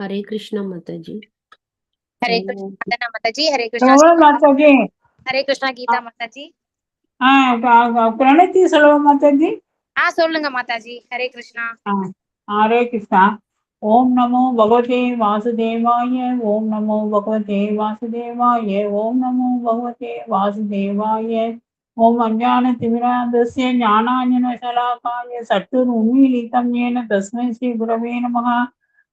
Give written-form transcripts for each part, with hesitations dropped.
हरे कृष्णा माता जी। हरे कृष्णा वंदना माता जी। हरे कृष्णा माता जी। हरे कृष्णा गीता माता जी। प्रणति சொல்லுங்க माता जी। சொல்லுங்க माता जी। हरे कृष्णा। हरे कृष्णा। ओम नमो भगवते वासुदेवाय। ओम नमो भगवते वासुदेवाय। ओम नमो भगवते वासुदेवाय। ओम अज्ञानतिमिरान्धस्य ज्ञानाञ्जनशलाकाय चक्षुरुन्मीलितं येन तस्मै श्री गुरवे नमः।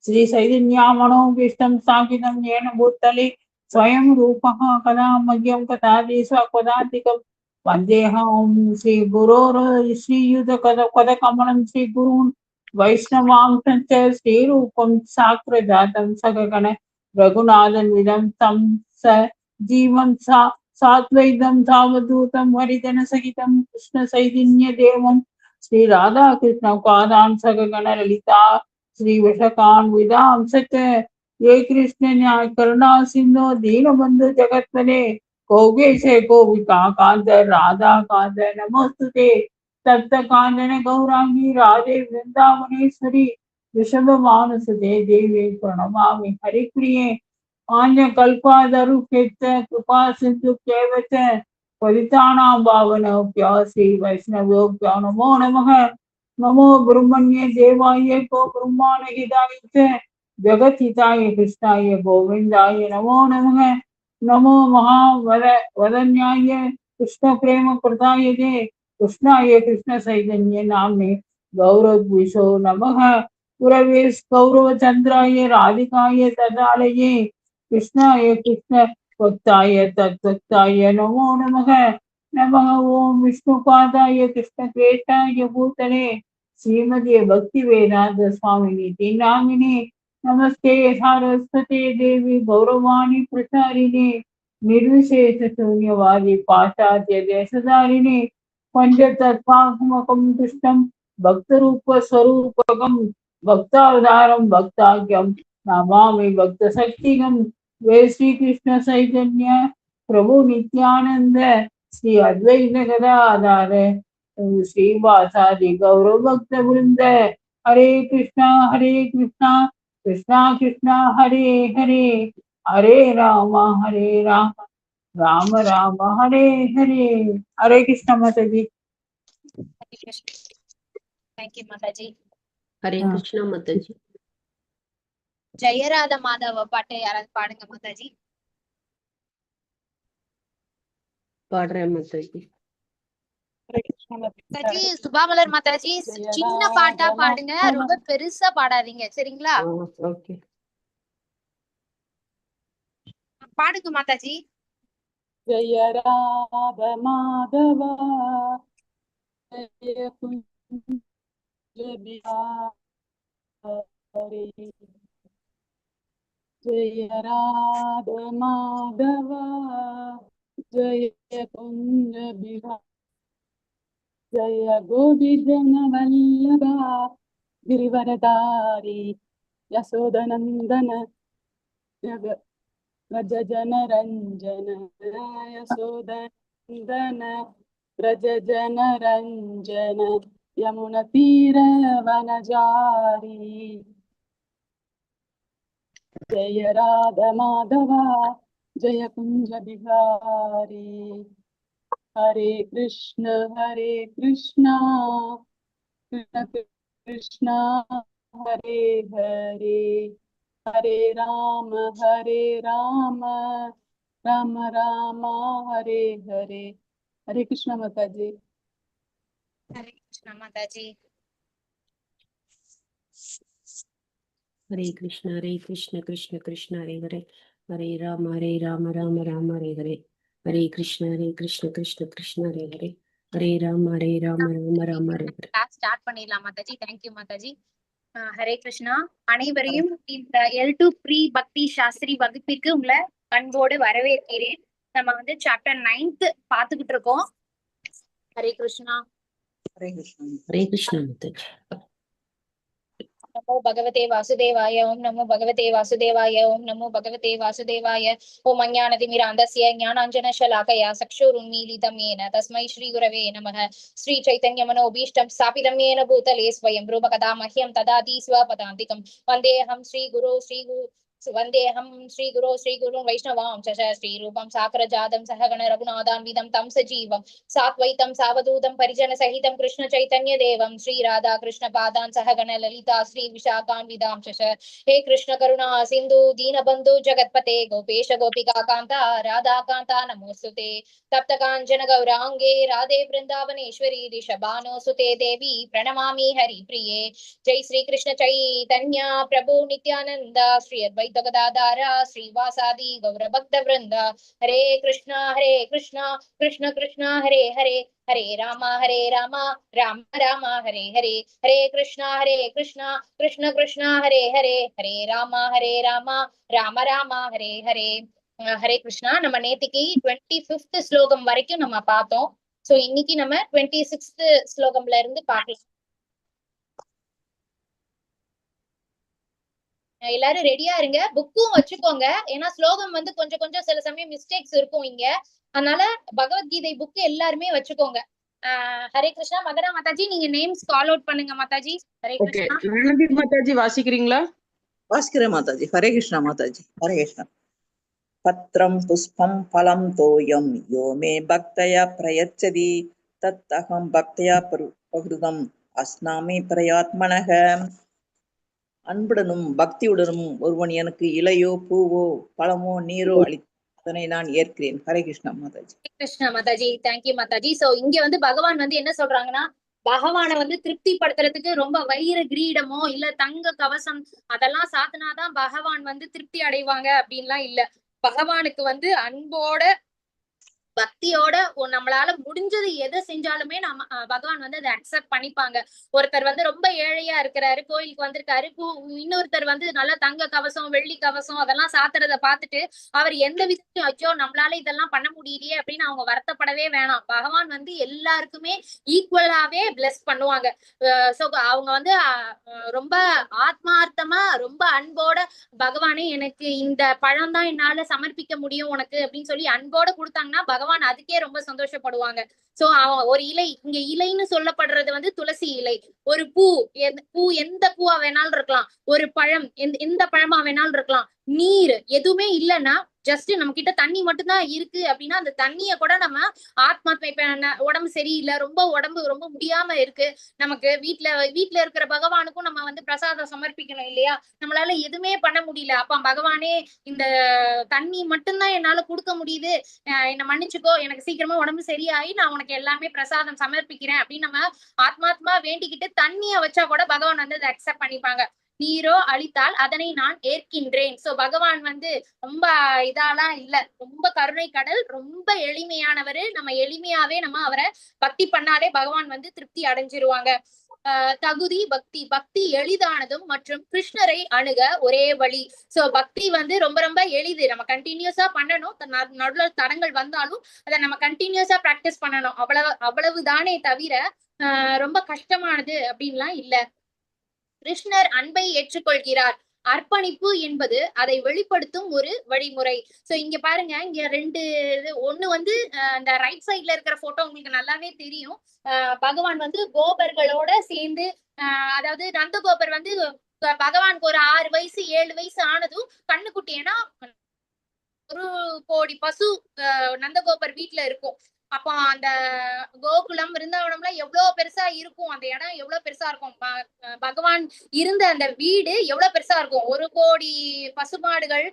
श्री चैतन्यमनोभीष्टं स्थापितं येन भूतले स्वयं रूपः कदा मह्यं कदापि स्वपदातिकं वन्देऽहं श्रीगुरोर् श्रीयुतपदकमलं श्रीगुरून् वैष्णवांश्च श्रीरूपं साग्रजातं सगगण रघुनाथन्विदं तं स जीवं साद्वैतं सावधूतं हरिजनसहितं कृष्णचैतन्यदेवं श्रीराधाकृष्णपादां सगगण ललिता श्रीविशाखान्वितां सच ये कृष्ण न्याय करुणा सिंधु दीनबंधु जगत्पते गोपेश गोपिका कांत राधा कांत नमोस्तुते तप्त कांचन गौरांगी राधे वृंदावनेश्वरी वृषभवानुसुते देवी प्रणमामि हरिप्रिये आन्यकल्पातरुभ्यश्च कृपा सिन्धुभ्येव च पतितानां पावनेभ्यो श्री वैष्णवेभ्यो नमो नमः। नमो ब्रह्मण्ये देवाय गो ब्रह्माणहिताय च जगद्हिताय कृष्णाय गोविन्दाय नमो नमः। नमो महावदन्याय कृष्ण प्रेम कृताय ते कृष्णाय कृष्ण चैतन्य नाम्ने गौरद्विषो नमः। गुरवे गौरवचन्द्राय राधिकाय तदालये कृष्णाय कृष्ण भक्ताय तद्भक्ताय नमो नमः। नमः ओम विष्णुपादाय कृष्णप्रेष्ठाय भूतले श्रीमदे भक्तिवेदांत स्वामिनी नामिने नमस्ते सारस्वते देवी गौरवाणी प्रचारिणे निर्विशेष शून्यवादी पाश्चात्य देशधारिणे पंचतत्त्वात्मकं कृष्णं भक्तरूप स्वरूपकं भक्तावतारं भक्ताख्यं नमामि भक्तशक्तिगं वे श्री कृष्ण चैतन्य प्रभु नित्यानंद श्री अद्वैत गदाधर श्रीवासादि गौरव भक्त वृंद हरे कृष्णा कृष्णा कृष्णा हरे हरे हरे राम राम राम हरे हरे। हरे कृष्णा माता जी। थैंक यू माता जी। हरे कृष्णा माता जी। जय राधा माधव पाटे याराவது பாடுங்க माता जी। पाड़ रहे माता जी। மாதாஜி சுபாமலர் மாதாஜி சின்ன பாட்டா பாடுங்க, ரொம்ப பெருசா பாடாதீங்க சரிங்களா? ஓகே பாடுங்க மாதாஜி। जय राधा माधव जय कुंज बिहारी जय राधा माधव जय कुंज बिहारी जय गोपीजन वल्लभा गिरिवरधारी यशोदनंदन व्रज जन रंजन यशोदनंदन व्रज जन रंजन यमुना तीर वनचारी जय राधा माधव जय कुंज बिहारी हरे कृष्ण कृष्ण कृष्ण हरे हरे हरे राम राम राम हरे हरे। हरे कृष्ण माता जी। हरे कृष्ण माता जी। हरे कृष्ण कृष्ण कृष्ण हरे हरे हरे राम राम राम हरे हरे हरे कृष्ण कृष्ण कृष्ण हरे हरे हरे राम राम हरे हरे। கிளாஸ் ஸ்டார்ட் பண்ணிடலாம் மாதாஜி। தேங்க்யூ மாதாஜி। ஹரே கிருஷ்ணா। அனைவரையும் இந்த L2 ப்ரீ பக்தி சாஸ்திரி வகுப்பிற்கு உங்களை அன்போடு வரவேற்கிறேன்। நம்ம வந்து சாப்டர் 9th பாத்துக்கிட்டு இருக்கோம்। ஹரே கிருஷ்ணா। हरे कृष्ण माता जी। नमो भगवते वासुदेवाय ओम नमो भगवते वासुदेवाय ओम नमो भगवते वासुदेवाय ओम अज्ञानतिमिरान्धस्य ज्ञानाञ्जनशलाकया चक्षुरुन्मीलितं येन तस्मै श्रीगुरवे नमः। श्रीचैतन्यमनोभीष्टं स्थापितं येन भूतले स्वयं रूपकदा मह्यं ददाति स्वपदान्तिकं वन्देऽहं वन्देऽहं श्रीगुरो वैष्णवां च श्रीरूपं साग्रजातं सहगण रघुनाथान्वितं तं सजीवं सात्वैतं सावधूतं परिजन सहितं कृष्ण चैतन्य देवं श्री राधा कृष्ण पादान् सहगण ललिता श्री विशाखान्वितां च। हे कृष्ण करुणा सिंधु दीनबंधु जगत्पते गोपेश गोपिका कांता राधा कांता नमोस्तुते। तप्त कांचन गौरांगे राधे वृंदावनेश्वरी ऋषभानुसुते देवी प्रणमामि हरिप्रिये। जय श्री कृष्ण चैतन्य प्रभु नित्यानंद श्री अद्वैत गदाधारा श्रीवासादि गौर भक्त वृंद। हरे कृष्णा कृष्ण कृष्ण हरे हरे हरे राम राम राम हरे हरे। हरे कृष्णा कृष्ण कृष्ण हरे हरे हरे राम राम राम हरे हरे। ஹரே கிருஷ்ணா. நம்ம நேத்திக்கு 25th ஸ்லோகம் வரைக்கும் நம்ம பார்த்தோம். சோ இன்னைக்கு நம்ம 26th ஸ்லோகம்ல இருந்து பார்க்கலாம். எல்லாரும் ரெடியா இருங்க, புக்கும் வச்சுக்கோங்க. ஏன்னா ஸ்லோகம் வந்து கொஞ்சம் கொஞ்சம் சில சமயம் மிஸ்டேக்ஸ் இருக்கும் இங்க, அதனால பகவத்கீதை புக் எல்லாருமே வச்சுக்கோங்க. ஹரே கிருஷ்ணா. மகரா மாதாஜி நீங்க நேம்ஸ் கால் அவுட் பண்ணுங்க மாதாஜி. ஹரே கிருஷ்ணா. மாதாஜி வாசிக்கிறீங்களா? வாசிக்கிறேன் மாதாஜி. ஹரே கிருஷ்ணா மாதாஜி. ஹரே கிருஷ்ணா. பத்ரம் புஷ்பம் பலம் தோயம் யோ மே பக்தயா பிரயச்சதி தத்தகம் பக்தயா பிரகிருதம் அஸ்னாமி பிரயாத்மனக. அன்புடனும் பக்தியுடனும் ஒருவன் எனக்கு இலையோ பூவோ பழமோ நீரோ அதனை நான் ஏற்கிறேன். ஹரே கிருஷ்ணா மாதாஜி. கிருஷ்ணா மாதாஜி. தேங்க்யூ மாதாஜி. சோ இங்க வந்து பகவான் வந்து என்ன சொல்றாங்கன்னா, பகவானை வந்து திருப்தி படுத்துறதுக்கு ரொம்ப வைர கிரீடமோ இல்ல தங்க கவசம் அதெல்லாம் சாத்தினாதான் பகவான் வந்து திருப்தி அடைவாங்க அப்படின்லாம் இல்ல. பகவானுக்கு வந்து அன்போட பக்தியோட நம்மளால முடிஞ்சது எதை செஞ்சாலுமே நம்ம பகவான் வந்து அதை அக்செப்ட் பண்ணிப்பாங்க. ஒருத்தர் வந்து ரொம்ப ஏழையா இருக்கிறாரு, கோயிலுக்கு வந்திருக்காரு, இன்னொருத்தர் வந்து நல்லா தங்க கவசம் வெள்ளி கவசம் அதெல்லாம் சாத்துறத பார்த்துட்டு அவர் எந்த விதத்தையும் அச்சோ நம்மளால இதெல்லாம் பண்ண முடியலையே அப்படின்னு அவங்க வருத்தப்படவே வேணாம். பகவான் வந்து எல்லாருக்குமே ஈக்குவலாவே பிளஸ் பண்ணுவாங்க. சோ அவங்க வந்து ரொம்ப ஆத்மார்த்தமா ரொம்ப அன்போட பகவானே எனக்கு இந்த பழம் தான் என்னால சமர்ப்பிக்க முடியும் உனக்கு அப்படின்னு சொல்லி அன்போட கொடுத்தாங்கன்னா பகவான் அதுக்கே ரொம்ப சந்தோஷப்படுவாங்க. சோ ஒரு இலை, இங்க இலைன்னு சொல்லப்படுறது வந்து துளசி இலை. ஒரு பூ எந்த பூவா வேணாலும் இருக்கலாம், ஒரு பழம் எந்த பழமா வேணாலும் இருக்கலாம். நீர் எதுவுமே இல்லைன்னா ஜஸ்ட் நம்ம கிட்ட தண்ணி மட்டும்தான் இருக்கு அப்படின்னா அந்த தண்ணிய கூட நம்ம உடம்பு சரியில்லை, உடம்பு ரொம்ப முடியாம இருக்கு, நமக்கு வீட்டுல இருக்கிற பகவானுக்கும் நம்ம வந்து பிரசாதம் சமர்ப்பிக்கணும் இல்லையா, நம்மளால எதுவுமே பண்ண முடியல. அப்ப பகவானே இந்த தண்ணி மட்டும்தான் என்னால கொடுக்க முடியுது, என்னை மன்னிச்சுக்கோ, எனக்கு சீக்கிரமா உடம்பு சரியாயி நான் உனக்கு எல்லாமே பிரசாதம் சமர்ப்பிக்கிறேன் அப்படின்னு நம்ம ஆத்மாத்மா வேண்டிக்கிட்டு தண்ணிய வச்சா கூட பகவான் வந்து அதை அக்செப்ட் பண்ணிப்பாங்க. நீரோ அளித்தால் அதனை நான் ஏற்கின்றேன். சோ பகவான் வந்து ரொம்ப இதாலாம் இல்ல, ரொம்ப கருணை கடல், ரொம்ப எளிமையானவரு. நம்ம எளிமையாவே நம்ம அவரை பக்தி பண்ணாலே பகவான் வந்து திருப்தி அடைஞ்சிருவாங்க. தகுதி பக்தி எளிதானதும் மற்றும் கிருஷ்ணரை அணுக ஒரே வழி. சோ பக்தி வந்து ரொம்ப ரொம்ப எளிது, நம்ம கண்டினியூஸா பண்ணணும். நடுல தடங்கள் வந்தாலும் அதை நம்ம கண்டினியூஸா பிராக்டிஸ் பண்ணணும், அவ்வளவுதானே தவிர ரொம்ப கஷ்டமானது அப்படின்லாம் இல்ல. கிருஷ்ணர் அன்பை ஏற்றுக்கொள்கிறார். அர்ப்பணிப்பு என்பது அதை வெளிப்படுத்தும் ஒரு வழிமுறை. சோ இங்க பாருங்க, இங்க ரெண்டு ஒண்ணு வந்து அந்த ரைட் சைட்ல இருக்கிற போட்டோ உங்களுக்கு நல்லாவே தெரியும். பகவான் வந்து கோபர்களோட சேர்ந்து அதாவது நந்தகோபர் வந்து பகவானுக்கு ஒரு 6 வயசு 7 வயசு ஆனதும் கண்ணுக்குட்டி, ஏன்னா 1 கோடி பசு நந்தகோபர் வீட்டுல இருக்கும். அப்போ அந்த கோகுலம் விருந்தாவனம்லாம் எவ்வளவு பெருசா இருக்கும், அந்த இடம் எவ்வளவு பெருசா இருக்கும், பகவான் இருந்த அந்த வீடு எவ்வளவு பெருசா இருக்கும். 1 கோடி பசுமாடுகள்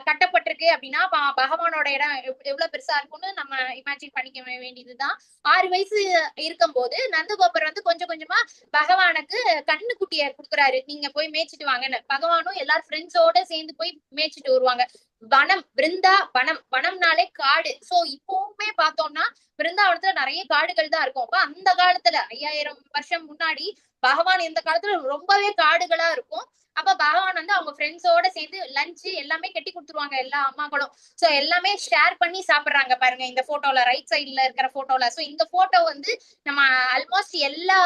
கட்டப்பட்டிருக்கு அப்படின்னா பகவானோட இடம் எவ்வளவு பெருசா இருக்கும்னு நம்ம இமேஜின் பண்ணிக்க வேண்டியதுதான். 6 வயசு இருக்கும் போது நந்தகோபர் வந்து கொஞ்சம் கொஞ்சமா பகவானுக்கு கண்ணுக்குட்டிய கொடுக்குறாரு, நீங்க போய் மேய்ச்சிட்டு வாங்கன்னு. பகவானும் எல்லாரும் ஃப்ரெண்ட்ஸோட சேர்ந்து போய் மேய்ச்சிட்டு வருவாங்க. வனம், பிருந்தாவனம், வனம்னாலே காடு. சோ இப்பவுமே பார்த்தோம்னா பிருந்தாவனத்துல நிறைய காடுகள் தான் இருக்கும். அப்ப அந்த காலத்துல 5000 வருஷம் முன்னாடி பகவான் எந்த காலத்துல ரொம்பவே காடுகளா இருக்கும். அப்ப பகவான் வந்து அவங்க ஃப்ரெண்ட்ஸோட சேர்ந்து லஞ்ச் எல்லாமே கட்டி கொடுத்துருவாங்க எல்லா அம்மாக்களும். சோ எல்லாமே ஷேர் பண்ணி சாப்பிடுறாங்க பாருங்க இந்த போட்டோல, ரைட் சைடுல இருக்கிற போட்டோல. சோ இந்த போட்டோ வந்து நம்ம ஆல்மோஸ்ட் எல்லா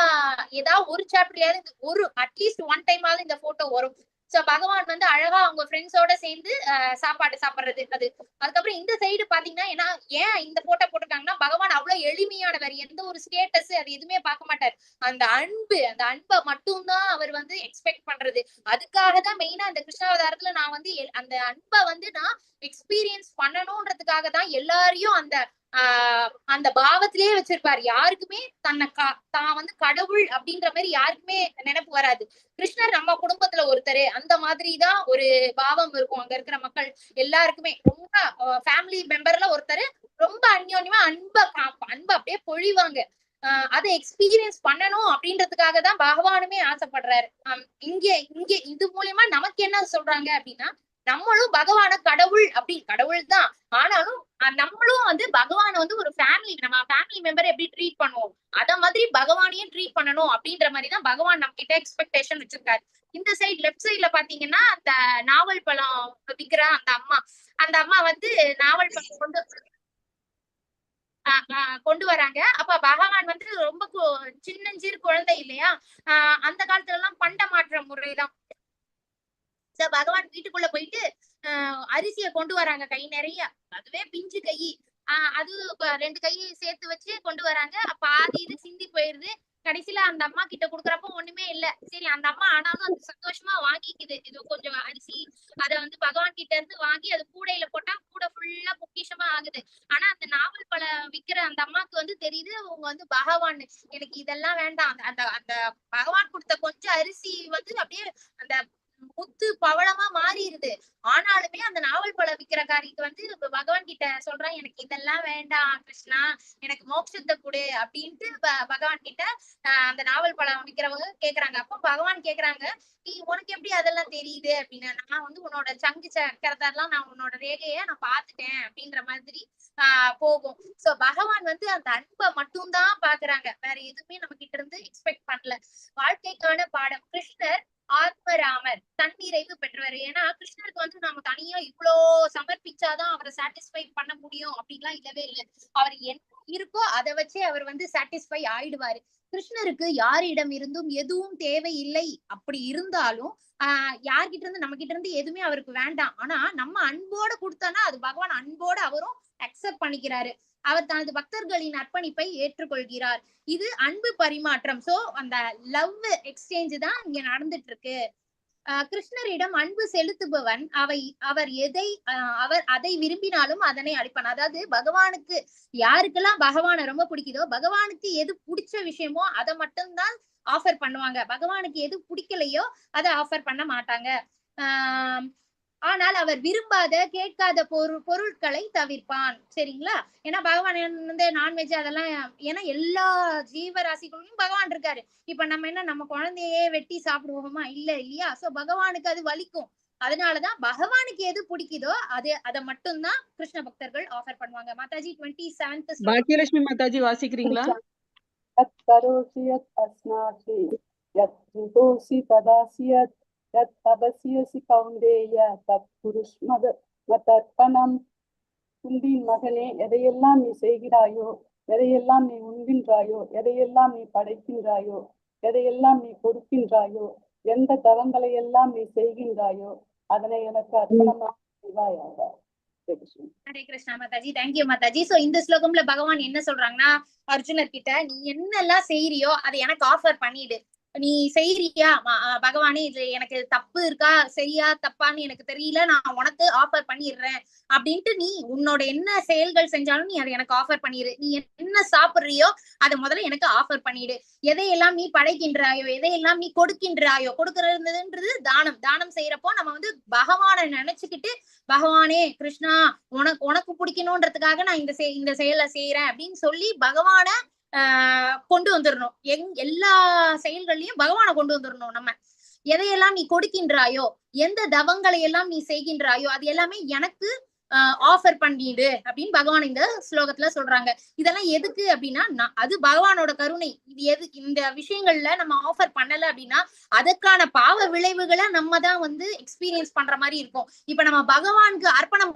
ஏதாவது ஒரு சாப்டர்லயாவது ஒரு அட்லீஸ்ட் ஒன் டைம் ஆவது இந்த போட்டோ வரும். சோ பகவான் வந்து அழகா அவங்க ஃப்ரெண்ட்ஸோட சேர்ந்து சாப்பாடு சாப்பிடுறது அது. அதுக்கப்புறம் இந்த சைடு பாத்தீங்கன்னா ஏன் இந்த போட்டோ போட்டிருக்காங்கன்னா பகவான் அவ்வளவு எளிமையானவர், எந்த ஒரு ஸ்டேட்டஸ் அது எதுவுமே பார்க்க மாட்டார். அந்த அன்பை மட்டும்தான் அவர் வந்து எக்ஸ்பெக்ட் பண்றது. அதுக்காக தான் மெயினா அந்த கிருஷ்ணாவதாரத்துல நான் வந்து அந்த அன்பை வந்து நான் எக்ஸ்பீரியன்ஸ் பண்ணணும்ன்றதுக்காக தான் எல்லாரையும் அந்த பாவத்திலேயே வச்சிருப்பாரு. யாருக்குமே தான் வந்து கடவுள் அப்படின்ற மாதிரி யாருக்குமே நினைப்பு வராது. கிருஷ்ணர் நம்ம குடும்பத்துல ஒருத்தர், அந்த மாதிரிதான் ஒரு பாவம் இருக்கும் அங்க இருக்கிற மக்கள் எல்லாருக்குமே. ரொம்ப ஃபேமிலி மெம்பர்ல ஒருத்தர், ரொம்ப அந்யோன்யமா அன்பை அப்படியே பொழிவாங்க. அதை எக்ஸ்பீரியன்ஸ் பண்ணணும் அப்படின்றதுக்காக தான் பகவானுமே ஆசைப்படுறாரு. இங்க இது மூலியமா நமக்கு என்ன சொல்றாங்க அப்படின்னா, நம்மளும் பகவான கடவுள் தான், ஆனாலும் நம்மளும் வந்து பகவான வந்து ஒரு நம்ம ஃபேமிலி மெம்பரை எப்படி ட்ரீட் பண்ணுவோம் அத மாதிரி பகவானையும் ட்ரீட் பண்ணணும் அப்படின்ற மாதிரிதான் பகவான் நம்ம கிட்ட எக்ஸ்பெக்டேஷன் வச்சிருக்காரு. இந்த சைடு லெஃப்ட் சைட்ல பாத்தீங்கன்னா அந்த நாவல் பழம் விக்கிற அந்த அம்மா வந்து நாவல் பழம் கொண்டு வராங்க. அப்ப பகவான் வந்து ரொம்ப சின்னஞ்சிறு குழந்தை இல்லையா, அந்த காலத்துல எல்லாம் பண்ட மாற்ற முறைதான். பகவான் வீட்டுக்குள்ள போயிட்டு அரிசிய கொண்டு வராங்க கை நிறைய, அதுவே பிஞ்சு கை. அது 2 கையை சேர்த்து வச்சு கொண்டு வராங்க. பாதி இது சிந்தி போயிருது. கடைசியில அந்த அம்மா கிட்ட குடுக்கறப்போ ஒண்ணுமே இல்ல. சரி அந்த அம்மா ஆனாலும் அது சந்தோஷமா வாங்கிக்குது. இது கொஞ்சம் அரிசி அத வந்து பகவான் கிட்ட இருந்து வாங்கி அது கூடையில போட்டா கூட ஃபுல்லா பொக்கிஷமா ஆகுது. ஆனா அந்த நாவல் பழம் விக்கிற அந்த அம்மாக்கு வந்து தெரியுது அவங்க வந்து பகவான், எனக்கு இதெல்லாம் வேண்டாம். அந்த அந்த பகவான் கொடுத்த கொஞ்சம் அரிசி வந்து அப்படியே அந்த முத்து பவளமா மாறிடுது. ஆனாலுமே அந்த நாவல் பழம் விக்கிறக்காரிக்கு வந்து பகவான் கிட்ட சொல்றான், எனக்கு இதெல்லாம் வேண்டாம் கிருஷ்ணா, எனக்கு மோட்சத்தை கொடு அப்படின்ட்டு பகவான் கிட்ட அந்த நாவல் பழம் விக்கிறவங்க கேக்குறாங்க. அப்போ பகவான் கேக்குறாங்க, நீ உனக்கு எப்படி அதெல்லாம் தெரியுது அப்படின்னு. நான் வந்து உன்னோட சங்கு சக்கரத்தெல்லாம் நான் உன்னோட ரேகைய நான் பாத்துட்டேன் அப்படின்ற மாதிரி போகும். சோ பகவான் வந்து அந்த அன்பை மட்டும்தான் பாக்குறாங்க, வேற எதுவுமே நம்ம கிட்ட இருந்து எக்ஸ்பெக்ட் பண்ணல. வாழ்க்கைக்கான பாடம், கிருஷ்ணர் ஆத்மராமர், தன்னிறைவு பெற்றவர். ஏன்னா கிருஷ்ணருக்கு வந்து நம்ம தனியா இவ்வளோ சமர்ப்பிச்சாதான் அவரை சாட்டிஸ்ஃபை பண்ண முடியும் அப்படின்லாம் இல்லவே இல்லை. அவர் என்ன இருக்கோ அதை வச்சே அவர் வந்து சாட்டிஸ்ஃபை ஆயிடுவாரு. கிருஷ்ணருக்கு யாரிடம் இருந்தும் எதுவும் தேவையில்லை. அப்படி இருந்தாலும் யார்கிட்ட இருந்து நம்ம கிட்ட இருந்து எதுவுமே அவருக்கு வேண்டாம். ஆனா நம்ம அன்போட கொடுத்தோம்னா அது பகவான் அன்போட அவரும் அக்செப்ட் பண்ணிக்கிறாரு. அவர் தனது பக்தர்களின் அர்ப்பணிப்பை ஏற்றுக்கொள்கிறார். இது அன்பு பரிமாற்றம். சோ அந்த லவ் எக்ஸ்சேஞ்ச் தான் இங்க நடந்துட்டு இருக்கு. கிருஷ்ணரிடம் அன்பு செலுத்துபவன் அவர் அதை விரும்பினாலும் அதனை அளிப்பான். அதாவது பகவானுக்கு யாருக்கெல்லாம் பகவானை ரொம்ப பிடிக்குதோ, பகவானுக்கு எது பிடிச்ச விஷயமோ அதை மட்டும்தான் ஆஃபர் பண்ணுவாங்க. பகவானுக்கு எது பிடிக்கலையோ அதை ஆஃபர் பண்ண மாட்டாங்க. ஆனால் அவர் விரும்பாத கேட்காத பொருட்களை தவிர்ப்பான். சரிங்களா? ஏன்னா பகவான் வந்து நான்வெஜ் அதெல்லாம், ஏன்னா எல்லா ஜீவராசிகளும் பகவான் இருக்காரு. இப்ப நம்ம குழந்தையே வெட்டி சாப்பிடுவோமா? இல்லையா? சோ பகவானுக்கு அது வலிக்கும். அதனாலதான் பகவானுக்கு எது பிடிக்குதோ அதை மட்டும்தான் கிருஷ்ண பக்தர்கள் ஆஃபர் பண்ணுவாங்க. மாதாஜி 27th பாக்கியலட்சுமி மாதாஜி வாசிக்கிறீங்களா? தபசியசி கௌந்தேய தத்புருஷ்மதர்ப்பணம். குந்தின் மகனே, எதையெல்லாம் நீ செய்கிறாயோ, எதையெல்லாம் நீ உண்கின்றாயோ, எதையெல்லாம் நீ படைக்கின்றாயோ, எதையெல்லாம் நீ கொடுக்கின்றாயோ, எந்த தவங்களை எல்லாம் நீ செய்கின்றாயோ அதனை எனக்கு அர்ப்பணமாக செய்வாயாக. ஹரே கிருஷ்ணா மாதாஜி, தேங்க்யூ மாதாஜி. சோ இந்த ஸ்லோகம்ல பகவான் என்ன சொல்றாங்கன்னா, அர்ஜுனர் கிட்ட நீ என்னெல்லாம் செய்யறியோ அதை எனக்கு ஆஃபர் பண்ணிடு. நீ செய்யறியா பகவானே, இது எனக்கு தப்பு இருக்கா சரியா தப்பான்னு எனக்கு தெரியல, நான் உனக்கு ஆஃபர் பண்ணிடுறேன் அப்படின்ட்டு நீ உன்னோட என்ன செயல்கள் செஞ்சாலும் நீ அதை எனக்கு ஆஃபர் பண்ணிடு. நீ என்ன சாப்பிடுறியோ அதை முதல்ல எனக்கு ஆஃபர் பண்ணிடு. எதையெல்லாம் நீ படைக்கின்றாயோ, எதையெல்லாம் நீ கொடுக்கின்றாயோ, கொடுக்கறதுன்றது தானம் செய்யறப்போ நம்ம வந்து பகவானை நினைச்சுக்கிட்டு, பகவானே கிருஷ்ணா உனக்கு பிடிக்கணும்ன்றதுக்காக நான் இந்த செயலை செய்யறேன் அப்படின்னு சொல்லி பகவானை கொண்டு வந்துடணும். எல்லா செயல்கள்லயும் பகவானை கொண்டு வந்துடணும் நம்ம. எதையெல்லாம் நீ கொடுக்கின்றாயோ, எந்த தவங்களை எல்லாம் நீ செய்கின்றாயோ அது எல்லாமே எனக்கு ஆஃபர் பண்ணிடு அப்படின்னு பகவான் இந்த ஸ்லோகத்துல சொல்றாங்க. இதெல்லாம் எதுக்கு அப்படின்னா, அது பகவானோட கருணை. இது எது இந்த விஷயங்கள்ல நம்ம ஆஃபர் பண்ணல அப்படின்னா அதுக்கான பாவ விளைவுகளை நம்ம தான் வந்து எக்ஸ்பீரியன்ஸ் பண்ற மாதிரி இருக்கும். இப்ப நம்ம பகவானுக்கு அர்ப்பணம்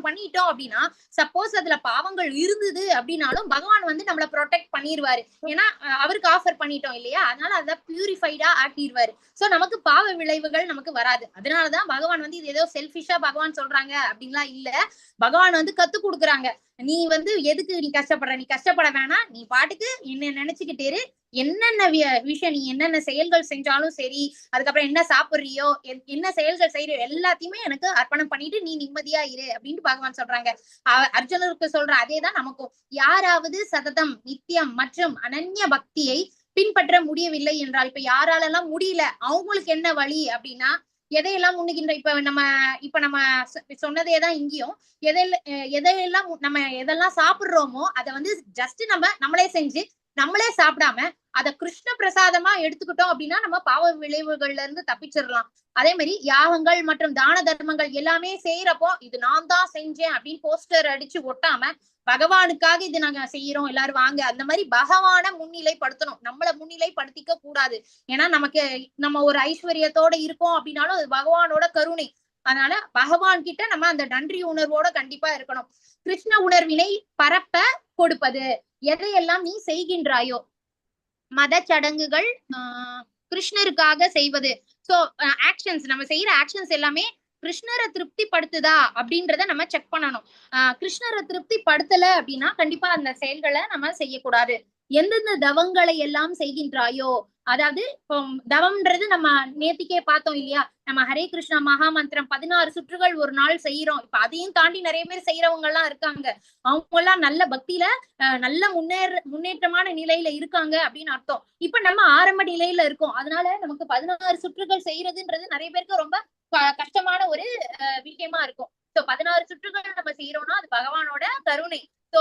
பண்ணிட்டோம் அப்படின்னா, சப்போஸ் அதுல பாவங்கள் இருந்தது அப்படின்னாலும் பகவான் வந்து நம்மள ப்ரொடெக்ட் பண்ணிடுவாரு. ஏன்னா அவருக்கு ஆஃபர் பண்ணிட்டோம் இல்லையா, அதனால அதை பியூரிஃபைடா ஆக்கிடுவாரு. சோ நமக்கு பாவ விளைவுகள் நமக்கு வராது. அதனாலதான் பகவான் வந்து இது ஏதோ செல்ஃபிஷா பகவான் சொல்றாங்க அப்படின்லாம் இல்ல. பகவான் வந்து கத்து கொடுக்குறாங்க. நீ வந்து எதுக்கு நீ கஷ்டப்படுற, நீ கஷ்டப்பட வேணாம், நீ பாட்டுக்கு என்ன நினைச்சுக்கிட்டே இரு. என்னென்ன விஷயம் நீ என்னென்ன செயல்கள் செஞ்சாலும் சரி, அதுக்கப்புறம் என்ன சாப்பிடுறியோ, என்ன செயல்கள் செய்யறியோ எல்லாத்தையுமே எனக்கு அர்ப்பணம் பண்ணிட்டு நீ நிம்மதியா இரு அப்படின்னு பகவான் சொல்றாங்க. அர்ஜுனருக்கு சொல்ற அதேதான் நமக்கும். யாராவது சததம் நித்தியம் மற்றும் அனன்ய பக்தியை பின்பற்ற முடியவில்லை என்றால், இப்ப யாராலெல்லாம் முடியல அவங்களுக்கு என்ன வழி அப்படின்னா, எதையெல்லாம் முன்னுகின்ற இப்ப நம்ம சொன்னதேதான் இங்கேயும். எதையெல்லாம் நம்ம எதெல்லாம் சாப்பிடுறோமோ அதை வந்து ஜஸ்ட் நம்மளே செஞ்சு நம்மளே சாப்பிடாம அத கிருஷ்ண பிரசாதமா எடுத்துக்கிட்டோம் அப்படின்னா நம்ம பாவ விளைவுகள்ல இருந்து தப்பிச்சிடலாம். அதே மாதிரி யாகங்கள் மற்றும் தான தர்மங்கள் எல்லாமே செய்யறப்போ இது நான் தான் செஞ்சேன் அப்படின்னு போஸ்டர் அடிச்சு ஒட்டாம பகவானுக்காக இது நாங்க செய்யறோம் எல்லாரும் வாங்க, அந்த மாதிரி பகவான முன்னிலைப்படுத்தணும். நம்மள முன்னிலைப்படுத்திக்க கூடாது. ஏன்னா நம்ம ஒரு ஐஸ்வர்யத்தோட இருக்கோம் அப்படின்னாலும் அது பகவானோட கருணை. அதனால பகவான் கிட்ட நம்ம அந்த நன்றி உணர்வோட கண்டிப்பா இருக்கணும். கிருஷ்ண உணர்வினை பரப்ப கொடுப்பது. எதையெல்லாம் நீ செய்கின்றாயோ, மத சடங்குகள் கிருஷ்ணருக்காக செய்வது. சோ ஆக்ஷன்ஸ், நம்ம செய்யற ஆக்ஷன்ஸ் எல்லாமே கிருஷ்ணரை திருப்தி படுத்துதா அப்படின்றத நம்ம செக் பண்ணணும். கிருஷ்ணரை திருப்தி படுத்தல அப்படின்னா கண்டிப்பா அந்த செயல்களை நம்ம செய்யக்கூடாது. எந்தெந்த தவங்களை எல்லாம் செய்கின்றாயோ, அதாவது தவம்ன்றது நம்ம நேத்திக்கே பார்த்தோம் இல்லையா, நம்ம ஹரே கிருஷ்ணா மகா மந்திரம் 16 சுற்றுகள் ஒரு நாள் செய்யறோம். இப்ப அதையும் தாண்டி நிறைய பேர் செய்யறவங்க எல்லாம் இருக்காங்க. அவங்க எல்லாம் நல்ல பக்தியில நல்ல முன்னேற்றமான நிலையில இருக்காங்க அப்படின்னு அர்த்தம். இப்ப நம்ம ஆரம்ப நிலையில இருக்கோம். அதனால நமக்கு 16 சுற்றுகள் செய்யறதுன்றது நிறைய பேருக்கு ரொம்ப கஷ்டமான ஒரு விஷயமா இருக்கும். சோ 16 சுற்றுகள் நம்ம செய்யறோம்னா அது பகவானோட கருணை. சோ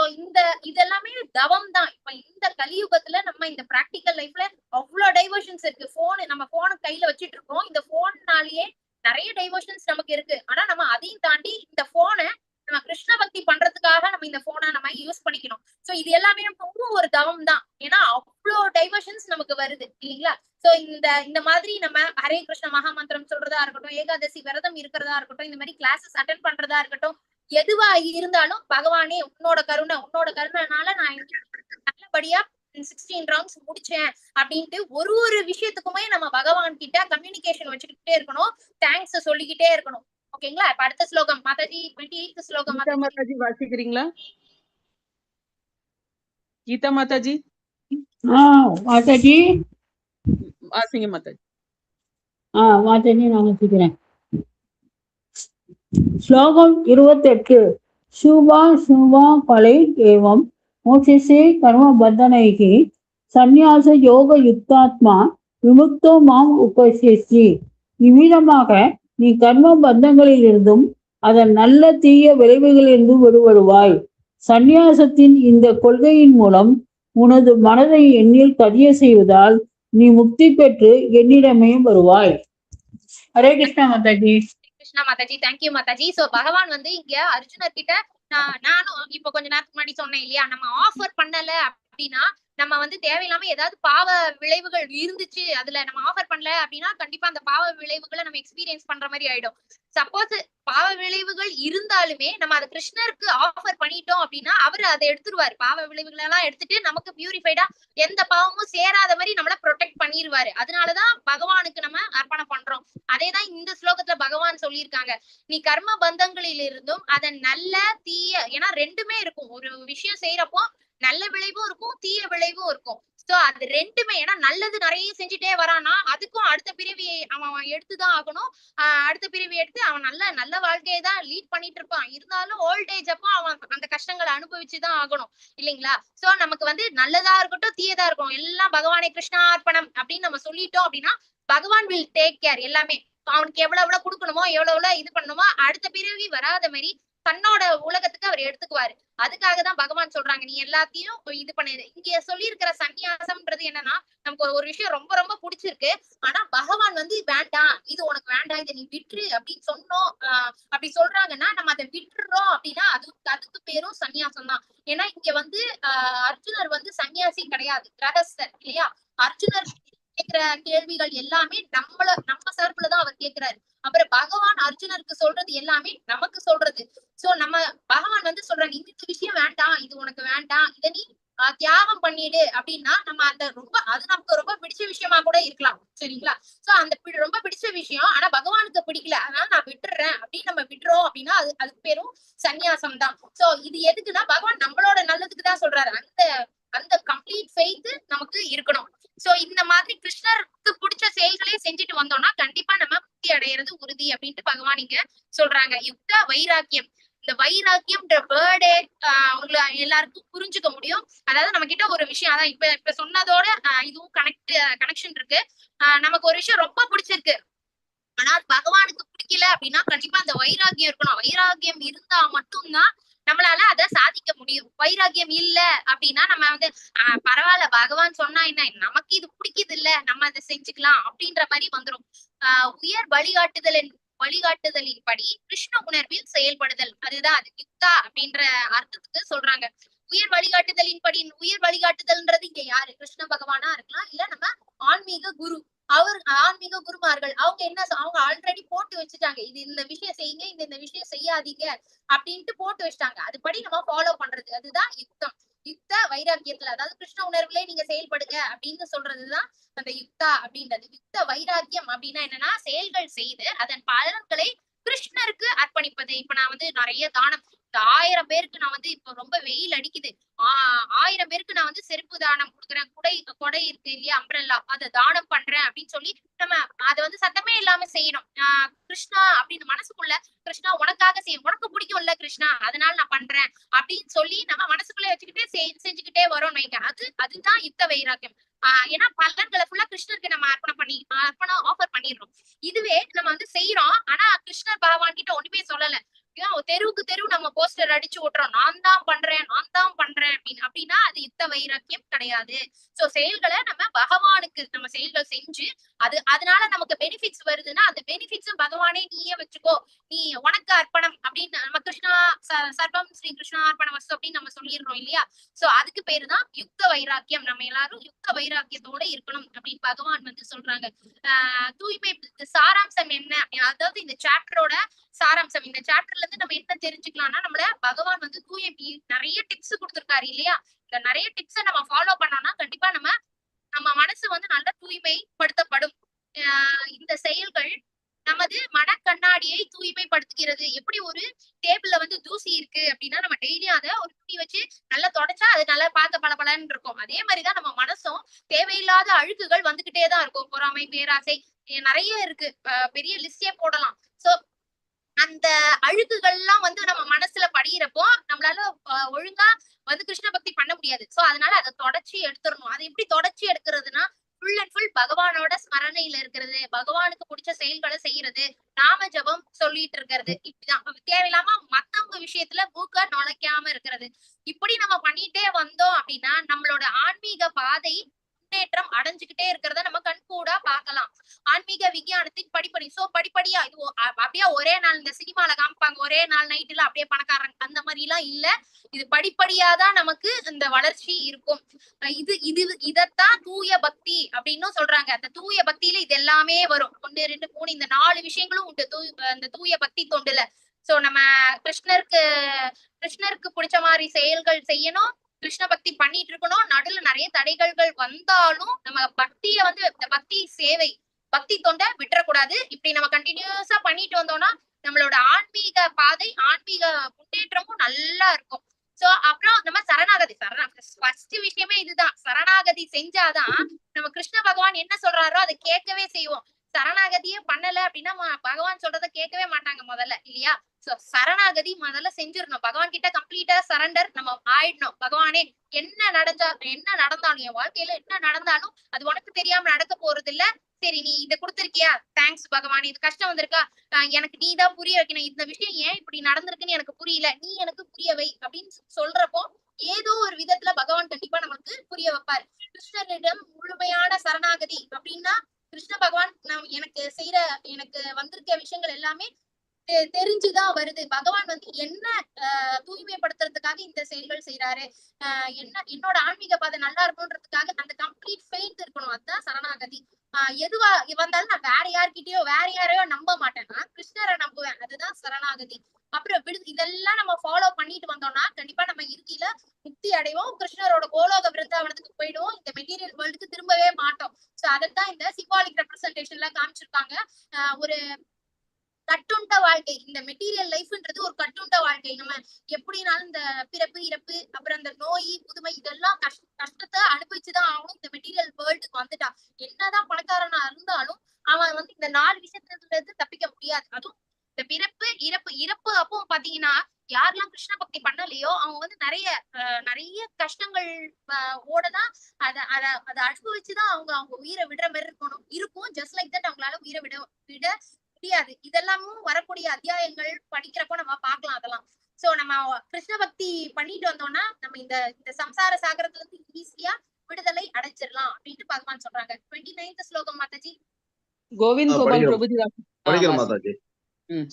இதெல்லாமே தவம் தான். இப்ப இந்த கலியுகத்துல நம்ம இந்த பிராக்டிக்கல் லைஃப்ல அவ்வளவு டைவர்ஷன்ஸ் இருக்கு. நம்ம போனை கையில வச்சிட்டு இருக்கோம். இந்த போன்னாலேயே நிறைய டைவர்ஷன்ஸ் நமக்கு இருக்கு. ஆனா நம்ம அதையும் தாண்டி இந்த போனை நம்ம கிருஷ்ண பக்தி பண்றதுக்காக நம்ம இந்த போனை நம்ம யூஸ் பண்ணிக்கணும். சோ இது எல்லாமே ரொம்ப ஒரு தவம் தான். ஏன்னா அவ்வளவு டைவர்ஷன்ஸ் நமக்கு வருது இல்லைங்களா. சோ இந்த மாதிரி நம்ம ஹரே கிருஷ்ண மகா மந்திரம் சொல்றதா இருக்கட்டும், ஏகாதசி விரதம் இருக்கிறதா இருக்கட்டும், இந்த மாதிரி கிளாஸஸ் அட்டென்ட் பண்றதா இருக்கட்டும், எதுவா இருந்தாலும் பகவானே உன்னோட கருணைனால நான் நல்லபடியா 16 ரவுண்ட்ஸ் முடிச்சேன் அப்படின்ட்டு ஒரு விஷயத்துக்குமே நம்ம பகவான் கிட்ட கம்யூனிகேஷன் வச்சுக்கிட்டே இருக்கணும். தேங்க்ஸ் சொல்லிக்கிட்டே இருக்கணும். ஓகேங்களா. இப்ப அடுத்த ஸ்லோகம் மாதாஜி 28th ஸ்லோகம் மாதாஜி வாசிக்கிறீங்களா? கீதா மாதாஜி மாதாஜி வாசிங்க மாதாஜி. மாதாஜி நான் வாசிக்கிறேன். ஸ்லோகம் 28. சுபா சுபா பலை ஏவம் மோட்சசே கர்ம பந்தனைகி சந்நியாச யோக யுக்தாத்மா விமுக்தோ மாம் உபசேசி. இவ்விதமாக நீ கர்ம பந்தங்களில் இருந்தும் அதன் நல்ல தீய விளைவுகளிலிருந்தும் விடுபடுவாய். சந்நியாசத்தின் இந்த கொள்கையின் மூலம் உனது மனதை என்னில் பதிய செய்வதால் நீ முக்தி பெற்று என்னிடமே வருவாய். ஹரே கிருஷ்ணா மாதாஜி. கிருஷ்ணா மாதாஜி, தேங்க்யூ மாதாஜி. சோ பகவான் வந்து இங்க அர்ஜுனர் கிட்ட நானும் இப்ப கொஞ்ச நேரத்துக்கு முன்னாடி சொன்னேன் இல்லையா, நம்ம ஆஃபர் பண்ணல அப்படின்னா நம்ம வந்து தேவையில்லாம ஏதாவது பாவ விளைவுகள் இருந்துச்சு அதுல நம்ம ஆஃபர் பண்ணல அப்படின்னா கண்டிப்பா அந்த பாவ விளைவுகளை நம்ம எக்ஸ்பீரியன்ஸ் பண்ற மாதிரி ஆயிடும். சப்போஸ் பாவ விளைவுகள் இருந்தாலுமே நம்ம அதை கிருஷ்ணருக்கு ஆஃபர் பண்ணிட்டோம் அப்படின்னா அவரு அதை எடுத்துருவாரு. பாவ விளைவுகள் எல்லாம் எடுத்துட்டு நமக்கு பியூரிஃபைடா எந்த பாவமும் சேராத மாதிரி நம்மள ப்ரொடெக்ட் பண்ணிடுவாரு. அதனாலதான் பகவானுக்கு நம்ம அர்ப்பணம் பண்றோம். அதேதான் இந்த ஸ்லோகத்துல பகவான் சொல்லியிருக்காங்க. நீ கர்ம பந்தங்களில் இருந்தும் அதன் நல்ல தீய, ஏன்னா ரெண்டுமே இருக்கும். ஒரு விஷயம் செய்யறப்போ நல்ல விளைவும் இருக்கும், தீய விளைவும் இருக்கும். சோ அது ரெண்டுமே, ஏன்னா நல்லது நிறைய செஞ்சுட்டே வரானா அதுக்கும் அடுத்த பிறவியை அவன் எடுத்துதான் ஆகணும். அடுத்த பிறவி எடுத்து அவன் நல்ல வாழ்க்கையை தான் லீட் பண்ணிட்டு இருப்பான். இருந்தாலும் ஓல்ட் ஏஜ் அப்போ அவன் அந்த கஷ்டங்களை அனுபவிச்சுதான் ஆகணும் இல்லைங்களா. சோ நமக்கு வந்து நல்லதா இருக்கட்டும் தீயதா இருக்கும் எல்லாம் பகவானே கிருஷ்ணா அர்ப்பணம் அப்படின்னு நம்ம சொல்லிட்டோம் அப்படின்னா பகவான் வில் டேக் கேர். எல்லாமே அவனுக்கு எவ்வளவு கொடுக்கணுமோ எவ்வளவு இது பண்ணணுமோ அடுத்த பிறவி வராத மாதிரி தன்னோட உலகத்துக்கு அவர் எடுத்துக்குவாரு. அதுக்காக தான் பகவான் சொல்றாங்க நீ எல்லாத்தையும் இது பண்ணிடு. இங்க சொல்லி இருக்கிற சந்நியாசம்ன்றது என்னன்னா, நமக்கு ஒரு விஷயம் ரொம்ப ரொம்ப பிடிச்சிருக்கு. ஆனா பகவான் வந்து வேண்டாம், இது உனக்கு வேண்டாம், இதை நீ விட்டுரு அப்படின்னு சொன்னோம். அப்படி சொல்றாங்கன்னா நம்ம அதை விட்டுறோம் அப்படின்னா அதுக்கு பேரும் சந்நியாசம் தான். ஏன்னா இங்க வந்து அர்ஜுனர் வந்து சன்னியாசி கிடையாது, கிரகஸ்தர் இல்லையா. அர்ஜுனர் கேட்கிற கேள்விகள் எல்லாமே நம்ம சார்புலதான் அவர் கேட்கிறாரு. அப்புறம் பகவான் அர்ஜுனருக்கு சொல்றது எல்லாமே நமக்கு சொல்றது. சோ நம்ம பகவான் வந்து சொல்றாங்க இந்த விஷயம் வேண்டாம், இது உனக்கு வேண்டாம், இதை நீ தியாகம் பண்ணிடு அப்படின்னா நம்ம அந்த அது நமக்கு ரொம்ப பிடிச்ச விஷயமா கூட இருக்கலாம், சரிங்களா. சோ அந்த ரொம்ப பிடிச்ச விஷயம் ஆனா பகவானுக்கு பிடிக்கல, அதனால நான் விட்டுறேன் அப்படின்னு நம்ம விட்டுறோம் அப்படின்னா அதுக்கு பேரும் சந்நியாசம் தான். சோ இது எதுக்குன்னா பகவான் நம்மளோட நல்லதுக்கு தான் சொல்றாரு. அந்த கம்ப்ளீட் ஃபெய்த் நமக்கு இருக்கணும். சோ இந்த மாதிரி கிருஷ்ணருக்கு பிடிச்ச செயல்களே செஞ்சுட்டு வந்தோம்னா கண்டிப்பா நம்ம முக்தி அடையிறது உறுதி அப்படின்ட்டு பகவான் இங்க சொல்றாங்க. யுக்த வைராக்கியம், இந்த வைராக்கியம்ன்ற வேர்டே உங்களை எல்லாருக்கும் புரிஞ்சுக்க முடியும். அதாவது நம்ம கிட்ட ஒரு விஷயம் அதான் இப்ப சொன்னதோட இதுவும் கனெக்ஷன் இருக்கு. நமக்கு ஒரு விஷயம் ரொம்ப பிடிச்சிருக்கு ஆனா பகவானுக்கு பிடிக்கல அப்படின்னா கண்டிப்பா அந்த வைராக்கியம் இருக்கணும். வைராக்கியம் இருந்தா மட்டும்தான் நம்மளால அதை சாதிக்க முடியும். வைராக்கியம் இல்ல அப்படின்னா நம்ம வந்து பரவாயில்ல பகவான் சொன்னா என்ன, நமக்கு இது பிடிக்குது இல்ல, நம்ம அதை செஞ்சுக்கலாம் அப்படின்ற மாதிரி வந்துரும். உயர் வழிகாட்டுதலின் படி கிருஷ்ண உணர்வில் செயல்படுதல், அதுதான் அது யுக்தா அப்படின்ற அர்த்தத்துக்கு சொல்றாங்க. உயர் வழிகாட்டுதல்ன்றது இங்க யாரு, கிருஷ்ண பகவானா இருக்கலாம், இல்ல நம்ம ஆன்மீக குரு, ஆன்மீக குருமார்கள். அவங்க ஆல்ரெடி போட்டு வச்சுட்டாங்க, இது இந்த விஷயம் செய்யுங்க, இந்த விஷயம் செய்யாதீங்க அப்படின்ட்டு போட்டு வச்சுட்டாங்க. அதுபடி நம்ம ஃபாலோ பண்றது, அதுதான் யுக்தம். யுக்த வைராக்கியத்துல அதாவது கிருஷ்ண உணர்வுலே நீங்க செயல்படுங்க அப்படின்னு சொல்றதுதான் அந்த யுக்தா அப்படின்றது. யுக்த வைராக்கியம் அப்படின்னா என்னன்னா, செயல்கள் செய்து அதன் பலன்களை கிருஷ்ணருக்கு அர்ப்பணிப்பது. இப்ப நான் வந்து நிறைய தானம், இந்த 1000 பேருக்கு நான் வந்து இப்ப ரொம்ப வெயில் அடிக்குது, 1000 பேருக்கு நான் வந்து செருப்பு தானம் கொடுக்குறேன், கொடை இருக்கு இல்லையா, அம்ப்ரெல்லா, அதை தானம் பண்றேன் அப்படின்னு சொல்லி நம்ம அதை வந்து சத்தமே இல்லாம செய்யணும். கிருஷ்ணா அப்படின்னு மனசுக்குள்ள, கிருஷ்ணா உனக்காக செய்யும், உனக்கு பிடிக்கும்ல கிருஷ்ணா அதனால நான் பண்றேன் அப்படின்னு சொல்லி நம்ம மனசுக்குள்ள வச்சுக்கிட்டே செஞ்சுக்கிட்டே வரோம் வைங்க, அதுதான் யுக்த வைராக்கியம். ஏன்னா பலன்களை ஃபுல்லா கிருஷ்ணருக்கு நம்ம அர்ப்பணம் ஆஃபர் பண்ணிடுறோம். இதுவே நம்ம வந்து செய்யறோம் ஆனா கிருஷ்ணர் பகவான் கிட்ட ஒண்ணுமே சொல்லல, தெருவுக்கு தெரு நம்ம போஸ்டர் அடிச்சு விட்டுறோம், நான் தான் பண்றேன் அப்படின்னா அது யுக்த வைராக்கியம் கிடையாது. சோ செயல்களை நம்ம பகவானுக்கு நம்ம செயல்கள் செஞ்சு அதனால நமக்கு பெனிஃபிட்ஸ் வருதுன்னா அந்த பெனிஃபிட்ஸும் பகவானே நீயே வச்சுக்கோ, நீ உனக்கு அர்ப்பணம் அப்படின்னு நம்ம கிருஷ்ணா சர்வம் ஸ்ரீ கிருஷ்ணா அர்ப்பண வஸ்து அப்படின்னு நம்ம சொல்லிடுறோம் இல்லையா. சோ அதுக்கு பேருதான் யுக்த வைராக்கியம். நம்ம எல்லாரும் யுக்த வைராக்கியத்தோட இருக்கணும் அப்படின்னு பகவான் வந்து சொல்றாங்க. தூய்மை சாராம்சம் என்ன அப்படின்னு, அதாவது இந்த சாப்டரோட சாராம்சம், இந்த சாப்டர்ல இருந்து நம்ம என்ன தெரிஞ்சுக்கலாம்னா, நம்மள பகவான் வந்து நிறைய டிப்ஸ் கொடுத்திருக்காரு இல்லையா. இந்த நிறைய டிப்ஸை நம்ம ஃபாலோ பண்ணோம்னா கண்டிப்பா நம்ம மனசு வந்து நல்ல தூய்மைப்படுத்தப்படும். இந்த செயல்கள் நமது மனக்கண்ணாடியை தூய்மைப்படுத்துகிறது. எப்படி ஒரு டேபிள்ல வந்து தூசி இருக்கு அப்படின்னா நம்ம டெய்லியும் அதை ஒரு துணி வச்சு நல்லா தொடச்சா அது நல்லா பார்க்க பளபளன்னு இருக்கும். அதே மாதிரிதான் நம்ம மனசும் தேவையில்லாத அழுக்குகள் வந்துகிட்டே தான் இருக்கும். பொறாமை, பேராசை, நிறைய இருக்கு, பெரிய லிஸ்டே போடலாம். சோ அந்த அழுக்குகள்லாம் வந்து நம்ம மனசுல படியிறப்போ நம்மளால ஒழுங்கா வந்து கிருஷ்ண பக்தி பண்ண முடியாது. சோ அதனால அதை தொடச்சி எடுத்துடணும். அதை எப்படி தொடச்சி எடுக்கிறதுனா ஃபுல் அண்ட் ஃபுல் பகவானோட ஸ்மரணையில இருக்கிறது, பகவானுக்கு பிடிச்ச செயல்களை செய்யறது, நாம ஜபம் சொல்லிட்டு இருக்கிறது, இப்படிதான். தேவையில்லாம மத்தவங்க விஷயத்துல மூக்க நுழைக்காம இருக்கிறது. இப்படி நம்ம பண்ணிட்டே வந்தோம் அப்படின்னா நம்மளோட ஆன்மீக பாதை முன்னேற்றம் அடைஞ்சுக்கிட்டே இருக்கிறத நம்ம கண்கூடா பார்க்கலாம். ஆன்மீக விஞ்ஞானத்தின் படிப்படி. சோ படிப்படியா இது அப்படியே ஒரே நாள் இந்த சினிமால காமிப்பாங்க ஒரே நாள் நைட்டுல அப்படியே பணக்காரங்க, அந்த மாதிரி எல்லாம் இல்ல. இது படிப்படியாதான் நமக்கு இந்த வளர்ச்சி இருக்கும். இதத்தான் தூய பக்தி அப்படின்னு சொல்றாங்க. அந்த தூய பக்தியில இது எல்லாமே வரும். 1 2 3 இந்த 4 விஷயங்களும் உண்டு அந்த தூய பக்தி தொண்டுல. சோ நம்ம கிருஷ்ணருக்கு பிடிச்ச மாதிரி செயல்கள் செய்யணும், கிருஷ்ண பக்தி பண்ணிட்டு இருக்கணும். நடுவுல நிறைய தடைகள் வந்தாலும் நம்ம பக்திய வந்து இந்த பக்தி சேவை, பக்தி தொண்டை விட்டுறக்கூடாது. இப்படி நம்ம கண்டினியூஸா பண்ணிட்டு வந்தோம்னா நம்மளோட ஆன்மீக பாதை, ஆன்மீக முன்னேற்றமும் நல்லா இருக்கும். சோ அப்புறம் நம்ம சரணாகதி ஃபர்ஸ்ட் விஷயமே இதுதான். சரணாகதி செஞ்சாதான் நம்ம கிருஷ்ண பகவான் என்ன சொல்றாரோ அதை கேட்கவே செய்வோம். சரணாகதியே பண்ணல அப்படின்னா பகவான் சொல்றதை கேட்கவே மாட்டாங்க முதல்ல இல்லையா. சோ சரணாகதி முதல்ல செஞ்சிடணும், பகவான் கிட்ட கம்ப்ளீட்டா சரண்டர் நம்ம ஆயிடணும். பகவானே என்ன நடந்தாலும் என் வாழ்க்கையில என்ன நடந்தாலும் அது உனக்கு தெரியாம நடக்க போறது இல்ல, சரி நீ இதை கொடுத்திருக்கியா, தேங்க்ஸ் பகவான். இது கஷ்டம் வந்திருக்கா, எனக்கு நீ தான் புரிய வைக்கணும். இந்த விஷயம் ஏன் இப்படி நடந்திருக்குன்னு எனக்கு புரியல, நீ எனக்கு புரிய வை அப்படின்னு சொல்றப்போ ஏதோ ஒரு விதத்துல பகவான் கண்டிப்பா நமக்கு புரிய வைப்பாரு. கிருஷ்ணரிடம் முழுமையான சரணாகதி அப்படின்னா கிருஷ்ண பகவான் எனக்கு வந்திருக்க விஷயங்கள் எல்லாமே தெரிஞ்சுதான் வருது. பகவான் வந்து என்ன தூய்மைப்படுத்துறதுக்காக இந்த செயல்கள் செய்யறாரு, என்னோட ஆன்மீக பாதை நல்லா இருக்கணும்ன்றதுக்காக அந்த கம்ப்ளீட் ஃபெய்த் இருக்கணும். அதுதான் சரணாகதி. எதுவா வந்தாலும் நான் வேற யாரையோ நம்ப மாட்டேன்னா கிருஷ்ணரை நம்புவேன். அதுதான் சரணாகதி. அப்புறம் இதெல்லாம் நம்ம ஃபாலோ பண்ணிட்டு வந்தோம்னா கண்டிப்பா நம்ம இறுதியில முக்தி அடைவோம். கிருஷ்ணரோட கோலோக விருந்தாவனத்துக்கு போயிடுவோம். இந்த மெட்டீரியல் வேர்ல்டுக்கு திரும்பவே மாட்டோம். சோ அதைத்தான் இந்த சிம்பாலிக் ரெப்ரசன்டேஷன்ல காமிச்சிருக்காங்க. ஒரு கட்டுண்ட வாழ்க்கை, இந்த மெட்டீரியல் லைஃப்ன்றது ஒரு கட்டுண்ட வாழ்க்கை. நம்ம எப்படினாலும் இந்த பிறப்பு இறப்பு அப்புறம் இந்த நோய் புதுமை இதெல்லாம் கஷ்டத்தை அனுபவிச்சுதான் ஆகணும். இந்த மெட்டீரியல் வேர்ல்டுக்கு வந்துட்டா என்னதான் பணக்காரனா இருந்தாலும் அவன் வந்து இந்த 4 விஷயத்துல இருந்து தப்பிக்க முடியாது. அதுவும் இந்த பிறப்பு இறப்பு அப்போ பாத்தீங்கன்னா யாரெல்லாம் கிருஷ்ண பக்தி பண்ணலையோ அவங்க வந்து நிறைய கஷ்டங்கள் ஓடதான் அதை அனுபவிச்சுதான் அவங்க உயிரை விடுற மாதிரி இருக்கும். ஜஸ்ட் லைக் தட் அவங்களால உயிரை விட முடியாது. இதெல்லாமும் வரக்கூடிய அத்தியாயங்கள் படிக்கிறப்போ நம்ம பார்க்கலாம் அதெல்லாம். சோ நம்ம கிருஷ்ண பக்தி பண்ணிட்டு வந்தோம்னா நம்ம இந்த சம்சார சாகரத்துல இருந்து ஈஸியா விடுதலை அடைச்சிடலாம் அப்படின்ட்டு பகவான் சொல்றாங்க. 29th ஸ்லோகம் மாதாஜி. கோவிந்த் கோபால் பிரபுஜி படிக்கிற மாதாஜி.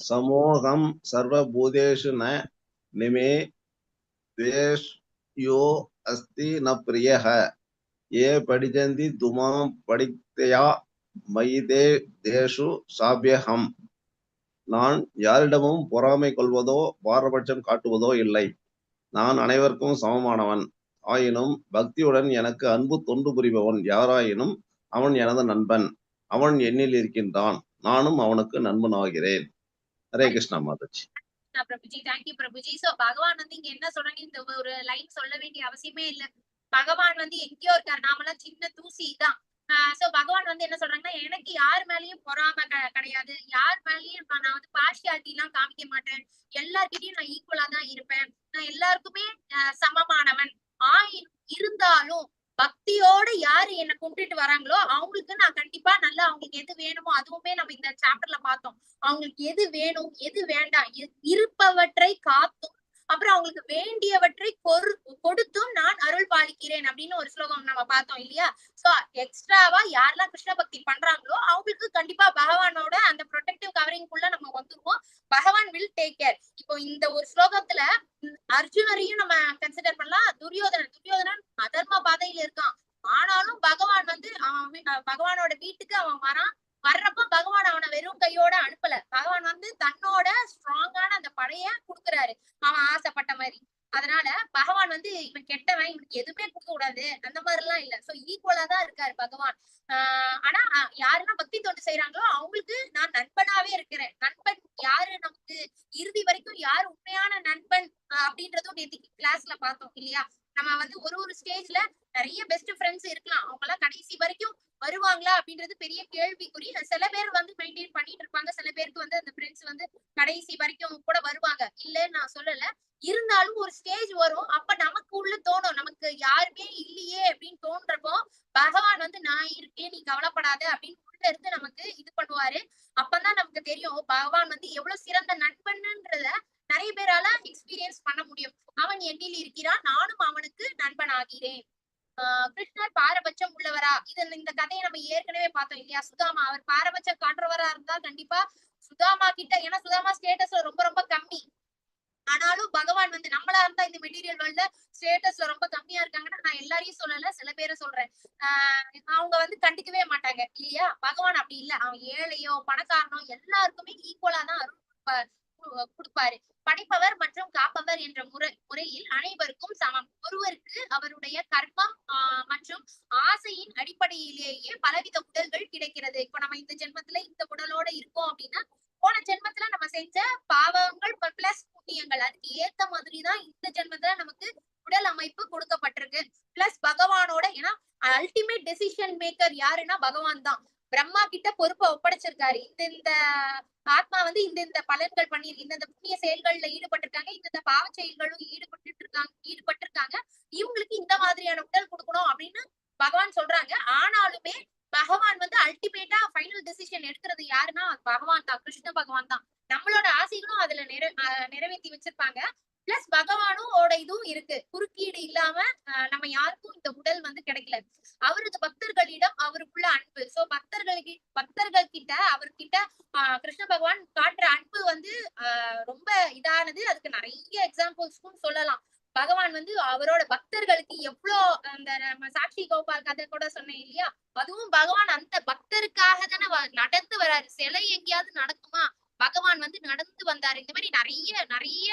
சமோகம் சர்வபூதேஷு ந நிமே தேஷ்யோ அஸ்தி ந பிரியஹ ஏ படிஜந்தி துமாம் படித்தயா மைதே தேஷு சாபியகம். நான் யாரிடமும் பொறாமை கொள்வதோ பாரபட்சம் காட்டுவதோ இல்லை. நான் அனைவருக்கும் சமமானவன். ஆயினும் பக்தியுடன் எனக்கு அன்பு தொண்டு புரிபவன் யாராயினும் அவன் எனது நண்பன். அவன் என்னில் இருக்கின்றான், நானும் அவனுக்கு நண்பன் ஆகிறேன். ஹரே கிருஷ்ணா மாதாஜி. பிரபுஜி தேங்க்யூ பிரபுஜி. சோ பகவான் வந்து இங்க என்ன சொல்றாங்க, இந்த ஒரு லைன் சொல்ல வேண்டிய அவசியமே இல்ல. பகவான் வந்து எங்கேயோ இருக்காரு, நாமெல்லாம் சின்ன தூசி தான். சோ பகவான் வந்து என்ன சொல்றாங்கன்னா எனக்கு யார் மேலயும் பொறாம கிடையாது, யார் மேலயும் நான் வந்து பார்ஷியாலிட்டி எல்லாம் காமிக்க மாட்டேன், எல்லார்கிட்டயும் நான் ஈக்குவலா தான் இருப்பேன், நான் எல்லாருக்குமே சமமானவன். இருந்தாலும் பக்தியோட யாரு என்ன கும்பிட்டுட்டு வராங்களோ அவங்களுக்கு நான் கண்டிப்பா நல்லா அவங்களுக்கு எது வேணுமோ அதுவுமே நம்ம இந்த சாப்டர்ல பார்த்தோம். அவங்களுக்கு எது வேணும் எது வேண்டாம் இருப்பவற்றை காத்தும் அப்புறம் அவங்களுக்கு வேண்டியவற்றை கொடுத்தும் நான் அருள் பாலிக்கிறேன் அப்படின்னு ஒரு ஸ்லோகம் நம்ம பார்த்தோம் இல்லையா. சோ எக்ஸ்ட்ராவா யாரெல்லாம் கிருஷ்ண பக்தி பண்றாங்களோ அவங்களுக்கு கண்டிப்பா பகவானோட அந்த ப்ரொடெக்டிவ் கவரிங்குள்ள நம்ம வந்துருவோம். பகவான் வில் டேக் கேர். இப்போ இந்த ஒரு ஸ்லோகத்துல அர்ஜுனரையும் நம்ம கன்சிடர் பண்ணலாம். துரியோதனன் அதர்ம பாதையில இருக்கான், ஆனாலும் பகவான் வந்து பகவானோட வீட்டுக்கு அவன் வர்றப்ப பகவான் அவனை வெறும் கையோட அனுப்பல. பகவான் வந்து தன்னோட ஸ்ட்ராங்கான அந்த படைய குடுக்குறாரு அவன் ஆசைப்பட்ட மாதிரி. அதனால பகவான் வந்து இவன் கெட்டவன் இவனுக்கு எதுவுமே கொடுக்க கூடாது அந்த மாதிரி எல்லாம் இல்ல. சோ ஈக்குவலா தான் இருக்காரு பகவான். ஆனா யாருன்னா பக்தி தொண்டு செய்யறாங்களோ அவங்களுக்கு நான் நண்பனாவே இருக்கிறேன். நண்பன் யாரு, நமக்கு இறுதி வரைக்கும் யாரு உண்மையான நண்பன் அப்படின்றதும் நேற்று கிளாஸ்ல பார்த்தோம் இல்லையா. நம்ம வந்து ஒரு ஸ்டேஜ்ல நிறைய பெஸ்ட் ஃப்ரெண்ட்ஸ் இருக்கலாம், அவங்க எல்லாம் கடைசி வரைக்கும் வருவாங்களா அப்படின்றது பெரிய கேள்விக்குறி. சில பேர் வந்து மெயின்டைன் பண்ணிட்டு இருப்பாங்க, சில பேருக்கு வந்து அந்த ஃப்ரெண்ட்ஸ் வந்து கடைசி வரைக்கும் கூட வருவாங்க, இல்லன்னு நான் சொல்லல. இருந்தாலும் ஒரு ஸ்டேஜ் வரும், அப்ப நமக்கு உள்ள தோணும் நமக்கு யாருமே இல்லையே அப்படின்னு தோன்றப்போ பகவான் வந்து நான் இருக்கேன் நீ கவலைப்படாத அப்படின்னு உள்ள இருந்து நமக்கு இது பண்ணுவாரு. அப்பதான் நமக்கு தெரியும் பகவான் வந்து எவ்வளவு சிறந்த நண்பன்ன்றத நிறைய பேரால எக்ஸ்பீரியன்ஸ் பண்ண முடியும். அவன் என்னில் இருக்கிறான், நானும் அவனுக்கு நண்பன் ஆகிறேன். கிருஷ்ணர் பாரபட்சம் உள்ளவரா, இந்த கதையை நம்ம ஏற்கனவே பார்த்தோம் இல்லையா. சுதாமா அவர் பாரபட்சம் காட்டுறவரா இருந்தா கண்டிப்பா சுதாமா கிட்ட, ஏன்னா சுதாமா ஸ்டேட்டஸ்ல ரொம்ப ரொம்ப கம்மி, ஆனாலும் பகவான் வந்து நம்மளா இருந்தா இந்த மெட்டீரியல் வேர்ல்ட்ல ஸ்டேட்டஸ்ல ரொம்ப கம்மியா இருக்காங்கன்னா நான் எல்லாரையும் சொல்லல, சில பேரை சொல்றேன். அவங்க வந்து கண்டுக்கவே மாட்டாங்க இல்லையா. பகவான் அப்படி இல்ல, அவன் ஏழையோ பணக்காரனோ எல்லாருக்குமே ஈக்குவலா தான் அருள் கொடுப்பாரு. படைப்பவர் மற்றும் காப்பவர் என்ற முறையில் அனைவருக்கும் சமம். ஒருவருக்கு அவருடைய கர்மம் மற்றும் ஆசையின் அடிப்படையிலேயே பலவித உடல்கள் கிடைக்கிறது. இப்ப நம்ம இந்த ஜென்மத்துல இந்த உடலோட இருக்கோம் அப்படின்னா போன ஜென்மத்துல நம்ம செஞ்ச பாவங்கள் பிளஸ் புண்ணியங்கள் அதுக்கு ஏத்த மாதிரிதான் இந்த ஜென்மத்துல நமக்கு உடல் அமைப்பு கொடுக்கப்பட்டிருக்கு. பிளஸ் பகவானோட, ஏன்னா அல்டிமேட் டெசிஷன் மேக்கர் யாருன்னா பகவான் தான். பிரம்மா கிட்ட பொறுப்பை ஒப்படைச்சிருக்காரு. இந்த ஆத்மா வந்து இந்த பலன்கள் பண்ணிருக்கு, இந்த புண்ணிய செயல்கள்ல ஈடுபட்டிருக்காங்க, இந்த பாவ செயல்களும் ஈடுபட்டிருக்காங்க, இவங்களுக்கு இந்த மாதிரியான உடல் கொடுக்கணும் அப்படின்னு பகவான் சொல்றாங்க. ஆனாலுமே பகவான் வந்து அல்டிமேட்டா ஃபைனல் டெசிஷன் எடுக்கிறது யாருன்னா பகவான் தான், கிருஷ்ண பகவான் தான். நம்மளோட ஆசைகளும் அதுல நிறைவேற்றி வச்சிருப்பாங்க. பிளஸ் பகவானோட இதுவும் இருக்கு. குறுக்கீடு இல்லாம நம்ம யாருக்கும் இந்த உடல் வந்து கிடைக்கல. அவரது பக்தர்களிடம் அவருக்குள்ள அன்பு. சோ பக்தர்கள் கிட்ட அவர்கிட்ட கிருஷ்ண பகவான் காட்டுற அன்பு வந்து ரொம்ப இதானது. அதுக்கு நிறைய எக்ஸாம்பிள்ஸ்க்கும் சொல்லலாம். பகவான் வந்து அவரோட பக்தர்களுக்கு எவ்வளோ அந்த நம்ம சாட்சி கோபால் கதை கூட சொன்னேன் இல்லையா, அதுவும் பகவான் அந்த பக்தருக்காக தானே நடந்து வராரு. சிலை எங்கேயாவது நடக்குமா? பகவான் வந்து நடந்து வந்தாரு. இந்த மாதிரி நிறைய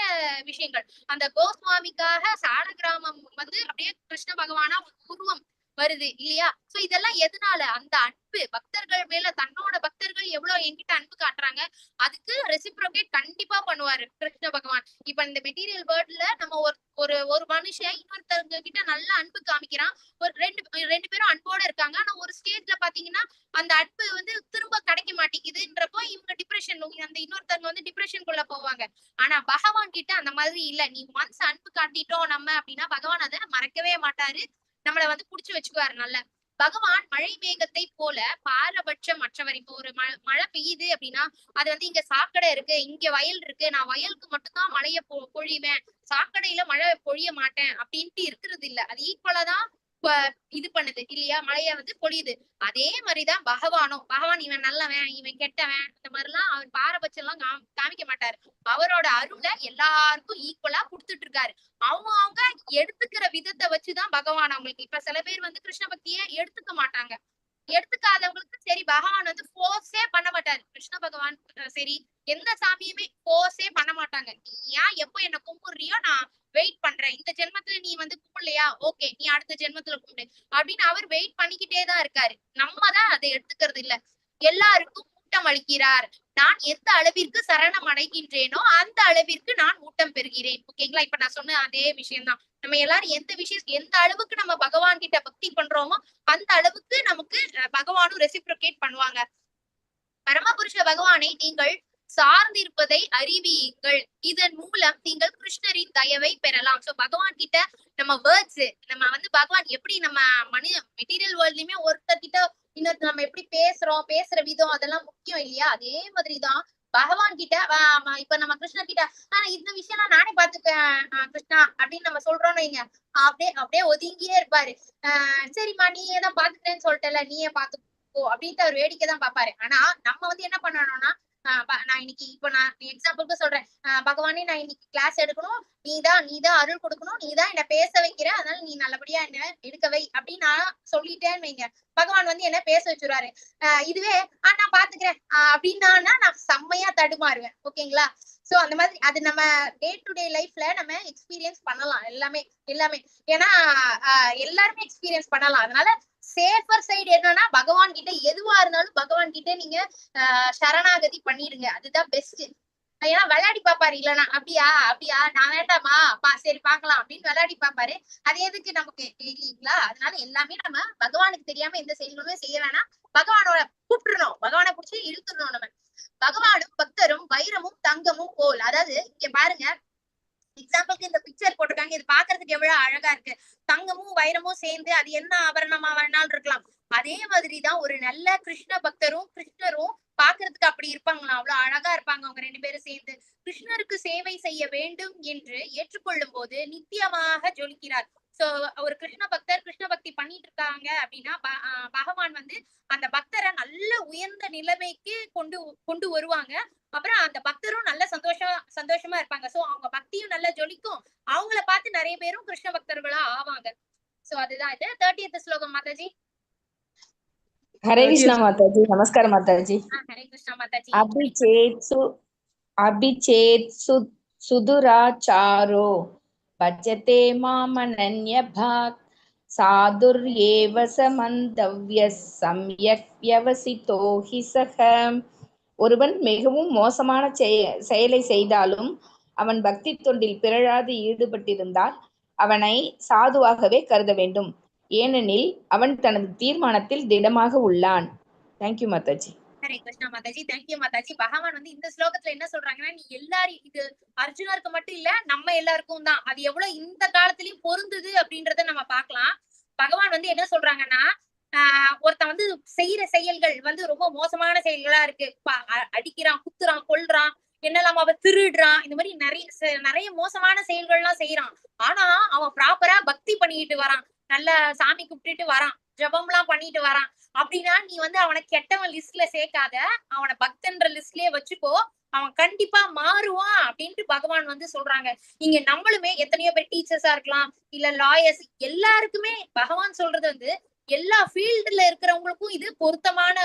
விஷயங்கள். அந்த கோஸ்வாமிக்காக சால கிராமம் வந்து அப்படியே கிருஷ்ண பகவானா ஒரு உருவம் வருது இல்லையா? சோ இதெல்லாம் எதனால? அந்த அன்பு பக்தர்கள் மேல, தன்னோட பக்தர்கள் எவ்வளவு என்கிட்ட அன்பு காட்டுறாங்க, அதுக்கு ரெசிப்ரோகேட் கண்டிப்பா பண்ணுவாரு கிருஷ்ண பகவான். இப்ப இந்த மெட்டீரியல் வேர்ல்ட்ல நம்ம ஒரு மனுஷன் இன்னொருத்தவங்க கிட்ட நல்ல அன்பு காமிக்கிறான். ஒரு ரெண்டு பேரும் அன்போட இருக்காங்க. ஆனா ஒரு ஸ்டேஜ்ல பாத்தீங்கன்னா அந்த அன்பு வந்து திரும்ப கிடைக்க மாட்டேங்குதுன்றப்போ இவங்க டிப்ரெஷன், அந்த இன்னொருத்தவங்க வந்து டிப்ரெஷனுக்குள்ள போவாங்க. ஆனா பகவான் கிட்ட அந்த மாதிரி இல்ல. நீ ஒன்ஸ் அன்பு காட்டிட்டோம் நம்ம அப்படின்னா பகவான் அதை மறக்கவே மாட்டாரு. நம்மள வந்து புடிச்சு வச்சுக்குவாரு. நல்ல பகவான் மழை மேகத்தை போல பாரபட்சம் மற்றவர். இப்போ ஒரு மழை பெய்யுது அப்படின்னா அது வந்து இங்க சாக்கடை இருக்கு, இங்க வயல் இருக்கு, நான் வயலுக்கு மட்டும்தான் மழைய பொழிவேன், சாக்கடையில மழை பொழிய மாட்டேன் அப்படின்ட்டு இருக்கிறது இல்ல. அது ஈக்குவலா இது பண்ணுது இல்லையா, மழைய வந்து பொழியுது. அதே மாதிரிதான் பகவான் இவன் நல்லவன் இவன் கெட்டவன் இந்த மாதிரிலாம் அவர் பாரபட்சம் எல்லாம் காமிக்க மாட்டாரு. அவரோட அருளை எல்லாருக்கும் ஈக்குவலா கொடுத்துட்டு இருக்காரு. அவங்க எடுத்துக்கிற விதத்தை வச்சுதான் பகவான் அவங்களுக்கு. இப்ப சில பேர் வந்து கிருஷ்ண பக்திய எடுத்துக்க மாட்டாங்க. எடுத்துக்காதவங்களுக்கு சரி பகவான் வந்து போர்ஸே பண்ண மாட்டாரு. கிருஷ்ண பகவான் சரி எந்த சாமியுமே போர்ஸே பண்ண மாட்டாங்க. நீ ஏன் எப்போ என்ன கும்பிடுறியோ நான் வெயிட் பண்றேன், இந்த ஜென்மத்துல நீ வந்து கும்பிடலையா, ஓகே நீ அடுத்த ஜென்மத்துல கும்பிடு அப்படின்னு அவர் வெயிட் பண்ணிக்கிட்டே தான் இருக்காரு. நம்ம தான் அதை எடுத்துக்கிறது இல்ல. எல்லாருக்கும் ஊட்டம் அளிக்கிறார். நான் எந்த அளவிற்கு சரணம் அடைகின்றேனோ அந்த அளவிற்கு நான் ஊட்டம் பெறுகிறேன். ஓகேங்களா? இப்ப நான் சொன்ன அதே விஷயம்தான். நம்ம எல்லாரும் எந்த அளவுக்கு நம்ம பகவான் கிட்ட பக்தி பண்றோமோ அந்த அளவுக்கு நமக்கு பகவானும் ரெசிப்ரோகேட் பண்ணுவாங்க. பரமபுருஷ பகவானை நீங்கள் சார்ந்திருப்பதை அறிவியுங்கள், இதன் மூலம் நீங்கள் கிருஷ்ணரின் தயவை பெறலாம். சோ பகவான் கிட்ட நம்ம வேர்ட்ஸ், நம்ம வந்து பகவான் எப்படி நம்ம மெட்டீரியல் வேர்ல்ட்லயுமே ஒருத்தர் கிட்ட இன்னொரு நம்ம எப்படி பேசுற விதம் அதெல்லாம் முக்கியம் இல்லையா? அதே மாதிரிதான் பகவான் கிட்ட இப்ப நம்ம கிருஷ்ணர் கிட்ட இந்த விஷயம் நானே பாத்துக்கேன் கிருஷ்ணா அப்படின்னு நம்ம சொல்றோம்னு வைங்க, அப்படியே ஒதுங்கியே இருப்பாரு. சரிம்மா நீயே தான் பாத்துக்கிறேன்னு சொல்லிட்டல, நீயே பாத்துக்கோ அப்படின்ட்டு அவர் வேடிக்கை தான் பாப்பாரு. ஆனா நம்ம வந்து என்ன பண்ணணும்னா நான் இன்னைக்கு இப்ப நான் எக்ஸாம்பிளுக்கு சொல்றேன், பகவானே நான் இன்னைக்கு கிளாஸ் எடுக்கணும், நீதான் அருள் கொடுக்கணும், நீதான் என்ன பேச வைக்கிற, அதனால நீ நல்லபடியா என்ன எடுக்கவை அப்படின்னு நான் சொல்லிட்டேன்னு வைங்க, பகவான் வந்து என்ன பேச வச்சுருவாரு. இதுவே நான் பாத்துக்கிறேன் அப்படின்னா நான் செம்மையா தடுமாறுவேன். ஓகேங்களா? சோ அந்த மாதிரி அது நம்ம டே டு டே லைஃப்ல நம்ம எக்ஸ்பீரியன்ஸ் பண்ணலாம். எல்லாமே ஏன்னா எல்லாருமே எக்ஸ்பீரியன்ஸ் பண்ணலாம். அதனால சேஃபர் சைடு என்னன்னா பகவான் கிட்ட எதுவா இருந்தாலும் பகவான் கிட்ட நீங்க சரணாகதி பண்ணிடுங்க, அதுதான் பெஸ்ட். ஏன்னா விளையாடி பாப்பாரு. இல்லைன்னா அப்படியா நான் வேண்டாமா சரி பாக்கலாம் அப்படின்னு விளையாடி பாப்பாரு. அது எதுக்கு நமக்கு இல்லைங்களா? அதனால எல்லாமே நம்ம பகவானுக்கு தெரியாம எந்த செயல்களுமே செய்ய வேணாம். பகவானோட கூப்பிட்டுறணும், பகவானை பிடிச்சி இழுத்துடணும். நம்ம பகவானும் பக்தரும் வைரமும் தங்கமும் போல். அதாவது இங்க பாருங்க, எக்ஸாம்பிளுக்கு இந்த பிக்சர் போட்டிருக்காங்க, இது பாக்குறதுக்கு எவ்வளவு அழகா இருக்கு. தங்கமும் வைரமும் சேர்ந்து அது என்ன ஆபரணமா வேணாலும் இருக்கலாம். அதே மாதிரிதான் ஒரு நல்ல கிருஷ்ண பக்தரும் கிருஷ்ணரும் பாக்குறதுக்கு அப்படி இருப்பாங்களா, அவ்வளவு அழகா இருப்பாங்க. அவங்க ரெண்டு பேரும் சேர்ந்து கிருஷ்ணருக்கு சேவை செய்ய வேண்டும் என்று ஏற்றுக்கொள்ளும் போது நித்தியமாக ஜொலிக்கிறார். சோ ஒரு கிருஷ்ண பக்தர் கிருஷ்ண பக்தி பண்ணிட்டு இருக்காங்க அப்படின்னா பகவான் வந்து அந்த பக்தரை நல்ல உயர்ந்த நிலைமைக்கு கொண்டு வருவாங்க. அப்புறம் அந்த பக்தரும் நல்ல சந்தோஷமா இருப்பாங்க. சோ அவங்க பக்தியும் நல்லா ஜொலிக்கும், அவங்கள பார்த்து நிறைய பேரும் கிருஷ்ண பக்தர்களா ஆவாங்க. சோ அதுதான் இது 30th ஸ்லோகம். மாதாஜி हरे कृष्णा माताजी, नमस्कार माताजी। हरे कृष्णा माताजी। अभिचेत्सु सुदुराचारो भजते मामनन्यभाक् साधुर्येव समन्तव्यः सम्यक् व्यवसितो हि सः। ஒருவன் மிகவும் மோசமான செயலை செய்தாலும் அவன் பக்தி தொண்டில் பிறழாது ஈடுபட்டிருந்தால் அவனை சாதுவாகவே கருத வேண்டும், ஏனெனில் அவன் தனது தீர்மானத்தில் திடமாக உள்ளான். தேங்க்யூ மாதாஜி. ஹரே கிருஷ்ணா மாதாஜி. தேங்க்யூ மாதாஜி. பகவான் வந்து இந்த ஸ்லோகத்துல என்ன சொல்றாங்கன்னா, நீ எல்லாரும், இது அர்ஜுனருக்கு மட்டும் இல்ல நம்ம எல்லாருக்கும் தான், அது எவ்வளவு இந்த காலத்திலயும் பொருந்துது அப்படின்றத நம்ம பார்க்கலாம். பகவான் வந்து என்ன சொல்றாங்கன்னா, ஒருத்தன் வந்து செய்யற செயல்கள் வந்து ரொம்ப மோசமான செயல்களா இருக்கு. அடிக்கிறான், குத்துறான், கொல்றான், என்னெல்லாம் அவன் திருடுறான், இந்த மாதிரி நிறைய மோசமான செயல்கள்லாம் செய்யறான். ஆனா அவன் ப்ராப்பரா பக்தி பண்ணிட்டு வரான், நல்ல சாமி கும்பிட்டுட்டு வரான், ஜபம் எல்லாம் பண்ணிட்டு வரான் அப்படின்னா நீ வந்து அவனை கெட்டவன் லிஸ்ட்ல சேர்க்காத, அவனை பக்தன்ற லிஸ்ட்லயே வச்சுக்கோ, அவன் கண்டிப்பா மாறுவான் அப்படின்ட்டு பகவான் வந்து சொல்றாங்க. இங்க நம்மளுமே எத்தனையோ பேர் டீச்சர்ஸா இருக்கலாம், இல்ல லாயர்ஸ், எல்லாருக்குமே பகவான் சொல்றது வந்து எல்லா ஃபீல்டுல இருக்கிறவங்களுக்கும் இது பொருத்தமான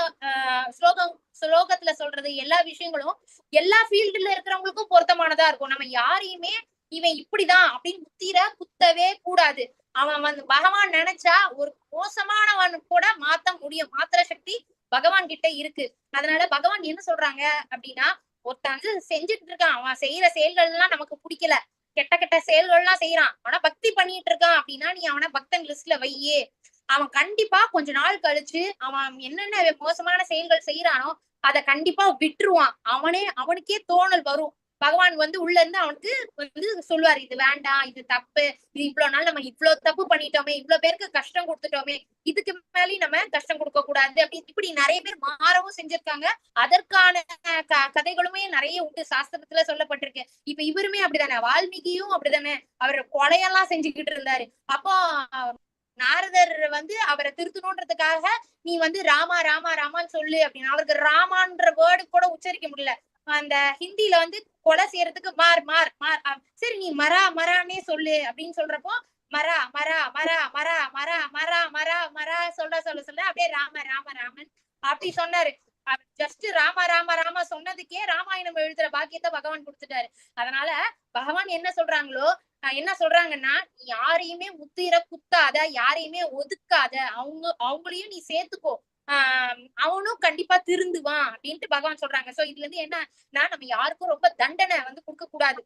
ஸ்லோகத்துல சொல்றது எல்லா விஷயங்களும் எல்லா ஃபீல்டுல இருக்கிறவங்களுக்கும் பொருத்தமானதா இருக்கும். நம்ம யாரையுமே இவன் இப்படிதான் அப்படின்னு குத்தவே கூடாது. அவன் வந்து பகவான் நினைச்சா ஒரு மோசமானவன் கூட மாத்த முடியும், மாத்திர சக்தி பகவான் கிட்ட இருக்கு. அதனால பகவான் என்ன சொல்றாங்க அப்படின்னா, ஒருத்தன் வந்து செஞ்சுட்டு இருக்கான், அவன் செய்யற செயல்கள் எல்லாம் நமக்கு பிடிக்கல, கெட்ட கெட்ட செயல்கள் எல்லாம் செய்யறான், ஆனா பக்தி பண்ணிட்டு இருக்கான் அப்படின்னா நீ அவனை பக்தன் லிஸ்ட்ல வையே. அவன் கண்டிப்பா கொஞ்ச நாள் கழிச்சு அவன் என்னென்ன மோசமான செயல்கள் செய்யறானோ அதை கண்டிப்பா விட்டுருவான். அவனுக்கே தோணல் வரும். பகவான் வந்து உள்ள இருந்து அவனுக்கு வந்து சொல்லுவாரு, இது வேண்டாம், இது தப்பு, இது இவ்வளவு நாள் நம்ம இவ்வளவு தப்பு பண்ணிட்டோமே, இவ்வளவு பேருக்கு கஷ்டம் கொடுத்துட்டோமே, இதுக்கு மேலேயும் நம்ம கஷ்டம் கொடுக்க கூடாது அப்படின்னு இப்படி நிறைய பேர் மாறவும் செஞ்சிருக்காங்க. அதற்கான கதைகளுமே நிறைய உண்டு, சாஸ்திரத்துல சொல்லப்பட்டிருக்கு. இப்ப இவருமே அப்படித்தானே, வால்மீகியும் அப்படித்தானே, அவர் கொலையெல்லாம் செஞ்சுக்கிட்டு இருந்தாரு. அப்போ நாரதர் வந்து அவரை திருத்தணுன்றதுக்காக நீ வந்து ராமா ராமா ராமான்னு சொல்லு அப்படின்னு, அவருக்கு ராமான்ற வேர்டு கூட உச்சரிக்க முடியல. அந்த ஹிந்தில வந்து கொலை செய்யறதுக்கு மார் மார் மார், சரி நீ மரா மரானே சொல்லு அப்படின்னு சொல்றப்போ மரா மரா மரா மரா மரா மரா மரா மரா சொல்ல அப்படியே ராம ராம ராமன் அப்படி சொன்னாரு. ஜஸ்ட் ராமா ராம ராம சொன்னதுக்கே ராமாயணம் எழுதுற பாக்கியத்தை பகவான் கொடுத்துட்டாரு. அதனால பகவான் என்ன சொல்றாங்கன்னா, யாரையுமே குத்தாத, யாரையுமே ஒதுக்காத, அவங்களையும் நீ சேர்த்துக்கோ, அவனும் கண்டிப்பா திருந்துவான் அப்படின்ட்டு பகவான் சொல்றாங்க. சோ இதுல இருந்து என்னன்னா, நம்ம யாருக்கும் ரொம்ப தண்டனை வந்து கொடுக்க கூடாது,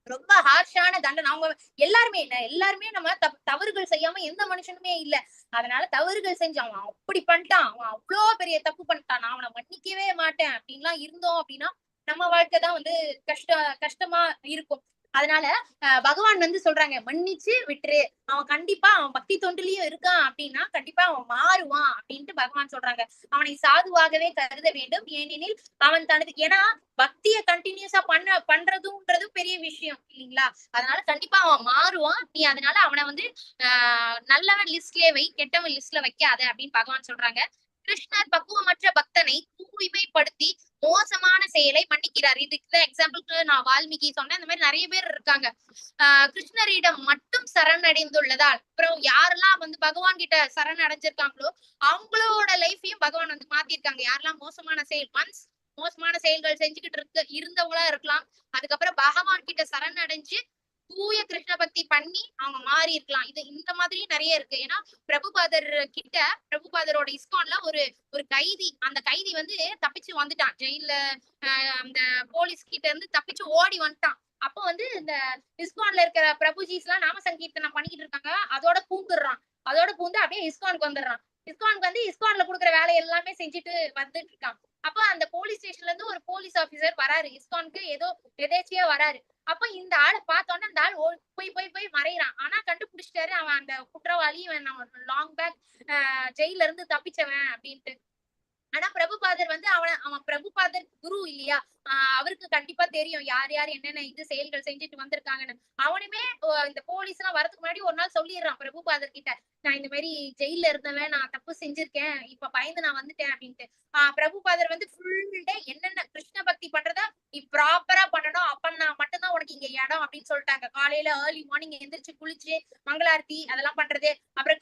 ரொம்ப ஹார்ஷான தண்டனை. அவங்க எல்லாருமே நம்ம தவறுகள் செய்யாம எந்த மனுஷனுமே இல்ல. அதனால தவறுகள் செஞ்சு அவன் அப்படி பண்ணிட்டான், அவன் அவ்வளோ பெரிய தப்பு பண்ணிட்டான், நான் அவனை மன்னிக்கவே மாட்டேன் அப்படின்லாம் இருந்தோம் அப்படின்னா நம்ம வாழ்க்கை தான் வந்து கஷ்டமா இருக்கும். அதனால பகவான் வந்து சொல்றாங்க, மன்னிச்சு விட்டுரு, அவன் கண்டிப்பா அவன் பக்தி தொண்டிலையும் இருக்கான் அப்படின்னா கண்டிப்பா அவன் மாறுவான் அப்படின்ட்டு பகவான் சொல்றாங்க. அவனை சாதுவாகவே கருத வேண்டும், ஏனெனில் அவன் தனது ஏன்னா பக்திய கண்டினியூஸா பண்றதுன்றது பெரிய விஷயம் இல்லைங்களா. அதனால கண்டிப்பா அவன் மாறுவான், நீ அதனால அவனை வந்து நல்லவன் லிஸ்ட்லயே வை, கெட்டவன் லிஸ்ட்ல வைக்காத அப்படின்னு பகவான் சொல்றாங்க. கிருஷ்ணர் பக்குவமற்ற பக்தனை தூய்மைப்படுத்தி மோசமான செயலை மன்னிக்கிறார். இதுக்குதான் எக்ஸாம்பிளுக்கு நான் வால்மீகி சொன்னேன், இந்த மாதிரி நிறைய பேர் இருக்காங்க. கிருஷ்ணரிடம் மட்டும் சரணடைந்துள்ளதால், அப்புறம் யாரெல்லாம் வந்து பகவான் கிட்ட சரணடைஞ்சிருக்காங்களோ அவங்களோட லைஃபையும் பகவான் வந்து மாத்திருக்காங்க. யாரெல்லாம் மோசமான செயல்கள் செஞ்சுக்கிட்டு இருந்தவங்களா இருக்கலாம், அதுக்கப்புறம் பகவான் கிட்ட சரணடைஞ்சு தூய கிருஷ்ண பக்தி பண்ணி அவங்க மாறி இருக்கலாம். இந்த மாதிரி நிறைய இருக்கு. ஏன்னா பிரபுபாதரோட இஸ்கான்ல ஒரு கைதி, அந்த கைதி வந்து தப்பிச்சு வந்துட்டான் ஜெயில, அந்த போலீஸ் கிட்ட இருந்து தப்பிச்சு ஓடி வந்துட்டான். அப்போ வந்து இந்த இஸ்கான்ல இருக்கிற பிரபுஜிஸ் எல்லாம் நாம சங்கீர்த்தனம் பண்ணிக்கிட்டு இருக்காங்க, அதோட பூந்து அப்படியே இஸ்கானுக்கு வந்துடுறான். இஸ்கான்ல கொடுக்குற வேலை எல்லாமே செஞ்சுட்டு வந்துட்டு இருக்கான். அப்ப அந்த போலீஸ் ஸ்டேஷன்ல இருந்து ஒரு போலீஸ் ஆபீசர் வராரு, இஸ்கானுக்கு ஏதோ எதேச்சியா வராரு. அப்ப இந்த ஆளை பார்த்தோன்னே அந்த ஆள் போய் மறைகிறான். ஆனா கண்டுபிடிச்சிட்டாரு, அவன் அந்த குற்றவாளி, லாங் பேக் ஜெயில இருந்து தப்பிச்சவன் அப்படின்ட்டு. ஆனா பிரபுபாதர் வந்து அவன் பிரபுபாதர் குரு இல்லையா, அவருக்கு கண்டிப்பா தெரியும் யார் யார் என்னென்ன இது செயல்கள் செஞ்சுட்டு வந்திருக்காங்கன்னு. அவனுமே இந்த போலீஸ் எல்லாம் வரதுக்கு முன்னாடி ஒரு நாள் சொல்லிடுறான் பிரபுபாதர் கிட்ட, நான் இந்த மாதிரி ஜெயில இருந்தவன், நான் தப்பு செஞ்சிருக்கேன், இப்ப பயந்து நான் வந்துட்டேன் அப்படின்ட்டு. பிரபுபாதர் வந்து ஃபுல் டே என்னென்ன கிருஷ்ண பக்தி பண்றதா நீ ப்ராப்பரா பண்ணணும், அப்பன்னா மட்டும்தான் உனக்கு இங்க இடம் அப்படின்னு சொல்லிட்டாங்க. காலையில ஏர்லி மார்னிங் எந்திரிச்சு குளிச்சு மங்களாரத்தி அதெல்லாம் பண்றது, அப்புறம்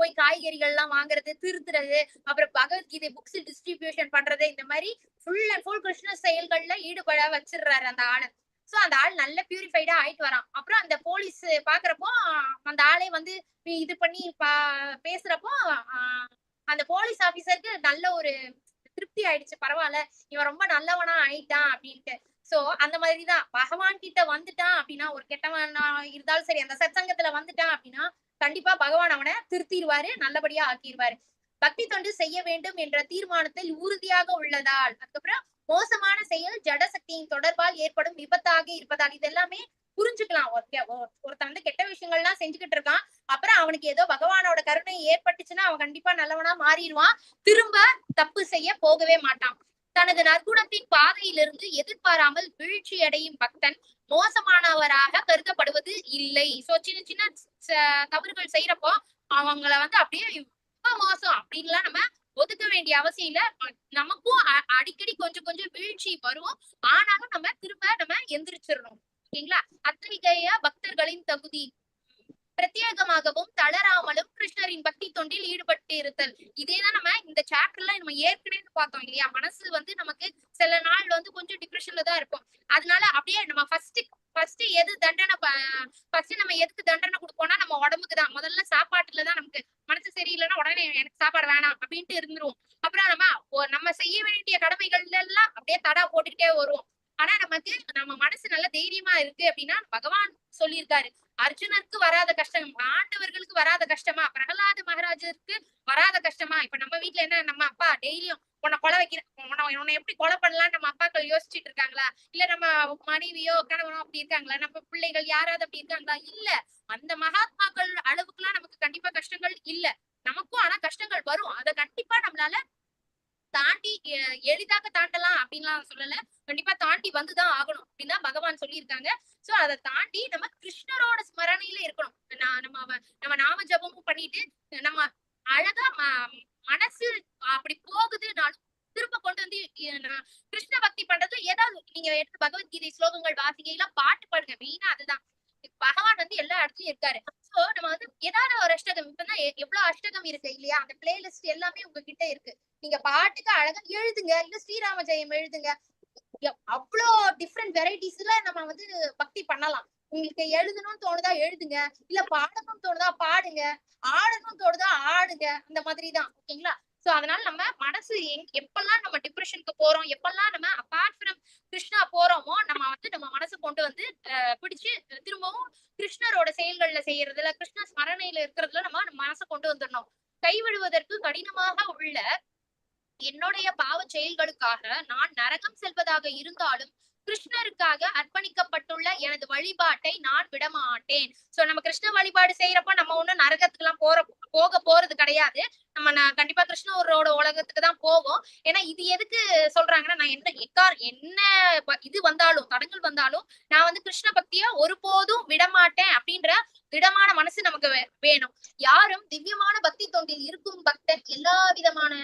போய் காய்கறிகள் எல்லாம் வாங்குறது, திருத்துறது, அப்புறம் பகவத்கீதை புக்ஸ் டிஸ்ட்ரிபியூஷன் பண்றது, இந்த மாதிரி ஃபுல் அண்ட் ஃபுல் கிருஷ்ண செயல்கள்ல ஈடுபட வச்சிடுறாரு அந்த ஆளு. சோ அந்த ஆள் நல்ல பியூரிஃபைடா ஆயிட்டு வரான். அப்புறம் அந்த போலீஸ் பாக்குறப்போ அந்த ஆளே வந்து இது பண்ணி பேசுறப்போ அந்த போலீஸ் ஆபீசருக்கு நல்ல ஒரு திருப்தி ஆயிடுச்சு, பரவாயில்ல இவன் ரொம்ப நல்லவனா ஆயிட்டான் அப்படின்ட்டு. சோ அந்த மாதிரிதான் பகவான் கிட்ட வந்துட்டான் அப்படின்னா, ஒரு கெட்டவனா இருந்தாலும் சரி அந்த சத்சங்கத்துல வந்துட்டான் அப்படின்னா கண்டிப்பா பகவான் அவனை திருத்திடுவாரு, நல்லபடியா ஆக்கிடுவாரு. பக்தி தொண்டு செய்ய வேண்டும் என்ற தீர்மானத்தில் உறுதியாக உள்ளதால், அதுக்கப்புறம் மோசமான செயல் ஜடசக்தியின் தொடர்பால் ஏற்படும் விபத்தாக இருப்பதால், இது எல்லாமே புரிஞ்சுக்கலாம். ஒருத்தன் வந்து கெட்ட விஷயங்கள்லாம் செஞ்சுக்கிட்டு இருக்கான், அப்புறம் அவனுக்கு ஏதோ பகவானோட கருணை ஏற்பட்டுச்சுன்னா அவன் கண்டிப்பா நல்லவனா மாறிடுவான், திரும்ப தப்பு செய்ய போகவே மாட்டான். தனது நற்குணத்தின் பாதையிலிருந்து எதிர்பாராமல் வீழ்ச்சி அடையும் பக்தன் மோசமானவராக கருதப்படுவது இல்லை. சோ சின்ன சின்ன தவறுகள் செய்யறப்போ அவங்கள வந்து அப்படியே ரொம்ப மோசம் அப்படின்லாம் நம்ம ஒதுக்க வேண்டிய அவசியம் இல்ல. நமக்கும் அடிக்கடி கொஞ்சம் கொஞ்சம் வீழ்ச்சி வரும், ஆனாலும் நம்ம திரும்ப எந்திரிச்சிடணும். ஓகேங்களா? அத்தகைய பக்தர்களின் தகுதி பிரத்யேகமாகவும் தளராமலும் கிருஷ்ணரின் பக்தி தொண்டில் ஈடுபட்டு இருத்தல். இதேதான் நம்ம இந்த சாப்டர்ல நம்ம ஏற்கனவே பார்த்தோம் இல்லையா? மனசு வந்து நமக்கு சில நாள் வந்து கொஞ்சம் டிப்ரெஷன்ல தான் இருக்கும். அதனால அப்படியே நம்ம ஃபர்ஸ்ட் எது தண்டனை, ஃபர்ஸ்ட் நம்ம எதுக்கு தண்டனை கொடுப்போம்னா நம்ம உடம்புக்கு தான். முதல்ல சாப்பாட்டுலதான் நமக்கு மனசு சரியில்லைன்னா உடனே எனக்கு சாப்பாடு வேணாம் அப்படின்ட்டு இருந்துரும். அப்புறம் நம்ம செய்ய வேண்டிய கடமைகள்ல எல்லாம் அப்படியே தடா போட்டுக்கிட்டே வருவோம். ஆனா நமக்கு நம்ம மனசு நல்ல தைரியமா இருக்கு அப்படின்னா பகவான் சொல்லியிருக்காரு, அர்ஜுனருக்கு வராத கஷ்டம் ஆண்டவர்களுக்கு வராத கஷ்டமா, பிரகலாத மகாராஜருக்கு வராத கஷ்டமா? இப்ப நம்ம வீட்டுல என்ன, நம்ம அப்பா டெய்லியும் உன்னை கொலை வைக்கிற, உன்னை எப்படி கொலை பண்ணலாம்னு நம்ம அப்பாக்கள் யோசிச்சுட்டு இருக்காங்களா? இல்ல நம்ம மனைவியோ கணவனோ அப்படி இருக்காங்களா? நம்ம பிள்ளைகள் யாராவது அப்படி இருக்காங்களா? இல்ல. அந்த மகாத்மாக்கள் அளவுக்கு எல்லாம் நமக்கு கண்டிப்பா கஷ்டங்கள் இல்ல. நமக்கும் ஆனா கஷ்டங்கள் வரும். அதை கண்டிப்பா நம்மளால தாண்டி எளிதாக தாண்டலாம் அப்படின்லாம் சொல்லல, கண்டிப்பா தாண்டி வந்துதான் ஆகணும் அப்படின்னு பகவான் சொல்லியிருக்காங்க. சோ அதை தாண்டி நம்ம கிருஷ்ணரோட ஸ்மரணையில இருக்கணும். நம்ம நாம ஜபமும் பண்ணிட்டு நம்ம அழகா மனசு அப்படி போகுதுனாலும் திரும்ப கொண்டு வந்து கிருஷ்ண பக்தி பண்றது. ஏதாவது நீங்க எடுத்து பகவத்கீதை ஸ்லோகங்கள் வாசிக்கையில பாட்டு பாடுங்க, மெயினா அதுதான். பகவான் வந்து எல்லா இடத்துலயும் இருக்காரு. சோ நம்ம வந்து ஏதாவது ஒரு அஷ்டகம், இப்பதான் எவ்வளவு அஷ்டகம் இருக்கு இல்லையா? அந்த பிளேலிஸ்ட் எல்லாமே உங்ககிட்ட இருக்கு. நீங்க பாட்டுக்கு அழகா எழுதுங்க, இல்ல ஸ்ரீராம ஜெயம் எழுதுங்க. அவ்வளோ டிஃப்ரெண்ட் வெரைட்டிஸ்ல நம்ம வந்து பக்தி பண்ணலாம். உங்களுக்கு எழுதணும்னு தோணுதா எழுதுங்க, இல்ல பாடணும்னு தோணுதா பாடுங்க, ஆடணும்னு தோணுதா ஆடுங்க. அந்த மாதிரிதான். ஓகேங்களா? சோ அதனால நம்ம மனசு எப்பெல்லாம் நம்ம டிப்ரெஷனுக்கு போறோம், எப்பெல்லாம் நம்ம அபார்ட் ஃப்ரம் கிருஷ்ணா போறோமோ நம்ம வந்து நம்ம மனசு கொண்டு வந்து பிடிச்சு திரும்பவும் கிருஷ்ணரோட செயல்கள்ல செய்யறதுல, கிருஷ்ண ஸ்மரணையில இருக்கிறதுல நம்ம மனசை கொண்டு வந்துடணும். கைவிடுவதற்கு கடினமாக உள்ள என்னுடைய பாவ செயல்களுக்காக நான் நரகம் செல்வதாக இருந்தாலும் கிருஷ்ணருக்காக அர்ப்பணிக்கப்பட்டுள்ள எனது வழிபாட்டை நான் விடமாட்டேன். சோ நம்ம கிருஷ்ண வழிபாடு செய்யறப்ப நம்ம ஒண்ணும் நரகத்துக்கு எல்லாம் போக போறது கிடையாது. நம்ம கண்டிப்பா கிருஷ்ணரோட உலகத்துக்கு தான் போவோம். ஏன்னா இது எதுக்கு சொல்றாங்கன்னா, நான் என்ன இது வந்தாலும் தடங்கள் வந்தாலும் நான் வந்து கிருஷ்ண பக்திய ஒருபோதும் விடமாட்டேன் அப்படின்ற திடமான மனசு நமக்கு வேணும். யாரும் திவ்யமான பக்தி தொண்டில் இருக்கும் பக்தன் எல்லா விதமான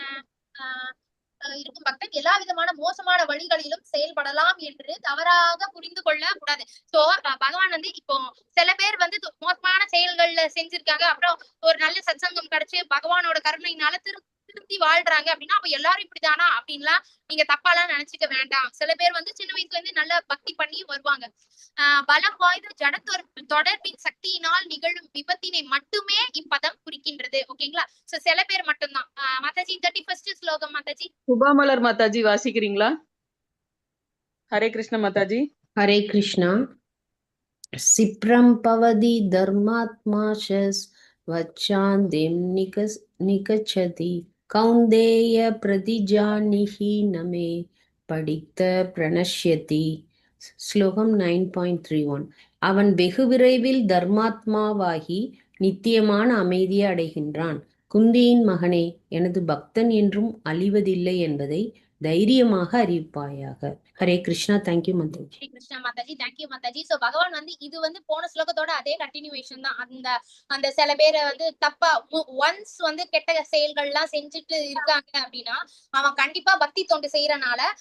எல்லா விதமான மோசமான வழிகளிலும் செயல்படலாம் என்று தவறாக புரிந்து கொள்ள கூடாது. சோ பகவான் வந்து இப்போ சில பேர் வந்து மோசமான செயல்கள்ல செஞ்சிருக்காங்க, அப்புறம் ஒரு நல்ல சத்சங்கம் கிடைச்சு பகவானோட கருணையினால திருப்தி வாழ்றாங்க அப்படின்னா அப்ப எல்லாரும் இப்படிதானா அப்படின்லாம் நீங்க தப்பாலாம் நினைச்சுக்க வேண்டாம். சில பேர் வந்து சின்ன வயசுல இருந்து நல்ல பக்தி பண்ணி வருவாங்க. பலம் வாய்ந்த ஜட தொடர்பின் சக்தியினால் நிகழும் விபத்தினை மட்டுமே இப்பதம் குறிக்கின்றது. ஓகேங்களா? சோ சில பேர் மட்டும்தான். மாதாஜி 31st ஸ்லோகம் மாதாஜி. சுபாமலர் மாதாஜி வாசிக்கிறீங்களா? ஹரே கிருஷ்ண மாதாஜி. ஹரே கிருஷ்ணா. சிப்ரம் பவதி தர்மாத்மாஷஸ் வச்சாந்திம் நிகச்சதி கௌந்தேய பிரதிஜானிஹி நமே படித்த பிரணஷ்யதி. ஸ்லோகம் 9.31. அவன் வெகு விரைவில் தர்மாத்மாவாகி நித்தியமான அமைதியை அடைகின்றான். குந்தியின் மகனே, எனது பக்தன் என்றும் அழிவதில்லை என்பதை தைரியமாக அறிவிப்பாயாக. Hare Krishna. Thank you Mataji. Hare Krishna Mataji. Thank you Mataji. So Bhagavan வந்து இது வந்து போன ஸ்லோகத்தோட அதே கண்டினியூவேஷன் தான். அந்த சில பேரை வந்து தப்பா ஒன்ஸ் வந்து கெட்ட செயல்கள் எல்லாம் செஞ்சுட்டு இருக்காங்க அப்படின்னா அவன் கண்டிப்பா பக்தி தொண்டு செய்யறனால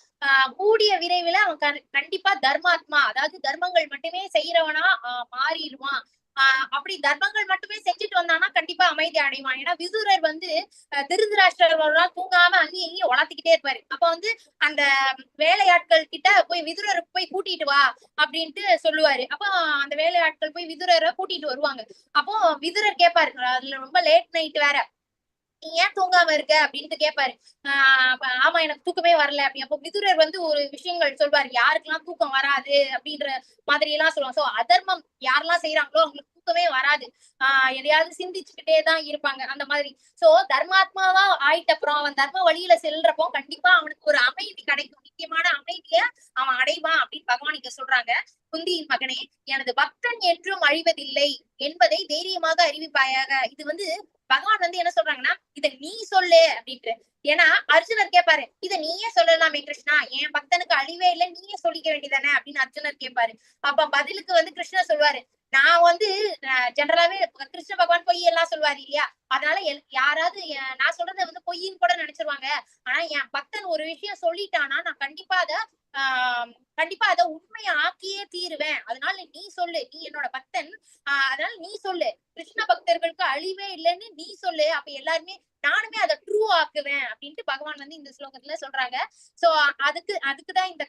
கூடிய விரைவில் அவன் கண்டிப்பா தர்மாத்மா, அதாவது தர்மங்கள் மட்டுமே செய்யறவனா மாறிடுவான். அப்படி தர்மங்கள் மட்டுமே செஞ்சுட்டு வந்தானா கண்டிப்பா அமைதி அடைவான். ஏன்னா விதுரர் வந்து திருதராஷ்டிரர் தூங்காம அங்கேயும் இங்கேயும் உளத்திக்கிட்டே இருப்பாரு. அப்ப வந்து அந்த வேலையாட்கள் கிட்ட போய் விதுரரை போய் கூட்டிட்டு வா அப்படின்ட்டு சொல்லுவாரு. அப்போ அந்த வேலையாட்கள் போய் விதுரரை கூட்டிட்டு வருவாங்க. அப்போ விதுரர் கேட்பாரு, அதுல ரொம்ப லேட் நைட் வேற, நீ ஏன் தூங்காம இருக்க அப்படின்ட்டு கேட்பாரு. ஆமா எனக்கு தூக்கமே வரல அப்படி. அப்போ விதுரர் வந்து ஒரு விஷயங்கள் சொல்வாரு, யாருக்கெல்லாம் தூக்கம் வராது அப்படின்ற மாதிரி எல்லாம் சொல்லுவாங்க. சோ அதர்மம் யாரெல்லாம் செய்யறாங்களோ அவங்களுக்கு தூக்கமே வராது. எதையாவது சிந்திச்சுக்கிட்டே தான் இருப்பாங்க அந்த மாதிரி. சோ தர்மாத்மாவா ஆயிட்ட அப்புறம் அவன் தர்ம வழியில செல்றப்போ கண்டிப்பா அவனுக்கு ஒரு அமைதி கிடைக்கும், நிச்சயமான அமைதிய அவன் அடைவான் அப்படின்னு பகவான் இங்க சொல்றாங்க. குந்தியின் மகனே, எனது பக்தன் என்றும் அழிவதில்லை என்பதை தைரியமாக அறிவிப்பாயாக. இது வந்து பகவான் வந்து என்ன சொல்றாங்கன்னா, இத நீ சொல்லு அப்படின்ட்டு. ஏன்னா அர்ஜுனர் கேட்பாரு, இத நீயே சொல்லலாமே கிருஷ்ணா, என் பக்தனுக்கு அழிவே இல்லை, நீயே சொல்லிக்க வேண்டியதானே அப்படின்னு அர்ஜுனர் கேட்பாரு. அப்ப பதிலுக்கு வந்து கிருஷ்ணர் சொல்வாரு, நான் வந்து ஜெனரலாவே கிருஷ்ண பகவான் பொய் எல்லாம் சொல்வாரு இல்லையா, அதனால யாராவது நான் சொல்றத வந்து பொய்ன்னு கூட நினைச்சிருவாங்க. ஆனா என் பக்தன் ஒரு விஷயம் சொல்லிட்டானா நான் கண்டிப்பா அத உண்மையை ஆக்கியே தீருவேன். அதனால நீ சொல்லு, நீ என்னோட பக்தன், அதனால நீ சொல்லு, கிருஷ்ண பக்தர்களுக்கு அழிவே இல்லைன்னு நீ சொல்லு, அப்ப எல்லாருமே நானுமே அதை ட்ரூ ஆக்குவேன் அப்படின்ட்டு பகவான் வந்து இந்த ஸ்லோகத்துல சொல்றாங்க. சோ அதுக்குதான் இந்த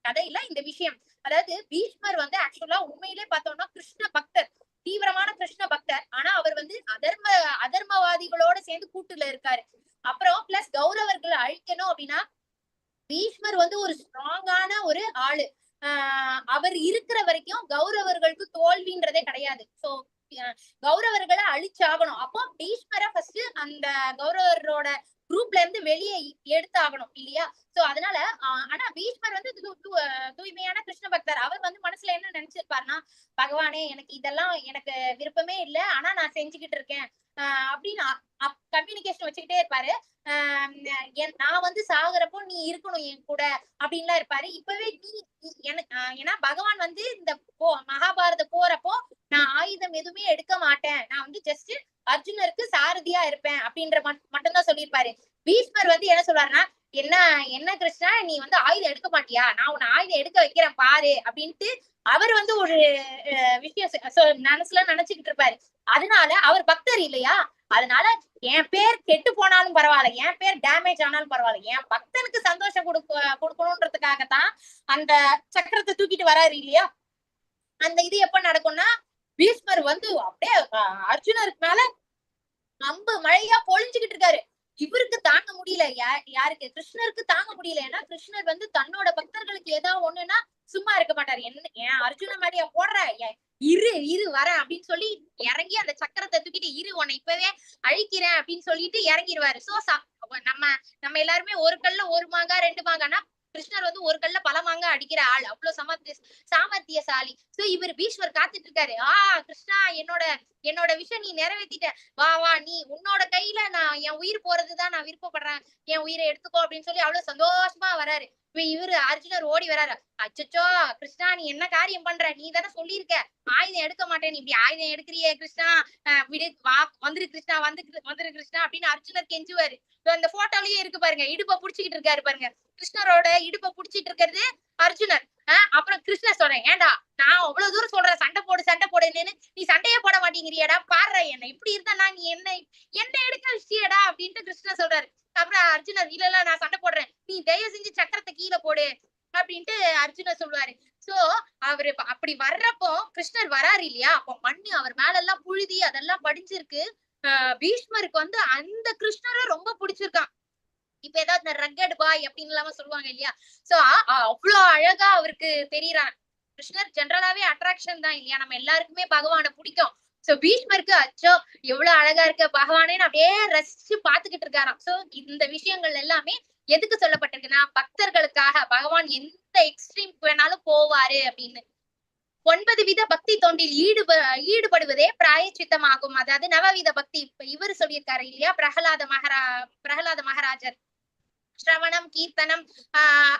கதையில இந்த விஷயம். அதாவது பீஷ்மர் வந்து ஆக்சுவலா உண்மையிலே பார்த்தோம்னா கிருஷ்ண பக்தர், தீவிரமான கிருஷ்ண பக்தர். ஆனா அவர் வந்து அதர்மவாதிகளோட சேர்ந்து கூட்டுல இருக்காரு. அப்புறம் பிளஸ் கௌரவர்களை அழிக்கணும் அப்படின்னா பீஷ்மர் வந்து ஒரு ஸ்ட்ராங்கான ஒரு ஆளு. அவர் இருக்கிற வரைக்கும் கௌரவர்களுக்கு தோல்வின்றதே கிடையாது. சோ கௌரவர்களை அழிச்சாகணும். அப்போ பீஷ்மரை ஃபர்ஸ்ட் அந்த கௌரவரோட குரூப்ல இருந்து வெளியே எடுத்தாகணும் இல்லையா. சோ அதனால ஆனா பீஷ்மர் வந்து தூய்மையான கிருஷ்ண பக்தர். அவர் வந்து மனசுல என்ன நினைச்சிருப்பாருன்னா, பகவானே எனக்கு இதெல்லாம் எனக்கு விருப்பமே இல்லை, ஆனா நான் செஞ்சுக்கிட்டு இருக்கேன் அப்படின்னு கம்யூனிகேஷன் வச்சுக்கிட்டே இருப்பாரு. நான் வந்து சாகுறப்போ நீ இருக்கணும் என் கூட அப்படின்லாம் இருப்பாரு. இப்பவே நீ ஏன்னா பகவான் வந்து இந்த மகாபாரத போறப்போ நான் ஆயுதம் எதுவுமே எடுக்க மாட்டேன், நான் வந்து ஜஸ்ட் அர்ஜுனருக்கு சாரதியா இருப்பேன் அப்படின்ற மட்டும்தான் சொல்லியிருப்பாரு. பீஷ்மர் வந்து என்ன சொல்றாருன்னா, என்ன கிருஷ்ணா நீ வந்து ஆயுதம் எடுக்க மாட்டியா, நான் உன்னை ஆயுதம் எடுக்க வைக்கிறேன் பாரு அப்படின்ட்டு அவர் வந்து ஒரு விஷயம் மனசுல நினைச்சுக்கிட்டு இருப்பாரு. அதனால அவர் பக்தர் இல்லையா, அதனால என் பேர் கெட்டு போனாலும் பரவாயில்ல, என் பேர் டேமேஜ் ஆனாலும் பரவாயில்ல, என் பக்தனுக்கு சந்தோஷம் கொடுக்கணும்ன்றதுக்காகத்தான் அந்த சக்கரத்தை தூக்கிட்டு வராரு இல்லையா. அந்த இது எப்ப நடக்கும்னா, பீஷ்மர் வந்து அப்படியே அர்ஜுனருக்கு மேல அம்பு மழையா பொழிஞ்சுக்கிட்டு இருக்காரு. இவருக்கு தாங்க முடியல, யாருக்கு கிருஷ்ணருக்கு தாங்க முடியல. ஏன்னா கிருஷ்ணர் வந்து தன்னோட பக்தர்களுக்கு ஏதாவது ஒண்ணுன்னா சும்மா இருக்க மாட்டாரு. ஏன் அர்ஜுன மேலையா போடுற, இரு வர அப்படின்னு சொல்லி இறங்கி அந்த சக்கரத்தை தூக்கிட்டு இரு உன்னை இப்பவே அழிக்கிறேன் அப்படின்னு சொல்லிட்டு இறங்கிடுவாரு. சோ நம்ம எல்லாருமே ஒரு கல்ல ஒரு மாங்கா ரெண்டு மாங்கானா கிருஷ்ணர் வந்து ஒரு கல்ல பல மாங்கா அடிக்கிற ஆள், அவ்வளவு சாமர்த்தியசாலி. சோ இவர் பீஷ்மர் காத்துட்டு இருக்காரு. கிருஷ்ணா என்னோட விஷயம் நீ நிறைவேற்றிட்ட, வா நீ உன்னோட கையில நான் என் உயிர் போறதுதான் நான் விருப்பப்படுறேன், என் உயிரை எடுத்துக்கோ அப்படின்னு சொல்லி அவ்வளவு சந்தோஷமா வராரு. இவரு அர்ஜுனர் ஓடி வராரு. அச்சச்சோ கிருஷ்ணா நீ என்ன காரியம் பண்ற, நீ தானே சொல்லியிருக்க ஆயுதம் எடுக்க மாட்டேன், நீ இப்படி ஆயுதம் எடுக்கிறியே கிருஷ்ணா, விடு வந்துரு கிருஷ்ணா வந்துரு கிருஷ்ணா அப்படின்னு அர்ஜுனர் கெஞ்சுவாரு. அந்த போட்டோலயே இருக்கு பாருங்க, இடுப்பை புடிச்சுக்கிட்டு இருக்காரு பாருங்க, கிருஷ்ணரோட இடுப்பை புடிச்சிட்டு இருக்கிறது அர்ஜுனர். அப்புறம் கிருஷ்ணர் சொல்றேன், ஏண்டா நான் அவ்வளவு தூரம் சொல்றேன் சண்டை போடுன்னு நீ சண்டையே போட மாட்டேங்கிறியாடா, பாடுற என்ன இப்படி இருந்தா நீ என்ன எடுக்க வச்சியடா அப்படின்ட்டு கிருஷ்ணர் சொல்றாரு. அப்புறம் அர்ஜுனர் இல்ல நான் சண்டை போடுறேன், நீ தயவு செஞ்சு சக்கரத்தை கீழே போடு அப்படின்ட்டு அர்ஜுனர் சொல்லுவாரு. சோ அவரு அப்படி வர்றப்போ கிருஷ்ணர் வராரு இல்லையா, அப்போ மண்ணு அவர் மேல எல்லாம் புழுதி அதெல்லாம் படிஞ்சிருக்கு. பீஷ்மருக்கு வந்து அந்த கிருஷ்ணரை ரொம்ப பிடிச்சிருக்கான். இப்ப ஏதாவது ரக்கட் பாய் அப்படின்னு இல்லாம சொல்லுவாங்க இல்லையா. சோ அவ்வளவு அழகா அவருக்கு தெரியறான். கிருஷ்ணர் ஜெனரலாவே அட்ராக்ஷன் தான் இல்லையா, நம்ம எல்லாருக்குமே பகவானை பிடிக்கும். சோ பீஷ்மருக்கு அச்சோ எவ்வளவு அழகா இருக்க பகவானேன்னு அப்படியே ரசிச்சு பாத்துக்கிட்டு இருக்காராம். சோ இந்த விஷயங்கள் எல்லாமே எதுக்கு சொல்லப்பட்டிருக்குன்னா பக்தர்களுக்காக பகவான் எந்த எக்ஸ்ட்ரீம்க்கு வேணாலும் போவாரு அப்படின்னு. 9 வித பக்தி தொண்டில் ஈடுபடுவதே பிராயச்சித்தமாகும். அதாவது நவவித பக்தி இப்ப இவரு சொல்லியிருக்காரு இல்லையா, பிரகலாத மகாராஜர். ஸ்ரவணம், கீர்த்தனம்,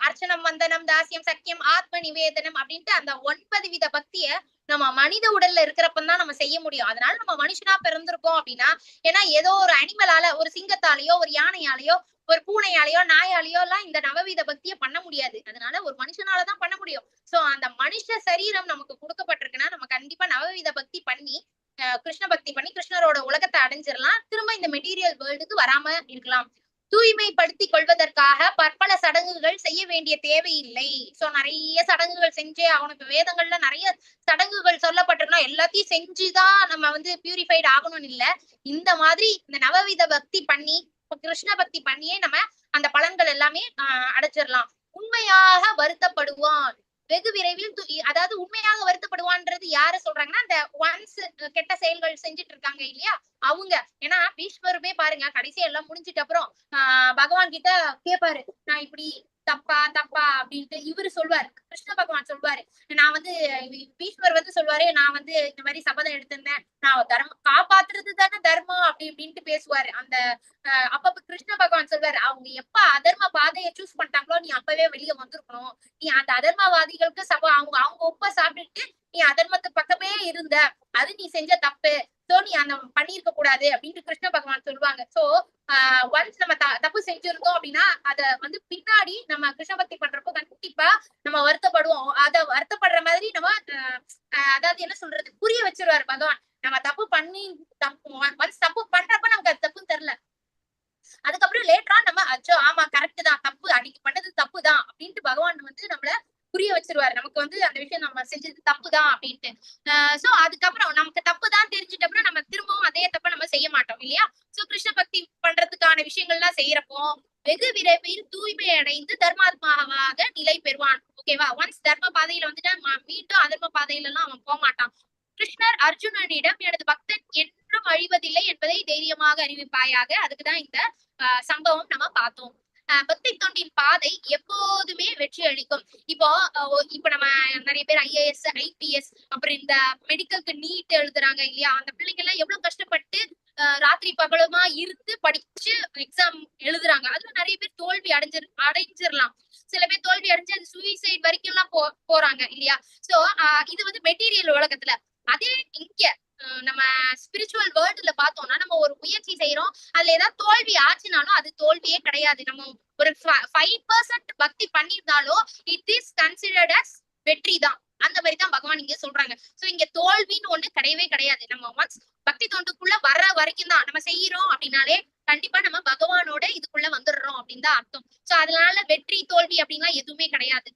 அர்ச்சனம், வந்தனம், தாசியம், சக்கியம், ஆத்ம நிவேதனம் அப்படின்ட்டு அந்த 9 வித பக்திய நம்ம மனித உடல்ல இருக்கிறப்பதான் நம்ம செய்ய முடியும். அதனால நம்ம மனுஷனா பிறந்திருக்கோம் அப்படின்னா, ஏன்னா ஏதோ ஒரு அனிமலால, ஒரு சிங்கத்தாலேயோ ஒரு யானையாலேயோ ஒரு பூனையாலேயோ நாயாலேயோ எல்லாம் இந்த நவவித பக்திய பண்ண முடியாது. அதனால ஒரு மனுஷனாலதான் பண்ண முடியும். சோ அந்த மனுஷ சரீரம் நமக்கு கொடுக்கப்பட்டிருக்குன்னா நம்ம கண்டிப்பா நவவித பக்தி பண்ணி கிருஷ்ண பக்தி பண்ணி கிருஷ்ணரோட உலகத்தை அடைஞ்சிடலாம், திரும்ப இந்த மெட்டீரியல் வேர்ல்டுக்கு வராம இருக்கலாம். தூய்மைப்படுத்திக் கொள்வதற்காக பற்பல சடங்குகள் செய்ய வேண்டிய தேவையில்லை. சோ நிறைய சடங்குகள் செஞ்சே அவனுக்கு வேதங்கள்ல நிறைய சடங்குகள் சொல்லப்பட்டிருக்கோம், எல்லாத்தையும் செஞ்சுதான் நம்ம வந்து பியூரிஃபைட் ஆகணும்னு இல்ல. இந்த மாதிரி இந்த நவவித பக்தி பண்ணி கிருஷ்ண பக்தி பண்ணியே நம்ம அந்த பலன்கள் எல்லாமே அடைச்சிடலாம். உண்மையாக வருத்தப்படுவான் வெகு விரைவில் அதாவது உண்மையாக வருத்தப்படுவான்றது யாரு சொல்றாங்கன்னா, அந்த ஒன்ஸ் கெட்ட செயல்கள் செஞ்சுட்டு இருக்காங்க இல்லையா அவங்க. ஏன்னா பீஷ்மருமே பாருங்க, கடைசி எல்லாம் முடிஞ்சிட்ட அப்புறம் பகவான் கிட்ட கேட்பாரு, நான் இப்படி தப்பா தப்பா அப்படின்ட்டு இவரு சொல்வாரு, கிருஷ்ண பகவான் சொல்வாரு. நான் வந்து பீஷ்மர் வந்து சொல்வாரு, நான் வந்து இந்த மாதிரி சபதம் எடுத்திருந்தேன், நான் தர்மம் காப்பாத்துறது தானே தர்மம் அப்படி இப்படின்ட்டு பேசுவாரு. அந்த அப்ப கிருஷ்ண பகவான் சொல்வாரு, அவங்க எப்ப அதர்ம பாதையை சூஸ் பண்ணிட்டாங்களோ நீ அப்பவே வெளியே வந்திருக்கணும். நீ அந்த அதர்மவாதிகளுக்கு அவங்க உப்ப சாப்பிட்டுட்டு நீ அதர்மத்து பக்கமே இருந்த, அது நீ செஞ்ச தப்பு. சோ நீ அந்த பண்ணிருக்க கூடாது அப்படின்ட்டு கிருஷ்ண பகவான் சொல்லுவாங்க. சோ ஒன்ஸ் நம்ம தப்பு செஞ்சிருந்தோம் அப்படின்னா அத வந்து பின்னாடி நம்ம கிருஷ்ண பக்தி பண்றப்போ கண்டிப்பா நம்ம வருத்தப்படுவோம். அத வருத்தப்படுற மாதிரி நம்ம அதாவது என்ன சொல்றது, புரிய வச்சிருவாரு பகவான். நம்ம தப்பு பண்ணி ஒன்ஸ் தப்பு பண்றப்ப நமக்கு அது தப்புன்னு தெரியல, அதுக்கப்புறம் லேட்டரா நம்ம அச்சோ ஆமா கரெக்ட் தான், தப்பு அன்னைக்கு பண்ணது தப்பு தான் அப்படின்ட்டு பகவான் வந்து நம்மள புரிய வச்சிருவாரு. நமக்கு வந்து அந்த விஷயம் நம்ம செஞ்சது தப்பு தான் அப்படின்ட்டு. சோ அதுக்கப்புறம் நமக்கு தப்பு தான் தெரிஞ்சிட்ட அப்புறம் நம்ம திரும்பவும் அதே தப்ப நம்ம செய்ய மாட்டோம் இல்லையா. சோ கிருஷ்ண பக்தி பண்றதுக்கான விஷயங்கள்லாம் செய்யறப்போ வெகு விரைவில் தூய்மை அடைந்து தர்மாத்மாவாக நிலை பெறுவான். ஓகேவா. ஒன்ஸ் தர்ம பாதையில வந்துட்டா மீண்டும் அதர்ம பாதையில எல்லாம் அவன் போக மாட்டான். கிருஷ்ணர் அர்ஜுனனிடம் எனது பக்தன் என்றும் அழிவதில்லை என்பதை தைரியமாக அறிவிப்பாயாக. அதுக்குதான் இந்த சம்பவம் நம்ம பார்த்தோம். பக்தி தொண்டின் பாதை எப்போதுமே வெற்றி அளிக்கும். இப்போ நம்ம நிறைய பேர் IAS IPS அப்புறம் இந்த மெடிக்கலுக்கு நீட் எழுதுறாங்க இல்லையா, அந்த பிள்ளைங்க எல்லாம் எவ்வளவு கஷ்டப்பட்டு ராத்திரி பகலுமா இருந்து படிச்சு எக்ஸாம் எழுதுறாங்க. அதுல நிறைய பேர் தோல்வி அடைஞ்சிடலாம். சில பேர் தோல்வி அடைஞ்சு அது சூசைட் வரைக்கும் எல்லாம் போறாங்க இல்லையா. சோ இது வந்து மெட்டீரியல் உலகத்துல. அதே இங்க நம்ம ஸ்பிரிச்சுவல் வேர்ல்டுல பார்த்தோம்னா நம்ம ஒரு முயற்சி செய்யறோம், அதுல ஏதாவது தோல்வி ஆச்சுனாலும் அது தோல்வியே கிடையாது. நம்ம ஒரு 5% பக்தி பண்ணியிருந்தாலும் இட் இஸ் கன்சிடர்ட் அஸ் வெற்றி தான். அந்த மாதிரிதான் பகவான் இங்க சொல்றாங்க. சோ இங்க தோல்வின்னு ஒண்ணு கிடையவே கிடையாது. நம்ம ஒன்ஸ் பக்தி தொண்டுக்குள்ள வர்ற வரைக்கும் தான் நம்ம செய்யறோம் அப்படின்னாலே கண்டிப்பா நம்ம பகவானோட இதுக்குள்ள வந்துடுறோம் அப்படின்னு தான் அர்த்தம். சோ அதனால வெற்றி தோல்வி அப்படின்னா எதுவுமே கிடையாது.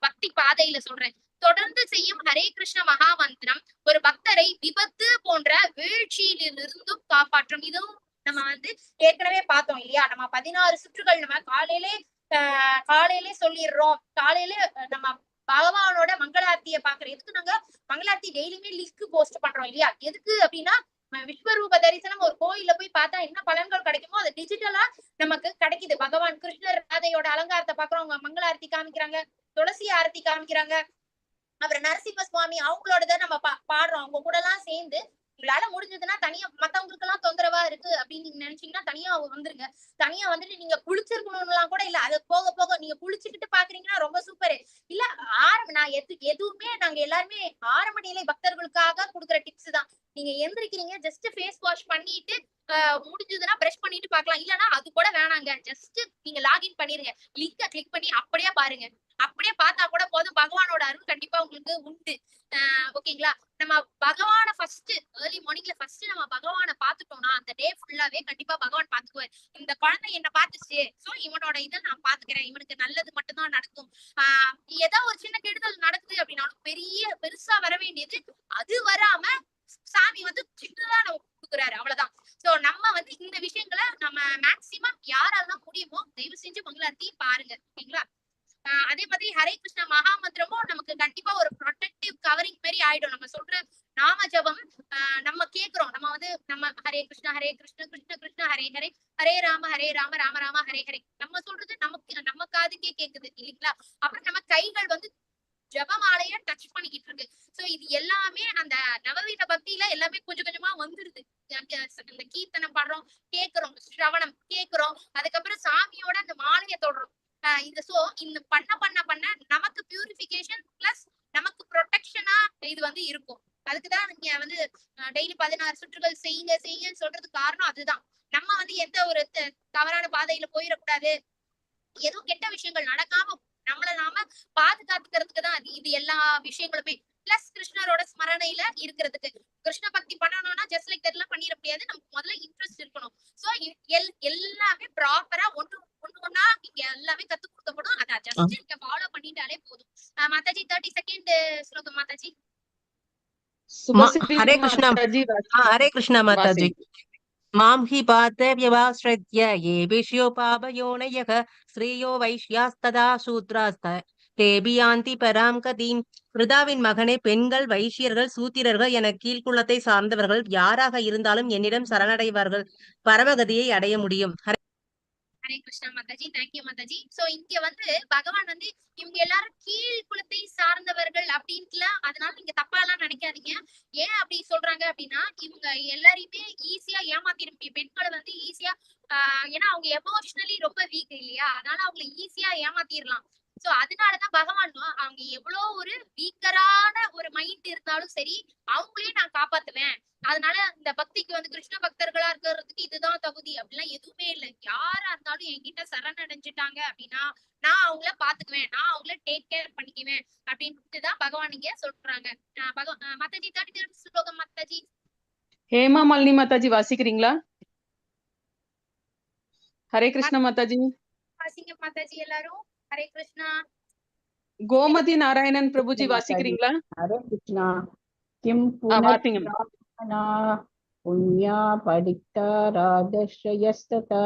பக்தி பாதையில சொல்றேன். தொடர்ந்து செய்யும் ஹரே கிருஷ்ண மகா மந்திரம் ஒரு பக்தரை விபத்து போன்ற வீழ்ச்சியிலிருந்தும் காப்பாற்றும். இதுவும் நம்ம வந்து ஏற்கனவே பார்த்தோம் இல்லையா. நம்ம 16 சுற்றுகள் நம்ம காலையிலே சொல்லிடுறோம். காலையில நம்ம பகவானோட மங்களார்த்திய பாக்குறோம். எதுக்கு நாங்க மங்களார்த்தி டெய்லியுமே லிங்க் போஸ்ட் பண்றோம் இல்லையா, எதுக்கு அப்படின்னா விஸ்வரூப தரிசனம் ஒரு கோயில போய் பார்த்தா என்ன பலன்கள் கிடைக்குமோ அது டிஜிட்டலா நமக்கு கிடைக்குது. பகவான் கிருஷ்ணர் ராதையோட அலங்காரத்தை பாக்குறோம், அவங்க மங்களார்த்தி காமிக்கிறாங்க, துளசி ஆரத்தி காமிக்கிறாங்க, அப்புறம் நரசிம்ம சுவாமி அவங்களோடதான் நம்ம பாடுறோம். அவங்க கூட எல்லாம் சேர்ந்து உங்களால முடிஞ்சதுன்னா தனியா மத்தவங்களுக்கு எல்லாம் தொந்தரவா இருக்கு அப்படின்னு நீங்க நினைச்சீங்கன்னா தனியா வந்துருங்க. தனியா வந்துட்டு நீங்க குளிச்சிருக்கணும்னு எல்லாம் கூட இல்ல, அது போக போக நீங்க குளிச்சுக்கிட்டு பாக்குறீங்கன்னா ரொம்ப சூப்பரு. இல்ல நான் எதுவுமே நாங்க எல்லாருமே ஆரம்ப நிலை பக்தர்களுக்காக கொடுக்குற டிப்ஸ் தான். நீங்க எந்திரிக்கிறீங்க, ஜஸ்ட் ஃபேஸ் வாஷ் பண்ணிட்டு முடிஞ்சதுன்னா பிரஷ் பண்ணிட்டு பாக்கலாம். இல்லன்னா அது கூட வேணாங்க, ஜஸ்ட் நீங்க லாகின் பண்ணிருங்க, லிங்க கிளிக் பண்ணி அப்படியே பாருங்க. அப்படியே பார்த்தா கூட போதும், பகவானோட அருள் கண்டிப்பா உங்களுக்கு உண்டு. ஓகேங்களா. நம்ம பகவான ஃபர்ஸ்ட் ஏர்லி மார்னிங்ல ஃபர்ஸ்ட் நம்ம பகவான பாத்துட்டோம்னா அந்த டே ஃபுல்லாவே கண்டிப்பா பகவான் பாத்துக்குவார். இந்த குழந்தை என்ன பாத்துச்சு, சோ இவனோட இதை நான் பாத்துக்கிறேன், இவனுக்கு நல்லது மட்டும்தான் நடக்கும். ஏதோ ஒரு சின்ன கெடுதல் நடக்குது அப்படின்னாலும் பெருசா வர வேண்டியது அது வராம சாமி வந்து சின்னதான் நம்ம கொடுக்குறாரு, அவ்வளவுதான். சோ நம்ம வந்து இந்த விஷயங்களை நம்ம மேக்சிமம் யாரெல்லாம் முடியுமோ தயவு செஞ்சு மங்களார்த்தி பாருங்க. ஓகேங்களா. அதே மாதிரி ஹரே கிருஷ்ண மகா மந்திரமும் நமக்கு கண்டிப்பா ஒரு ப்ரொடெக்டிவ் கவரிங் மாதிரி ஆயிடும். நம்ம சொல்ற நாம ஜபம் நம்ம கேக்குறோம், நம்ம வந்து நம்ம ஹரே கிருஷ்ண கிருஷ்ண கிருஷ்ண ஹரே ஹரே, ஹரே ராம ராம ராம ஹரே ஹரே நம்ம சொல்றது நம்ம காதுக்கே கேக்குது இல்லைங்களா. அப்புறம் நம்ம கைகள் வந்து ஜபமாலைய டச் பண்ணிக்கிட்டு இருக்கு. சோ இது எல்லாமே அந்த நவவீன பக்தியில எல்லாமே கொஞ்சம் கொஞ்சமா வந்துருது. இந்த கீர்த்தனம் பாடுறோம், கேக்குறோம், சிரவணம் கேக்குறோம், அதுக்கப்புறம் சாமியோட அந்த மாலையை தொடரும். இந்த பண்ண நமக்கு பியூரிபிகேஷன் பிளஸ் நமக்கு ப்ரொடெக்ஷனா இது வந்து இருக்கும். அதுக்குதான் நீங்க வந்து டெய்லி 16 சுற்றுகள் செய்யுங்கன்னு சொல்றதுக்கு காரணம் அதுதான். நம்ம வந்து எந்த ஒரு தவறான பாதையில போயிடக்கூடாது, எதுவும் கெட்ட விஷயங்கள் நடக்காம நம்மள நாம பாதுகாத்துக்கிறதுக்கு தான் இது எல்லா விஷயங்களுமே. பிளஸ் கிருஷ்ணரோட ஸ்மரணையில இருக்கிறதுக்கு கிருஷ்ண பக்தி பண்ணணும்னா ஜஸ்ட் லைக் தட்லாம் பண்ணிட முடியாது. நமக்கு முதல்ல இன்ட்ரெஸ்ட் இருக்கணும். சோ எல்லாமே ப்ராப்பரா ஒண்ணா இங்க எல்லாமே கத்து கொடுக்கப்படும். அதை ஜஸ்ட் நீங்க ஃபாலோ பண்ணிட்டாலே போதும். மாதாஜி 30 செகண்ட் ஸ்லோகம் மாதாஜி. சுபஸ்ரீ ஹரே கிருஷ்ணா. மாதாஜி ஹரே கிருஷ்ணா மாதாஜி. வாசிங்க. மாம் ஹி பாத்தவ்யவாஸ்ரத்ய ये विषयोपाभयोनयः ஸ்ரீயோ வைஷ்யாஸ்ததா சூத்ராஸ்த தேபி யாந்தி பராம் கதீம். பிருதாவின் மகனே, பெண்கள், வைஷ்யர்கள், சூத்திரர்கள் என கீழ்குலத்தை சார்ந்தவர்கள் யாராக இருந்தாலும் என்னிடம் சரணடைவார்கள், பரமகதியை அடைய முடியும். ஹரே கிருஷ்ணா மாதாஜி. தேங்க்யூ மாதாஜி. சோ இங்க வந்து பகவான் வந்து இவங்க எல்லாரும் கீழ் குலத்தை சார்ந்தவர்கள் அப்படின்ட்டுலாம், அதனால நீங்க தப்பா எல்லாம் நினைக்காதீங்க. ஏன் அப்படி சொல்றாங்க அப்படின்னா, இவங்க எல்லாரையுமே ஈஸியா ஏமாத்திட முடியும். பெண்களை வந்து ஈஸியா ஏன்னா அவங்க எமோஷனலி ரொம்ப வீக் இல்லையா, அதனால அவங்களை ஈஸியா ஏமாத்திடலாம். சோ அதனாலதான் பகவான் அவங்க எவ்வளவு ஒரு வீக்கரான ஒரு மைண்ட் இருந்தாலும் சரி, அவங்களையும் நான் காப்பாத்துவேன். அதனால இந்த பக்திக்கு வந்து கிருஷ்ண பக்தர்களா இருக்கிறதுக்கு இதுதான் தகுதி அப்படிலாம் எதுவுமே இல்லை. யாரா இருந்தாலும் என்கிட்ட சரணடைஞ்சிட்டாங்க அப்படின்னா நான் அவங்கள பாத்துக்குவேன், நான் அவங்கள டேக் கேர் பண்ணிக்குவேன் அப்படின்ட்டுதான் பகவான் இங்க சொல்றாங்க. மாதாஜி 33 ஸ்லோகம் மாதாஜி. ஹேமா மாலினி மாதாஜி வாசிக்கிறீங்களா? ஹரே கிருஷ்ணா மாதாஜி. வாசிங்க மாதாஜி எல்லாரும். ஹரே கிருஷ்ணா. கோமதி நாராயணன் பிரபுஜி வாசிக்கிறீங்களா? ஹரே கிருஷ்ணா. கிம் வாசிங்க. புனः புண்ணியா படித்தா ராஜஸ்ரயஸ்ததா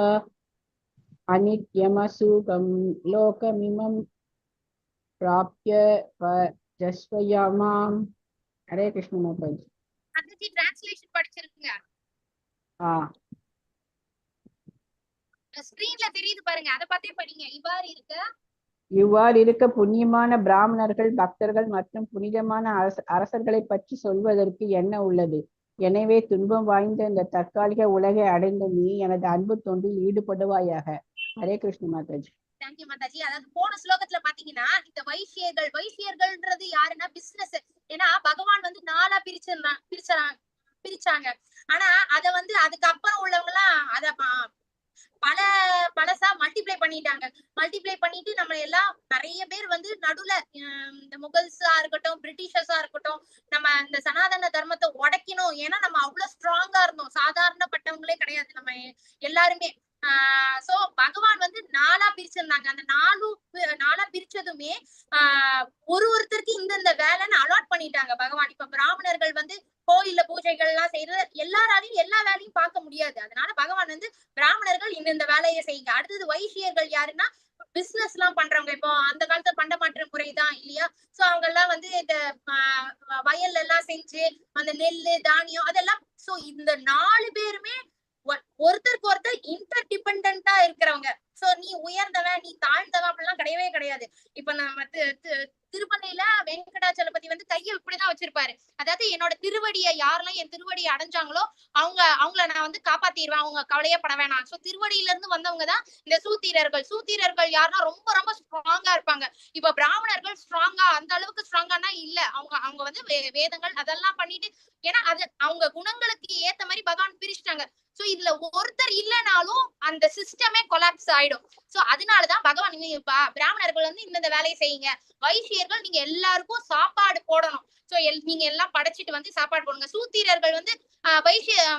அநித்யமசுகம் லோகமிமம் பிராப்ய ஜஸ்வயாமாம். ஹரே கிருஷ்ண மாதாஜி. மாதாஜி டிரான்ஸ்லேஷன் படிச்சிருக்கீங்க? ஸ்கிரீன்ல தெரியுது பாருங்க, அதை பார்த்தே படிங்க. இவ்வாறு இருக்க புண்ணியமான பிராமணர்கள், பக்தர்கள் மற்றும் புனிதமான அரசர்களை பற்றி சொல்வதற்கு என்ன உள்ளது? எனவே துன்பம் வாய்ந்த இந்த தற்காலிக உலகை அடைந்த நீ எனது அன்பு தொண்டில் ஈடுபடுவாயாக. ஹரே கிருஷ்ண மாதாஜி. தேங்க்யூ மாதாஜி. அதாவது போன ஸ்லோகத்துல பாத்தீங்கன்னா இந்த வைசியர்கள்ன்றது யாருன்னா பிசினஸ். ஏன்னா பகவான் வந்து 4ஆ பிரிச்சாங்க. ஆனா அத வந்து அதுக்கப்புறம் உள்ளவங்க எல்லாம் அத பலசா மல்டிப்ளை பண்ணிட்டு நம்ம எல்லாம் நிறைய பேர் வந்து நடுவுல இந்த முகல்ஸா இருக்கட்டும், பிரிட்டிஷர்ஸா இருக்கட்டும், நம்ம இந்த சனாதன தர்மத்தை உடைக்கணும். ஏன்னா நம்ம அவ்வளவு ஸ்ட்ராங்கா இருந்தோம், சாதாரணப்பட்டவங்களே கிடையாது நம்ம எல்லாருமே. சோ பகவான் வந்து 4ஆ பிரிச்சிருந்தாங்க. அந்த 4ஆ பிரிச்சதுமே ஒருத்தருக்கு இந்த வேலைன்னு அலாட் பண்ணிட்டாங்க பகவான். இப்ப பிராமணர்கள் வந்து கோயில்ல பூஜைகள் எல்லாம் செய்யறது எல்லாராலையும் எல்லா வேலையும் பார்க்க முடியாது. அதனால பகவான் வந்து பிராமணர்கள் இந்த வேலையை செய்யுங்க. அடுத்தது வைசியர்கள் யாருன்னா பிசினஸ் எல்லாம் பண்றவங்க. இப்போ அந்த காலத்துல பண்டமாற்று முறைதான் இல்லையா, சோ அவங்க எல்லாம் வந்து இந்த வயல் எல்லாம் செஞ்சு அந்த நெல்லு தானியம் அதெல்லாம். சோ இந்த 4 பேருமே ஒருத்தருக்கு ஒருத்தர் இன்டர் டிபெண்டா இருக்கிறவங்க. சோ நீ உயர்ந்தவன், நீ தாழ்ந்தவன் அப்படிலாம் கிடையவே கிடையாது. இப்ப நம்ம திருப்பதியில வெங்கடாச்சலபதி வந்து கையை இப்படிதான் வச்சிருப்பாரு. அதாவது என்னோட திருவடியை யாரெல்லாம் என் திருவடியை அடைஞ்சாங்களோ அவங்கள நான் வந்து காப்பாத்திடுவேன், அவங்க கவலையே பட வேணாம். சோ திருவடியில இருந்து வந்தவங்கதான் இந்த சூத்திரர்கள் யாருன்னா ரொம்ப ரொம்ப ஸ்ட்ராங்கா இருப்பாங்க. இப்ப பிராமணர்கள் ஸ்ட்ராங்கா அந்த அளவுக்கு ஸ்ட்ராங்கானா இல்ல. அவங்க வந்து வேதங்கள் அதெல்லாம் பண்ணிட்டு, ஏன்னா அது அவங்க குணங்களுக்கு ஏத்த மாதிரி பகவான் பிரிச்சுட்டாங்க. சோ இதுல ஒருத்தர் இல்லைனாலும் அந்த சிஸ்டமே கொலாப்ஸ் ஆயிடும். சோ அதனாலதான் பகவான் பிராமணர்கள் வந்து இந்த வேலையை செய்யுங்க, வைசியர்கள் நீங்க எல்லாருக்கும் சாப்பாடு போடணும். சோ நீங்க எல்லாம் படைச்சிட்டு வந்து சாப்பாடு போடுங்க. சூத்திரர்கள் வந்து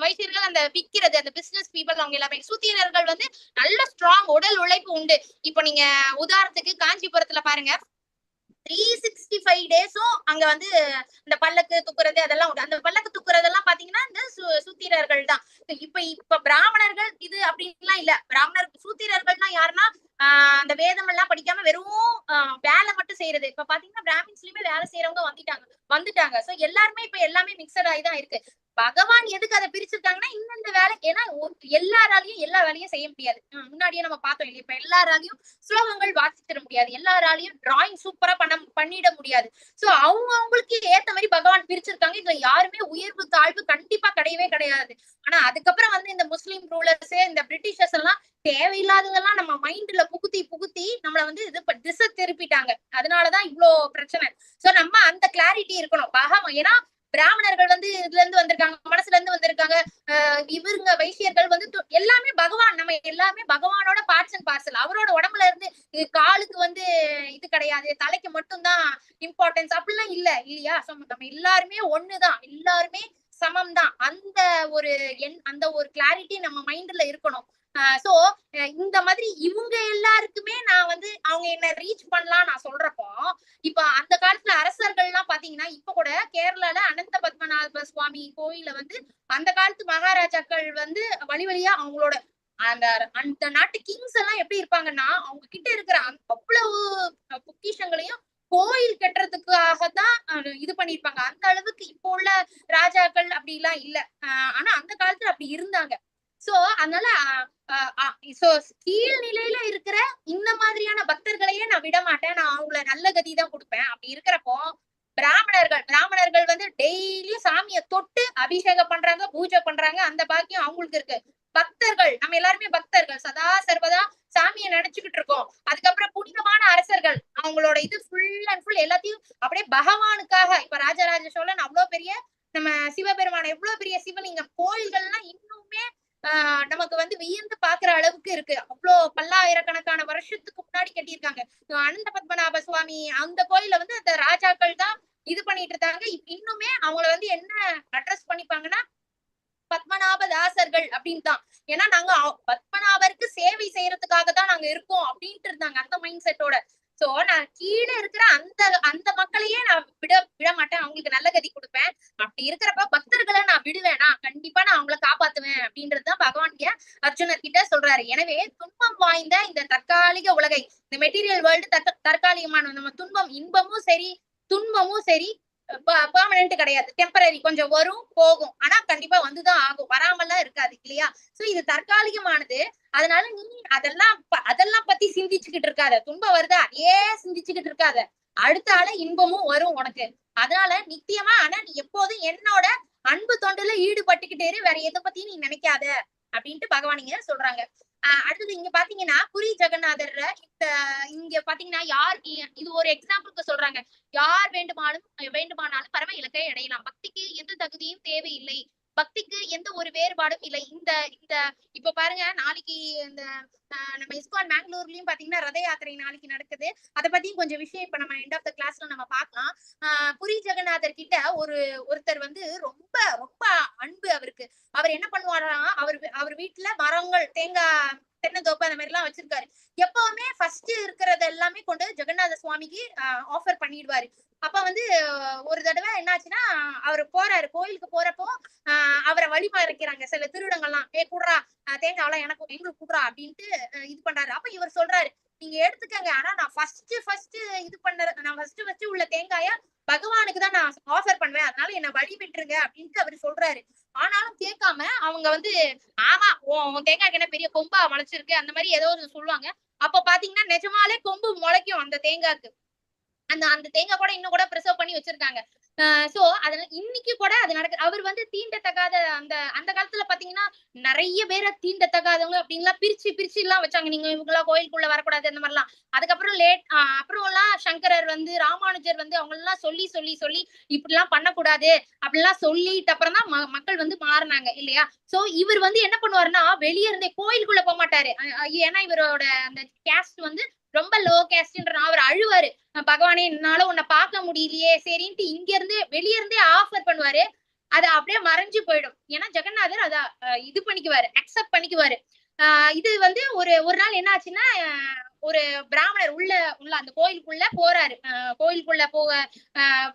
வைசியர்கள் அந்த விக்கிறது, அந்த பிசினஸ் பீப்புள், அவங்க எல்லாமே. சூத்திரர்கள் வந்து நல்ல ஸ்ட்ராங் உடல் உழைப்பு உண்டு. இப்ப நீங்க உதாரணத்துக்கு காஞ்சிபுரத்துல பாருங்க, 365 டேஸும் அங்க வந்து இந்த பல்லக்கு தூக்குறது அதெல்லாம் உண்டு. அந்த பல்லக்கு தூக்குறதெல்லாம் பாத்தீங்கன்னா இந்த சூத்திரர்கள் தான். இப்ப பிராமணர்கள் இது அப்படின்லாம் இல்ல. சூத்திரர்கள்னா யாருன்னா அந்த வேதம் எல்லாம் படிக்காம வெறும் வேலை மட்டும் செய்யறது. இப்ப பாத்தீங்கன்னா பிராமின்ஸ்லயுமே வேலை செய்யறவங்க வந்துட்டாங்க. சோ எல்லாருமே இப்ப எல்லாமே மிக்சட் ஆகிதான் இருக்கு. பகவான் எதுக்கு அதை பிரிச்சிருக்காங்கன்னா இந்த வேலை, ஏன்னா எல்லாராலையும் எல்லா வேலையும் செய்ய முடியாது. முன்னாடியே நம்ம பார்த்தோம் இல்லையா, இப்ப எல்லாராலையும் ஸ்லோகங்கள் வாசித்திட முடியாது, எல்லாராலையும் டிராயிங் சூப்பரா பண்ணிட முடியாது. சோ அவங்களுக்கு ஏத்த மாதிரி பகவான் பிரிச்சிருக்காங்க. இதுல யாருமே உயர்வு தாழ்வு கண்டிப்பா கிடையவே கிடையாது. ஆனா அதுக்கப்புறம் வந்து இந்த முஸ்லிம் ரூலர்ஸ், இந்த பிரிட்டிஷர்ஸ் எல்லாம் தேவையில்லாததெல்லாம் நம்ம மைண்ட்ல புகுத்தி நம்மள வந்து திசை திருப்பிட்டாங்க. அதனாலதான் இவ்வளோ பிரச்சனை. சோ நம்ம அந்த கிளாரிட்டி இருக்கணும். ஏன்னா பிராமணர்கள் வந்து இதுல இருந்து வந்திருக்காங்க, மனசுல இருந்து வந்திருக்காங்க. இவருங்க வைசியர்கள் வந்து எல்லாமே பகவான், நம்ம எல்லாமே பகவானோட பார்ட்ஸ் அண்ட் பார்சல். அவரோட உடம்புல இருந்து காலுக்கு வந்து இது கிடையாது, தலைக்கு மட்டும்தான் இம்பார்ட்டன்ஸ் அப்படிலாம் இல்லையா. நம்ம எல்லாருமே ஒண்ணுதான், எல்லாருமே சமம் தான். அந்த ஒரு அந்த ஒரு கிளாரிட்டி நம்ம மைண்ட்ல இருக்கணும். சோ இந்த மாதிரி இவங்க எல்லாருக்குமே நான் வந்து அவங்க என்ன ரீச் பண்ணலாம் நான் சொல்றப்போ, இப்ப அந்த காலத்துல அரசர்கள் எல்லாம் பாத்தீங்கன்னா இப்ப கூட கேரளால அனந்த பத்மநாப சுவாமி கோயில வந்து அந்த காலத்து மகாராஜாக்கள் வந்து வழி வழியா அவங்களோட அந்த அந்த நாட்டு கிங்ஸ் எல்லாம் எப்படி இருப்பாங்கன்னா அவங்க கிட்ட இருக்கிற அவ்வளவு பொக்கிஷங்களையும் கோயில் கட்டுறதுக்காகத்தான் இது பண்ணிருப்பாங்க. அந்த அளவுக்கு இப்போ உள்ள ராஜாக்கள் அப்படி எல்லாம் இல்ல. ஆனா அந்த காலத்துல அப்படி இருந்தாங்க. சோ அதனால கீழ்நிலையில இருக்கிற இந்த மாதிரியான பக்தர்களையே நான் விட மாட்டேன். நான் அவங்கள நல்ல கதி தான் கொடுப்பேன். அப்படி இருக்கிறப்போ பிராமணர்கள் வந்து டெய்லியும் சாமியை தொட்டு அபிஷேகம் பண்றாங்க, பூஜை பண்றாங்க. அந்த பாக்கியம் அவங்களுக்கு இருக்கு. பக்தர்கள் நம்ம எல்லாருமே பக்தர்கள், சதா சர்வதா சாமியை நினைச்சுக்கிட்டு இருக்கோம். அதுக்கப்புறம் புனிதமான அரசர்கள் அவங்களோட இது ஃபுல் அண்ட் ஃபுல் எல்லாத்தையும் அப்படியே பகவானுக்காக. இப்ப ராஜராஜ சோழன் அவ்வளவு பெரிய நம்ம சிவபெருமான எவ்வளவு பெரிய சிவலிங்கம் கோயில்கள்லாம் இன்னுமே நமக்கு வந்து வியந்து பாக்குற அளவுக்கு இருக்கு. அவ்வளவு பல்லாயிரக்கணக்கான வருஷத்துக்கு முன்னாடி கட்டியிருக்காங்க. அனந்த பத்மநாப சுவாமி அந்த கோயில வந்து அந்த ராஜாக்கள் தான் இது பண்ணிட்டு இருக்காங்க. இன்னுமே அவங்கள வந்து என்ன அட்ரஸ் பண்ணிப்பாங்கன்னா பத்மநாபதாசர்கள் அப்படின்னு தான். ஏன்னா நாங்க பத்மநாபருக்கு சேவை செய்யறதுக்காக தான் நாங்க இருக்கோம் அப்படின்ட்டு இருந்தாங்க அந்த மைண்ட் செட்டோட. சோ நான் கீழே இருக்கிற அந்த மக்களையே நான் விட மாட்டேன். அவங்களுக்கு நல்ல கதி கொடுப்பேன். அப்படி இருக்கிறப்ப பக்தர்களை நான் விடுவேனா கண்டிப்பா நான் அவங்களை காப்பாத்துவேன் அப்படின்றதுதான் பகவான் அர்ஜுனர் கிட்ட சொல்றாரு. எனவே துன்பம் வாய்ந்த இந்த தற்காலிக உலகை, இந்த மெட்டீரியல் வேர்ல்டு தற்காலிகமான நம்ம துன்பம், இன்பமும் சரி துன்பமும் சரி பெர்மனன்ட் கிடையாது. டெம்பரரி, கொஞ்சம் வரும் போகும். ஆனா கண்டிப்பா வந்துதான் ஆகும், வராமல்லாம் இருக்காது இல்லையா? சோ இது தற்காலிகமானது. அதனால நீ அதெல்லாம் பத்தி சிந்திச்சுக்கிட்டு இருக்காத. துன்பம் வருதா அதையே சிந்திச்சுக்கிட்டு இருக்காத. அடுத்த ஆள இன்பமும் வரும் உனக்கு. அதனால நித்தியமா ஆனா நீ எப்போதும் என்னோட அன்பு தொண்டுல ஈடுபட்டுக்கிட்டே இரு, வேற எதை பத்தியும் நீ நினைக்காத அப்படின்ட்டு பகவானிங்க சொல்றாங்க. அடுத்தது இங்க பாத்தீங்கன்னா புரி ஜெகநாதர் இங்க பாத்தீங்கன்னா யார் இது ஒரு எக்ஸாம்பிளுக்கு சொல்றாங்க. யார் வேண்டுமானாலும் பரம இலக்கை அடையலாம். பக்திக்கு எந்த தகுதியும் தேவையில்லை, பக்திக்கு எந்த ஒரு வேறுபாடும் இல்லை. இந்த இப்ப பாருங்க நாளைக்கு இந்த நம்ம இஸ்கான் பெங்களூர்லயும் பாத்தீங்கன்னா ரத யாத்திரை நாளைக்கு நடக்குது. அதை பத்தியும் கொஞ்சம் விஷயம் இப்ப நம்ம எண்ட் ஆஃப் த கிளாஸ்ல நம்ம பார்க்கலாம். புரி ஜெகநாதர் கிட்ட ஒருத்தர் வந்து ரொம்ப ரொம்ப அன்பு அவருக்கு. அவர் என்ன பண்ணுவாரா, அவர் வீட்டுல மரங்கள், தேங்காய், தென்னந்தோப்பு அந்த மாதிரி எல்லாம் வச்சிருக்காரு. எப்பவுமே ஃபர்ஸ்ட் இருக்கிறது எல்லாமே கொண்டு ஜெகநாத சுவாமிக்கு ஆஃபர் பண்ணிடுவாரு. அப்ப வந்து ஒரு தடவை என்னாச்சுன்னா அவர் போறாரு கோயிலுக்கு. போறப்போ அவரை வழிமறைக்கிறாங்க சில திருடங்கள்லாம். கூடுறா தேங்காய் எங்களுக்கு கூடுறா அப்படின்ட்டு இது பண்றாரு. அப்ப இவர் சொல்றாரு, நீங்க எடுத்துக்கங்க, ஆனா நான் ஃபர்ஸ்ட் இது நான் ஃபர்ஸ்ட் உள்ள தேங்காய பகவானுக்கு தான் நான் ஆஃபர் பண்ணுவேன், அதனால என்ன வழி விட்டுருங்க அப்படின்ட்டு அவரு சொல்றாரு. ஆனாலும் கேட்காம அவங்க வந்து ஆமா உன் தேங்காய்க்கு என்ன பெரிய கொம்பா முளைச்சிருக்கு அந்த மாதிரி ஏதோ சொல்லுவாங்க. அப்ப பாத்தீங்கன்னா நிஜமாலே கொம்பு முளைக்கும் அந்த தேங்காய்க்கு. அந்த தேங்காய் கூட இன்னும் கூட ப்ரிசர்வ் பண்ணி வச்சிருக்காங்க. சோ அதனால இன்னைக்கு கூட அது நடக்குது. அவர் வந்து தீண்டத்தகாத அந்த காலத்துல பாத்தீங்கன்னா நிறைய பேரை தீண்டத்தகாதவங்க அப்படின்லாம் பிரிச்சு எல்லாம் வச்சாங்க. நீங்க இவங்கெல்லாம் கோயிலுக்குள்ள வரக்கூடாது அந்த மாதிரிலாம். அதுக்கப்புறம் அப்புறம் எல்லாம் சங்கரர் வந்து ராமானுஜர் வந்து அவங்க எல்லாம் சொல்லி இப்படி எல்லாம் பண்ணக்கூடாது அப்படிலாம் சொல்லிட்டு அப்புறம் தான் மக்கள் வந்து மாறினாங்க இல்லையா? சோ இவர் வந்து என்ன பண்ணுவாருன்னா வெளியே இருந்தே கோயிலுக்குள்ள போக மாட்டாரு. ஏன்னா இவரோட அந்த கேஸ்ட் வந்து ரொம்ப லோ கேஸ்ட்ன்ற அவர் அழுவாரு. பகவானே என்னால உன்னை பார்க்க முடியலையே சரின்ட்டு இங்க இருந்து வெளியே இருந்தே ஆஃபர் பண்ணுவாரு. அது அப்படியே மறைஞ்சு போயிடும். ஏன்னா ஜெகநாதர் அத இது பண்ணிக்குவாரு, அக்செப்ட் பண்ணிக்குவாரு. இது வந்து ஒரு நாள் என்ன ஆச்சுன்னா ஒரு பிராமணர் உள்ள அந்த கோயிலுக்குள்ள போறாரு. கோயிலுக்குள்ள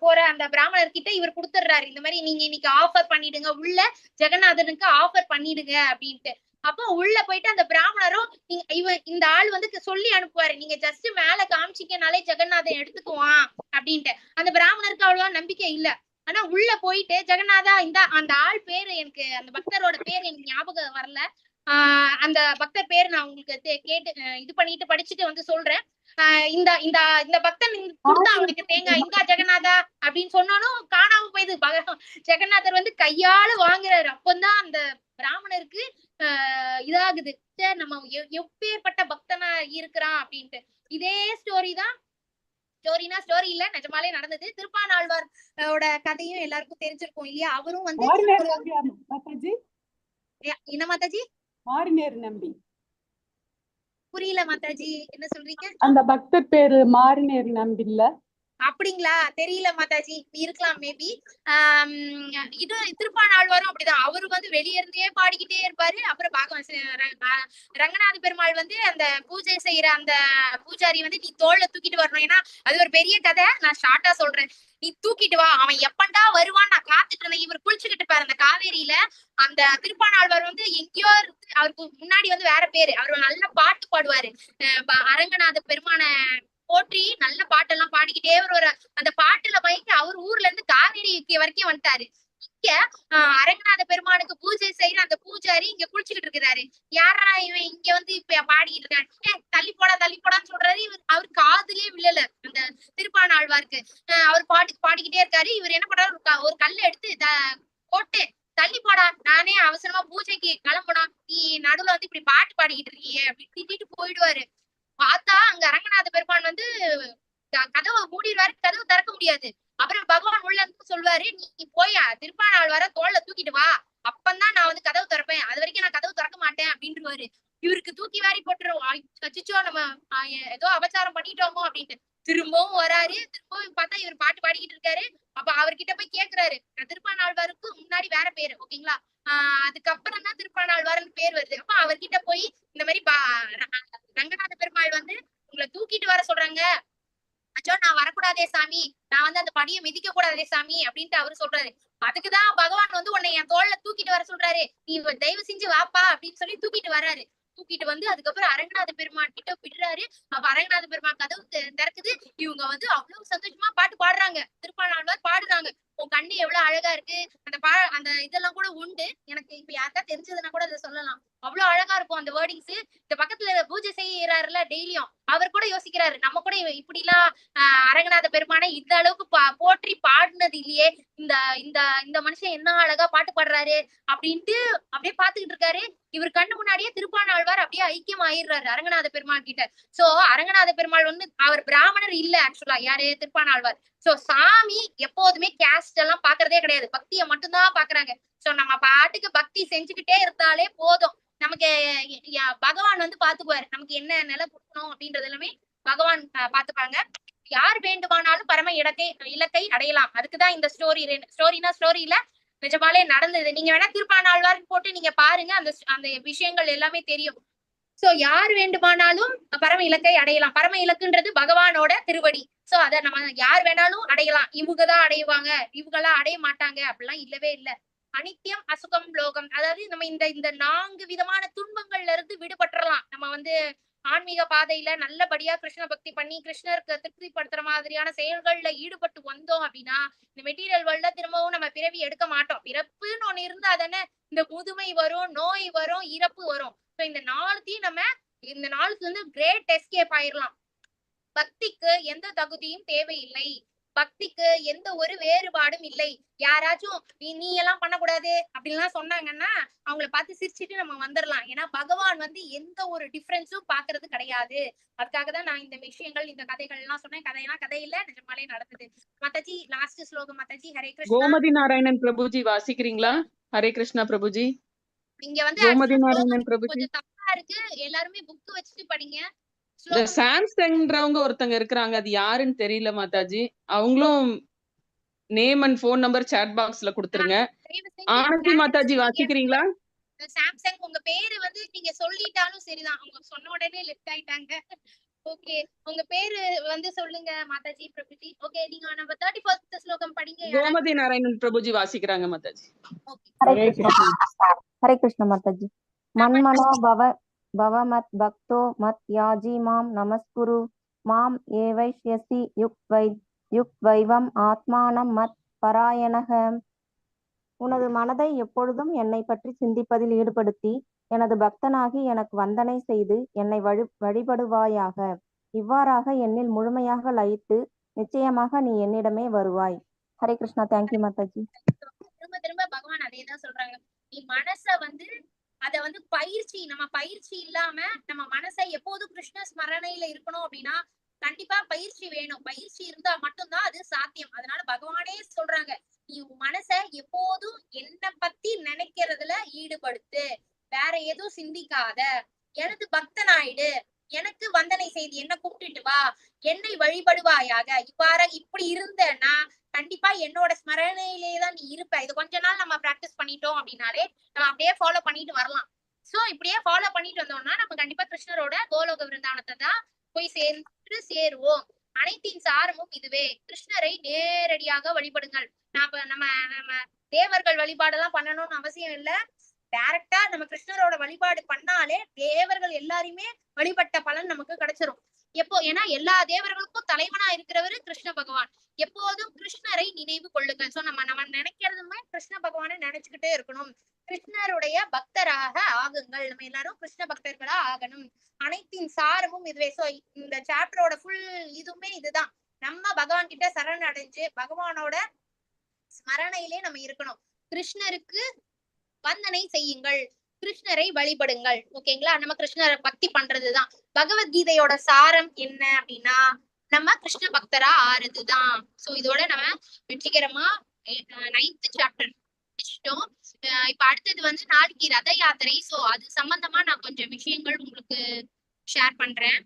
போற அந்த பிராமணர் கிட்ட இவர் கொடுத்துடுறாரு, இந்த மாதிரி நீங்க இன்னைக்கு ஆஃபர் பண்ணிடுங்க, உள்ள ஜெகநாதனுக்கு ஆஃபர் பண்ணிடுங்க அப்படின்ட்டு. அப்போ உள்ள போயிட்டு அந்த பிராமணரும் இந்த ஆள் வந்து சொல்லி அனுப்புவாரு, நீங்க ஜஸ்ட் மேல காமிச்சிக்கனாலே ஜெகநாதன் எடுத்துக்குவான் அப்படின்ட்டு. அந்த பிராமணருக்கு அவ்வளவா நம்பிக்கை இல்ல. ஆனா உள்ள போயிட்டு ஜெகநாதா அந்த ஆள் பேரு எனக்கு, அந்த பக்தரோட பேரு எனக்கு ஞாபகம் வரல, அந்த பக்தர் பேரு நான் உங்களுக்கு கேட்டு இது பண்ணிட்டு படிச்சுட்டு வந்து சொல்றேன். இந்த பக்தன் கொடுத்தா அவனுக்கு தேங்காய், இந்தா ஜெகநாதா அப்படின்னு சொன்னாலும் காணாம போயிது. ஜெகநாதர் வந்து கையால வாங்குறாரு. அப்பந்தான் அந்த பிராமணருக்கு இதாகுது, நம்ம எப்பேற்பட்ட பக்தனா இருக்கிறான் அப்படின்ட்டு. இதே ஸ்டோரி தான், ஸ்டோரி இல்ல நிஜமாலே நடந்தது. திருப்பானாழ்வாரோட கதையும் எல்லாருக்கும் தெரிஞ்சிருக்கும் இல்லையா? அவரும் வந்து என்ன மாதாஜி மாரிநேர் நம்பி, புரியல மாதாஜி என்ன சொல்றீங்க? அந்த பக்தர் பேரு மாரிநேர் நம்பி இல்ல? அப்படிங்களா? தெரியல மாதாஜி, இருக்கலாம் மேபி. இது திருப்பாணாழ்வாரும் அப்படிதான். அவரு வந்து வெளிய இருந்தே பாடிக்கிட்டே இருப்பாரு. அப்புறம் ரங்கநாத பெருமாள் வந்து அந்த பூஜை செய்யற அந்த பூஜாரி வந்து நீ தோல்ல தூக்கிட்டு வரணும். ஏன்னா அது ஒரு பெரிய கதை, நான் ஷார்ட்டா சொல்றேன். நீ தூக்கிட்டு வா, அவன் எப்பண்டா வருவான் நான் காத்துட்டு இருந்தேன். இவர் குளிச்சுக்கிட்டு இருப்பாரு அந்த காவேரியில. அந்த திருப்பாணாழ்வார் வந்து எங்கேயோ அவருக்கு முன்னாடி வந்து வேற பேரு, அவர் நல்ல பாட்டு பாடுவாரு. அரங்கநாத பெருமான போற்றி நல்ல பாட்டெல்லாம் பாடிக்கிட்டே வருவாரு. அந்த பாட்டுல பயந்து அவர் ஊர்ல இருந்து காவேரி வரைக்கும் வந்துட்டாரு. இங்க அரங்கநாத பெருமானுக்கு பூஜை செய்யற அந்த பூஜாரி இங்க குளிச்சுக்கிட்டு இருக்கிறாரு. யாரா இவன் இங்க வந்து இப்ப பாடிக்கிட்டு இருக்காரு, தள்ளி போடான்னு சொல்றாரு. அவர் காதுலயே விழல அந்த திருப்பாணாழ்வாருக்கு. அவர் பாடிக்கிட்டே இருக்காரு. இவர் என்ன பண்றாரு, ஒரு கல்லை எடுத்து போட்டு தள்ளி போடா, நானே அவசரமா பூஜைக்கு கிளம்பணும், நீ நடுவுல வந்து இப்படி பாட்டு பாடிக்கிட்டு இருக்கியே அப்படின்னு திட்டிட்டு போயிடுவாரு. பார்த்தா அங்க அரங்கநாத பெருமான் வந்து கதவை மூடிடுவாரு, கதவு திறக்க முடியாது. அப்புறம் பகவான் உள்ள இருந்து சொல்வாரு, நீ போய் திருப்பாணாழ்வார தோல்ல தூக்கிட்டு வா, அப்பந்தான் நான் வந்து கதவு திறப்பேன், அது வரைக்கும் நான் கதவு திறக்க மாட்டேன் அப்படின்ட்டுருவாரு. இவருக்கு தூக்கி வாரி போட்டுரும், அச்சோ நம்ம ஏதோ அபச்சாரம் பண்ணிட்டோமோ அப்படின்ட்டு. திரும்பவும் வராரு. திரும்பவும் பார்த்தா இவர் பாட்டு பாடிக்கிட்டு இருக்காரு. அப்ப அவர்கிட்ட போய் கேக்குறாரு, திருப்பாணாழ்வாருக்கு முன்னாடி வேற பேரு, ஓகேங்களா? அதுக்கப்புறம் தான் திருப்பாணாழ்வார்னு பேர் வருது. அப்ப அவர்கிட்ட போய் இந்த மாதிரி ரங்கநாத பெருமாள் வந்து உங்களை தூக்கிட்டு வர சொல்றாங்க, அச்சோ நான் வரக்கூடாதே சாமி, நான் வந்து அந்த படியை மிதிக்க கூடாதே சாமி அப்படின்ட்டு அவரு சொல்றாரு. அதுக்குதான் பகவான் வந்து உன்னை என் தோல்ல தூக்கிட்டு வர சொல்றாரு, நீ தயவு செஞ்சு வாப்பா அப்படின்னு சொல்லி தூக்கிட்டு வர்றாரு. தூக்கிட்டு வந்து அதுக்கப்புறம் அரங்கநாத பெருமான் கிட்ட விடுறாரு. அப்ப அரங்கநாத பெருமான் கதவு திறக்குது. இவங்க வந்து அவ்வளவு சந்தோஷமா பாட்டு பாடுறாங்க, திருப்பாணாழ்வார் பாடுறாங்க. உன் கண்ணு எவ்வளவு அழகா இருக்கு, அந்த இதெல்லாம் கூட உண்டு. எனக்கு இப்ப யாருக்கா தெரிஞ்சதுன்னா கூட அதை சொல்லலாம். அவ்வளவு அழகா இருக்கும் அந்த வேர்டிங்ஸ். இந்த பக்கத்துல பூஜை செய்யறாருல டெய்லியும், அவர் கூட யோசிக்கிறாரு, நம்ம கூட இப்படி எல்லாம் அரங்கநாத பெருமானை இந்த அளவுக்கு போற்றி பாடினது இல்லையே, இந்த இந்த இந்த மனுஷன் என்ன அழகா பாட்டு பாடுறாரு அப்படின்ட்டு அப்படியே பாத்துக்கிட்டு இருக்காரு. இவர் கண்ணு முன்னாடியே திருப்பாணாழ்வார் அப்படியே ஐக்கியம் ஆயிடுறாரு அரங்கநாத பெருமாள் கிட்ட. சோ அரங்கநாத பெருமாள் வந்து அவர் பிராமணர் இல்ல ஆக்சுவலா, யாரு, திருப்பாணாழ்வார். சோ சாமி எப்போதுமே கேஸ்ட் எல்லாம் பாக்குறதே கிடையாது, பக்தியை மட்டும்தான் பாக்குறாங்க. சோ நம்ம பாட்டுக்கு பக்தி செஞ்சுக்கிட்டே இருந்தாலே போதும், நமக்கு பகவான் வந்து பாத்துக்குவாரு. நமக்கு என்ன நிலை கொடுக்கணும் அப்படின்றது எல்லாமே பகவான் பாத்துப்பாங்க. யார் வேண்டுமானாலும் பரம இலக்கை அடையலாம். அதுக்குதான் இந்த ஸ்டோரினா நிஜமாலே நடந்தது. நீங்க வேணா திருப்பாணாழ்வார் போட்டு நீங்க பாருங்க, அந்த விஷயங்கள் எல்லாமே தெரியும். சோ யார் வேண்டுமானாலும் பரம இலக்கை அடையலாம். பரம இலக்குன்றது பகவானோட திருவடி. சோ அத நம்ம யார் வேணாலும் அடையலாம். இவங்கதான் அடைவாங்க, இவங்கெல்லாம் அடைய மாட்டாங்க அப்படிலாம் இல்லவே இல்லை. அனித்தியம் அசுகம் லோகம், அதாவது நம்ம இந்த 4 விதமான துன்பங்கள்ல இருந்து விடுபட்டுறலாம். நம்ம வந்து ஆன்மீக பாதையில நல்லபடியா கிருஷ்ண பக்தி பண்ணி கிருஷ்ணருக்கு திருப்திப்படுத்துற மாதிரியான செயல்கள்ல ஈடுபட்டு வந்தோம் அப்படின்னா இந்த மெட்டீரியல் வேர்ல்ட்ல திரும்பவும் நம்ம பிறவி எடுக்க மாட்டோம். பிறப்புன்னு ஒண்ணு இருந்தா தானே இந்த முதுமை வரும், நோய் வரும், இறப்பு வரும். இந்த 4த்தையும் நம்ம இந்த 4த்துல இருந்து கிரேட் எஸ்கேப் ஆயிரலாம். பக்திக்கு எந்த தகுதியும் தேவையில்லை, பக்திக்கு எந்த ஒரு வேறுபாடும் இல்லை. யாராச்சும் நீ எல்லாம் பண்ணக்கூடாது அப்படின்லாம் சொன்னாங்கன்னா அவங்கள பார்த்து சிரிச்சுட்டு நம்ம வந்துடலாம். ஏன்னா பகவான் வந்து எந்த ஒரு டிஃபரன்ஸும் பாக்குறது கிடையாது. அதுக்காக தான் நான் இந்த விஷயங்கள் இந்த கதைகள் எல்லாம் சொன்னேன். கதையெல்லாம் கதை இல்ல, நிஜமாலே நடந்தது. மாதாஜி லாஸ்ட் ஸ்லோகம் மாதாஜி. ஹரே கிருஷ்ணா. கோமதி நாராயணன் பிரபுஜி வாசிக்கிறீங்களா? ஹரே கிருஷ்ணா பிரபுஜி. இங்க வந்து கோமதி நாராயணன் பிரபுஜி கொஞ்சம் தப்பா இருக்கு, எல்லாருமே புக் வச்சுட்டு படிங்க. இந்த சாம்சங்ன்றவங்க ஒருத்தங்க இருக்கிறாங்க, அது யாருன்னு தெரியல மாதாஜி. அவங்களும் name and phone number chat பாக்ஸ்ல கொடுத்துருங்க. ஆனந்தி மாதாஜி வாசிக்கிறீங்களா? சாம்சங் உங்க பேரு வந்து நீங்க சொல்லிட்டாலும் சரிதான், அவங்க சொன்ன உடனே லெஃப்ட் ஆயிட்டாங்க. ஓகே, உங்க பேரு வந்து சொல்லுங்க மாதாஜி பிரபுஜி. ஓகே, நீங்க நம்ம 31st ஸ்லோகம் படிங்க. கோமதி நாராயணன் பிரபுஜி வாசிக்கிறாங்க மாதாஜி. ஹரே கிருஷ்ண மாதாஜி. மன்மனோ பவமத் பக்தோ மத் யாஜி மாம் நமஸ்குரு மாம் ஏவைஷ்யசி யுக் வைவம் ஆத்மானம் மத் பராயணக. உனது மனதை எப்பொழுதும் என்னை பற்றி சிந்திப்பதில் ஈடுபடுத்தி எனது பக்தனாகி எனக்கு வந்தனை செய்து என்னை வழிபடுவாயாக. இவ்வாறாக என்னில் முழுமையாக லயித்து நிச்சயமாக நீ என்னிடமே வருவாய். ஹரே கிருஷ்ணா. தேங்க்யூ மாதாஜி. திரும்ப திரும்ப பகவான் அதே தான் சொல்றாங்க. நீ மனச வந்து அத வந்து நம்ம பயிற்சி இல்லாம நம்ம மனசை எப்போதும் கிருஷ்ண ஸ்மரணையில இருக்கணும் அப்படின்னா கண்டிப்பா பயிற்சி வேணும். பயிற்சி இருந்தா மட்டும்தான் அது சாத்தியம். அதனால பகவானே சொல்றாங்க, நீ மனசை எப்போதும் என்ன பத்தி நினைக்கிறதுல ஈடுபடுத்து, வேற எதுவும் சிந்திக்காத, எனது பக்தனாயிடு. எனக்கு வந்தனை செய்து என்ன கூப்பிட்டுட்டு வா, என்னை வழிபடுவாயாக. இப்படி இருந்தேன்னா கண்டிப்பா என்னோட ஸ்மரணையிலேயே தான் நீ இருப்ப. இது கொஞ்ச நாள் நம்ம பிராக்டிஸ் பண்ணிட்டோம் அப்படின்னாலே நம்ம அப்படியே ஃபாலோ பண்ணிட்டு வரலாம். சோ இப்படியே ஃபாலோ பண்ணிட்டு வந்தோம்னா நம்ம கண்டிப்பா கிருஷ்ணரோட கோலோக விருந்தாவனத்தை தான் போய் சேருவோம். அனைத்தின் சாரமும் இதுவே. கிருஷ்ணரை நேரடியாக வழிபடுங்கள். நம்ம நம்ம தேவர்கள் வழிபாடெல்லாம் பண்ணணும்னு அவசியம் இல்ல. டைரக்டா நம்ம கிருஷ்ணரோட வழிபாடு பண்ணாலே தேவர்கள் எல்லாரையுமே வழிபட்ட பலன் நமக்கு கிடைச்சிரும். ஏன்னா எல்லா தேவர்களுக்கும் தலைவனா இருக்கிறவரு கிருஷ்ண பகவான். எப்போதும் கிருஷ்ணரை நினைவு கொள்ளுங்கள். சோ நம்ம நினைக்கிறதுமே கிருஷ்ண பகவானை நினைச்சுக்கிட்டே இருக்கணும். கிருஷ்ணருடைய பக்தராக ஆகுங்கள். நம்ம எல்லாரும் கிருஷ்ண பக்தர்களா ஆகணும். அனைத்தின் சாரமும் இதுவே. சோ இந்த சாப்டரோட ஃபுல் இதுவுமே இதுதான். நம்ம பகவான் கிட்ட சரண் அடைஞ்சு பகவானோட ஸ்மரணையிலே நம்ம இருக்கணும். கிருஷ்ணருக்கு வந்தனை செய்யுங்கள், கிருஷ்ணரை வழிபடுங்கள். ஓகேங்களா? நம்ம கிருஷ்ணரை பக்தி பண்றதுதான். பகவத்கீதையோட சாரம் என்ன அப்படின்னா நம்ம கிருஷ்ண பக்தரா ஆறுதுதான். சோ இதோட நம்ம வெற்றிகரமா 9th சாப்டர் முடிச்சிட்டோம். இப்ப அடுத்தது நாளைக்கு ரத யாத்திரை. சோ அது சம்பந்தமா நான் கொஞ்சம் விஷயங்கள் உங்களுக்கு ஷேர் பண்றேன்.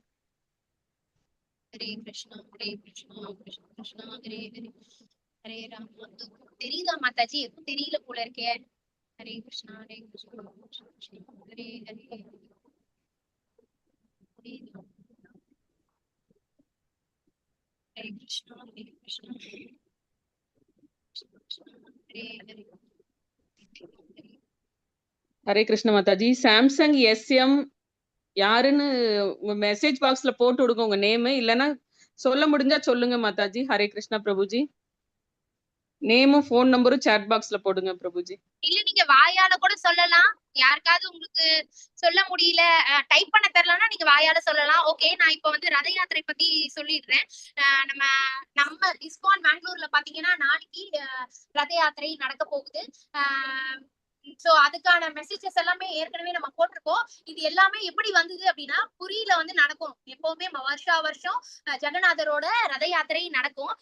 ஹரே கிருஷ்ணா ஹரே கிருஷ்ணா கிருஷ்ண கிருஷ்ணா ஹரே ஹரே ஹரே ராமா. தெரியுதா மாதாஜி? எதுவும் தெரியல போல இருக்கே. ஹரே கிருஷ்ணா ஹரே கிருஷ்ணா கிருஷ்ண கிருஷ்ணா ஹரே ஹரே ஹரே கிருஷ்ணா ஹரே கிருஷ்ணா ஹரே ஹரே. ஹரே கிருஷ்ண மாதாஜி. சாம்சங் எஸ்எம் யாருன்னு உங்க மெசேஜ் பாக்ஸ்ல போட்டு விடுங்க உங்க நேம். இல்லைன்னா சொல்ல முடிஞ்சா சொல்லுங்க மாதாஜி. ஹரே கிருஷ்ணா பிரபுஜி. நேமும் போன் நம்பரும் சாட் பாக்ஸ்ல போடுங்க பிரபுஜி. இல்ல நீங்க வாயால கூட சொல்லலாம். யாருக்காவது உங்களுக்கு சொல்ல முடியல, டைப் பண்ண தெரியலன்னா நீங்க வாயால சொல்லலாம். ஓகே, நான் இப்ப ரத யாத்திரை பத்தி சொல்லிடுறேன். நம்ம இஸ்கான் பெங்களூர்ல பாத்தீங்கன்னா நாளைக்கு ரத யாத்திரை நடக்க போகுது. சோ அதுக்கான மெசேஜஸ் எல்லாமே ஏற்கனவே நம்ம போட்டிருக்கோம். இது எல்லாமே எப்படி வந்தது அப்படின்னா புரியில நடக்கும். எப்பவுமே வருஷம் ஜெகநாதரோட ரத யாத்திரை நடக்கும்.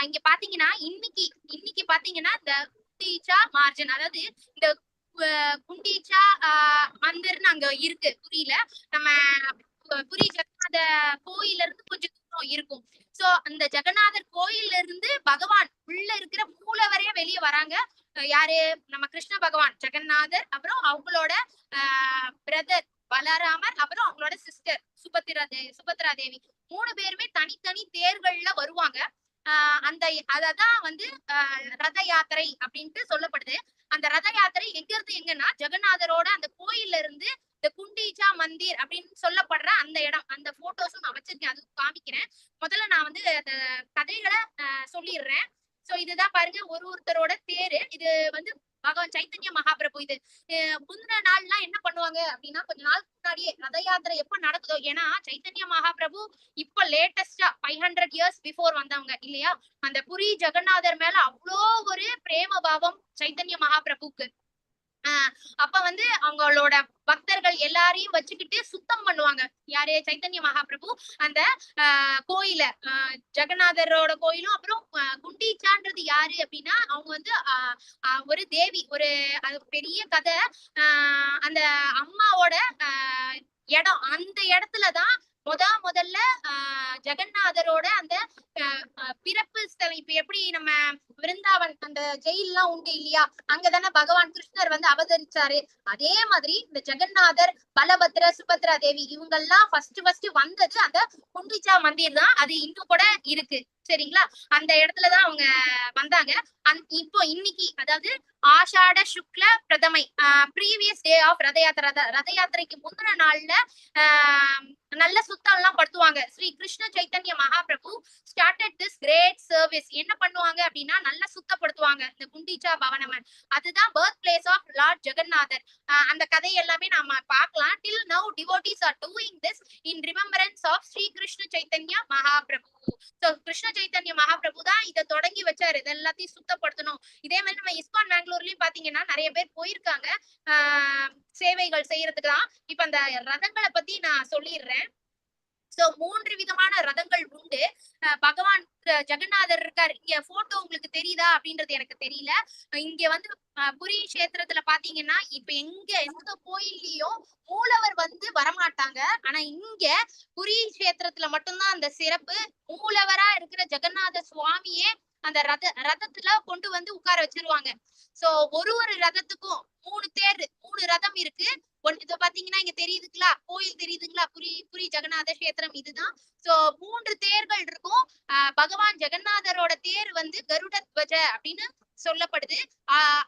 இங்க பாத்தீங்கன்னா இன்னைக்கு பாத்தீங்கன்னா இந்த குண்டீச்சா மார்ஜன், அதாவது இந்த குண்டீச்சா மந்திர்னு அங்க இருக்கு புரியில. நம்ம புரி ஜெகநாத கோயில இருந்து கொஞ்சம் தூரம் இருக்கும். சோ அந்த ஜெகநாதர் கோயில்ல இருந்து பகவான் உள்ள இருக்கிற மூளை வரைய வெளியே வராங்க. யாரு? நம்ம கிருஷ்ண பகவான் ஜெகநாதர், அப்புறம் அவங்களோட பிரதர் பலராமர், அப்புறம் அவங்களோட சிஸ்டர் சுபத்ரா தேவி 3 பேருமே தனித்தனி தேர்கள்ல வருவாங்க. அததான் ரத யாத்திரை அப்படின்ட்டு சொல்லப்படுது. அந்த ரத யாத்திரை எங்க இருந்து எங்கன்னா ஜெகநாதரோட அந்த கோயில்ல இருந்து இந்த குண்டீச்சா மந்திர் அப்படின்னு சொல்லப்படுற அந்த இடம். அந்த போட்டோஸும் நான் வச்சிருக்கேன், அது காமிக்கிறேன். முதல்ல நான் அந்த கதைகளை சொல்லிடுறேன். சோ இதுதான் பாருங்க ஒருத்தரோட தேரு. இது பகவான் சைத்தன்ய மகாபிரபு. இது முந்தின நாள்லாம் என்ன பண்ணுவாங்க அப்படின்னா கொஞ்ச நாள் முன்னாடியே ரத யாத்திரை எப்ப நடக்குதோ, ஏன்னா சைத்தன்ய மகாபிரபு இப்ப லேட்டஸ்டா 500 years பிஃபோர் வந்தவங்க இல்லையா. அந்த புரி ஜெகநாதர் மேல அவ்வளோ ஒரு பிரேம பாவம் சைத்தன்ய மகாபிரபுக்கு. அப்ப அவங்களோட பக்தர்கள் எல்லாரையும் வச்சுக்கிட்டு சுத்தம் பண்ணுவாங்க. யாரு? சைத்தன்ய மகாபிரபு அந்த கோயில, ஜெகநாதரோட கோயிலும். அப்புறம் குண்டீச்சான்றது யாரு அப்படின்னா அவங்க ஒரு தேவி. ஒரு பெரிய கதை. அந்த அம்மாவோட இடம், அந்த இடத்துலதான் முதல்ல ஜெகநாதரோட அந்த பிறப்பு ஸ்தலம். இப்ப எப்படி நம்ம விருந்தாவன் அந்த ஜெயில் எல்லாம் உண்டு இல்லையா, அங்கதானே பகவான் கிருஷ்ணர் அவதரிச்சாரு. அதே மாதிரி இந்த ஜெகநாதர், பலபத்ர, சுபத்ரா தேவி இவங்கெல்லாம் ஃபர்ஸ்ட் வந்தது அந்த குண்டீச்சா மந்திர் தான். அது இன்னும் கூட இருக்கு. சரிங்களா? அந்த இடத்துலதான் அவங்க வந்தாங்க. இப்போ இன்னைக்கு, அதாவது ஆஷாட சுக்ல பிரதமை, ப்ரீவியஸ் டே ஆஃப் ரத யாத்திரைக்கு முந்தின நாள்ல நல்ல சுத்தம் எல்லாம் படுத்துவாங்க. Sri Krishna Chaitanya Mahaprabhu started this great service. என்ன பண்ணுவாங்க அப்படின்னா நல்லா சுத்தப்படுத்துவாங்க இந்த குண்டீச்சா பவனம். அதுதான் பர்த் பிளேஸ் ஆஃப் லார்ட் ஜெகநாதர். அந்த கதை எல்லாமே நாம பார்க்கலாம். Till now devotees are doing this in remembrance of Shri Krishna Chaitanya Mahaprabhu. So Krishna Chaitanya Mahaprabhu தான் இதை தொடங்கி வச்சாரு. இது எல்லாத்தையும் சுத்தப்படுத்தணும். இதே மாதிரி நம்ம இஸ்கான் பெங்களூர்லயும் பாத்தீங்கன்னா நிறைய பேர் போயிருக்காங்க சேவைகள் செய்யறதுக்கு தான். இப்ப அந்த ரதங்களை பத்தி நான் சொல்லிடுறேன். சோ 3 விதமான ரதங்கள் உண்டு. பகவான் ஜெகநாதர் இருக்காரு. இங்க போட்டோ உங்களுக்கு தெரியுதா அப்படின்றது எனக்கு தெரியல. இங்க வந்து புரி கஷேத்திரத்துல பாத்தீங்கன்னா இப்ப எந்த கோயில்லயும் மூலவர் வந்து வரமாட்டாங்க. ஆனா இங்க புரி கஷேத்திரத்துல மட்டும்தான் அந்த சிறப்பு. மூலவரா இருக்கிற ஜெகநாத சுவாமியே அந்த ரதத்துல கொண்டு வந்து உட்கார வச்சிருவாங்க. சோ ஒரு ரதத்துக்கும் 3 ரதம் இருக்கு. இத பாத்தீங்கன்னா இங்க தெரியுதுங்களா, கோயில் தெரியுதுங்களா, புரி ஜெகநாத கஷேத்திரம் இதுதான். சோ 3 தேர்கள் இருக்கும். பகவான் ஜெகநாதரோட தேர் வந்து கருட துவஜ அப்படின்னு சொல்லப்படுது.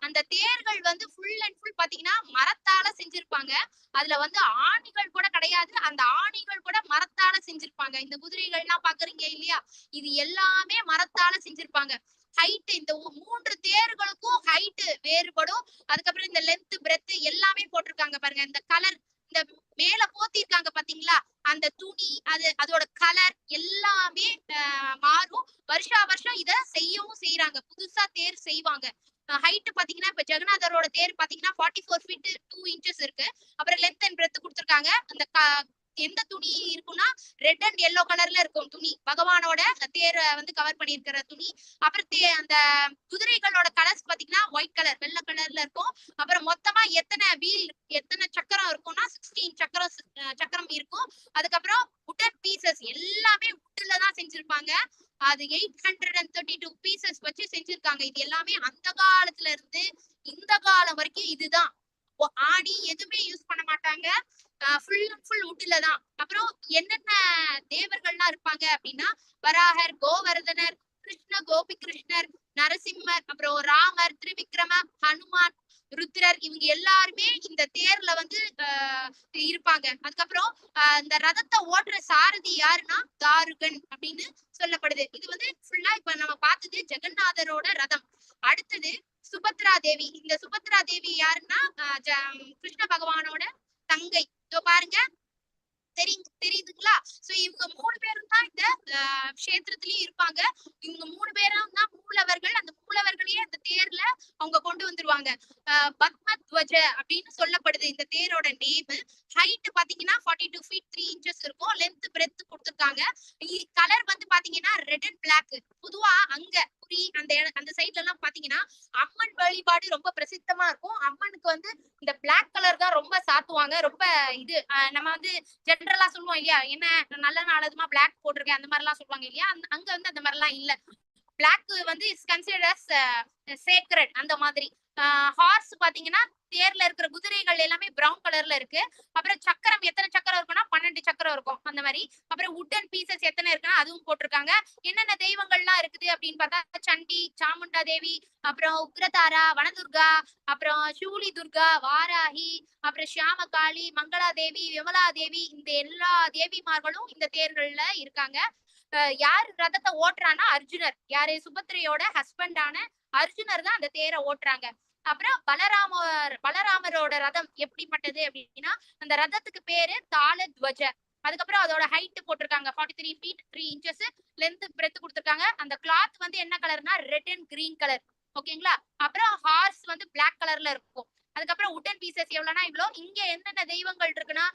அந்த தேர்கள் வந்து ஃபுல் அண்ட் ஃபுல் பாத்தீங்கன்னா மரத்தால செஞ்சிருப்பாங்க. அதுல வந்து ஆணிகள் கூட கிடையாது. அந்த ஆணிகள் கூட மரத்தால செஞ்சிருப்பாங்க. இந்த குதிரைகள் எல்லாம் பாக்குறீங்க இல்லையா, இது எல்லாமே மரத்தால செஞ்சிருப்பாங்க. ஹைட் இந்த 3 தேர்களுக்கும் ஹைட் வேறுபடும். அதுக்கப்புறம் இந்த லென்த் பிரெத் எல்லாமே போட்டிருக்காங்க பாருங்க. இந்த கலர், இந்த மேல போத்திருக்காங்க பாத்தீங்களா, அந்த துணி, அதோட கலர் எல்லாமே மாறும். வருஷம் இத செய்யவும் செய்யறாங்க. புதுசா தேர் செய்வாங்க. ஹைட் பாத்தீங்கன்னா இப்ப ஜெகநாதரோட தேர் பாத்தீங்கன்னா 44 feet 2 inches இருக்கு. அப்புறம் லென்த் அண்ட் பிரெத் கொடுத்திருக்காங்க. அந்த எந்த துணி இருக்குன்னா ரெட் அண்ட் எல்லோ கலர்ல இருக்கும் துணி. பகவானோட தேரை வந்து கவர் பண்ணிருக்கிற துணி. அப்புறம் அந்த குதிரைகளோட கலர்ஸ் பாத்தீங்கன்னா ஒயிட் கலர், வெள்ளை கலர்ல இருக்கும். அப்புறம் மொத்தமா எத்தனை சக்கரம் இருக்கும்னா 16 சக்கரம் இருக்கும். அதுக்கப்புறம் உட்டன் பீசஸ் எல்லாமே உட்ல தான் செஞ்சிருப்பாங்க. அது 832 பீசஸ் வச்சு செஞ்சிருக்காங்க. இது எல்லாமே அந்த காலத்துல இருந்து இந்த காலம் வரைக்கும் இதுதான். ஆணி எதுவுமே யூஸ் பண்ண மாட்டாங்க. ஃபுல் அண்ட் ஃபுல் உட்ல தான். அப்புறம் என்னென்ன தேவர்கள்லாம் இருப்பாங்க அப்படின்னா வராகர், கோவர்தனர், கோபி கிருஷ்ணர், நரசிம்மர், அப்புறம் ராமர், திரிவிக்ரம, ஹனுமான், ருத்ரர், இவங்க எல்லாருமே இந்த தேர்ல வந்து இருப்பாங்க. அதுக்கப்புறம் இந்த ரதத்தை ஓட்டுற சாரதி யாருன்னா தாருகன் அப்படின்னு சொல்லப்படுது. இது வந்து ஃபுல்லா இப்ப நம்ம பார்த்தது ஜெகநாதரோட ரதம். அடுத்தது சுபத்ரா தேவி. இந்த சுபத்ரா தேவி யாருன்னா கிருஷ்ண பகவானோட தங்கை. பாருங்க, தெரியுதுங்களா? சோ இவங்க 3 பேரும் தான் இந்த கஷேத்திரத்திலயும் இருப்பாங்க. இவங்க 3 பேரும் தான் மூலவர்கள். அந்த மூலவர்களையே அந்த தேர்ல அவங்க கொண்டு வந்துருவாங்க. பத்மத்வஜ அப்படின்னு சொல்லப்படுது இந்த தேரோட நேம். ஹைட் பாத்தீங்கன்னா 42 feet 3 inches இருக்கும். லென்த் பிரெத் கொடுத்திருக்காங்க. கலர் வந்து பாத்தீங்கன்னா ரெட் அண்ட் பிளாக். பொதுவா அங்க புரி அந்த சைட்ல எல்லாம் பாத்தீங்கன்னா அம்மன் வழிபாடு ரொம்ப பிரசித்தமா இருக்கும். அம்மனுக்கு வந்து இந்த பிளாக் கலர் தான் ரொம்ப சாத்துவாங்க. ரொம்ப இது நம்ம வந்து ஜென்ரலா சொல்லுவோம் இல்லையா, என்ன நல்ல நாளதுமா பிளாக் போட்டிருக்கேன் அந்த மாதிரி எல்லாம் சொல்லுவாங்க இல்லையா. அங்க வந்து அந்த மாதிரி எல்லாம் இல்ல. பிளாக் வந்து இஸ் கன்சிடர்ட் அஸ் சேக்ரெட் அந்த மாதிரி. ஹார்ஸ் பாத்தீங்கன்னா தேர்ல இருக்கிற குதிரைகள் எல்லாமே பிரவுன் கலர்ல இருக்கு. அப்புறம் சக்கரம் எத்தனை சக்கரம் இருக்குன்னா 12 சக்கரம் இருக்கும் அந்த மாதிரி. அப்புறம் உட்டன் பீசஸ் எத்தனை இருக்குன்னா அதுவும் போட்டிருக்காங்க. என்னென்ன தெய்வங்கள்லாம் இருக்குது அப்படின்னு பார்த்தா சண்டி, சாமுண்டா தேவி, அப்புறம் உக்ரதாரா, வனதுர்கா, அப்புறம் சூலி துர்கா, வாராகி, அப்புறம் சியாமகாளி, மங்களா தேவி, விமலா தேவி, இந்த எல்லா தேவிமார்களும் இந்த தேர்கள்ல இருக்காங்க. யார் ரதத்தை ஓட்டுறான்னா அர்ஜுனர். யாரு சுபத்ரையோட ஹஸ்பண்டான அர்ஜுனர் தான் அந்த தேரை ஓட்டுறாங்க. அப்புறம் பலராமரோட ரதம் எப்படிப்பட்டது அப்படின்னா அந்த ரதத்துக்கு பேரு தாளத்வஜ. அதுக்கப்புறம் அதோட ஹைட் போட்டிருக்காங்க 43 feet 3 inches. லென்த் பிரெத் கொடுத்திருக்காங்க. அந்த கிளாத் வந்து என்ன கலர்னா ரெட் அண்ட் கிரீன் கலர். ஓகேங்களா. அப்புறம் ஹார்ஸ் வந்து பிளாக் கலர்ல இருக்கும். அதுக்கப்புறம் உட்டன் பீசஸ் எவ்வளவுனா இவ்வளோ. இங்க என்னென்ன தெய்வங்கள் இருக்குன்னா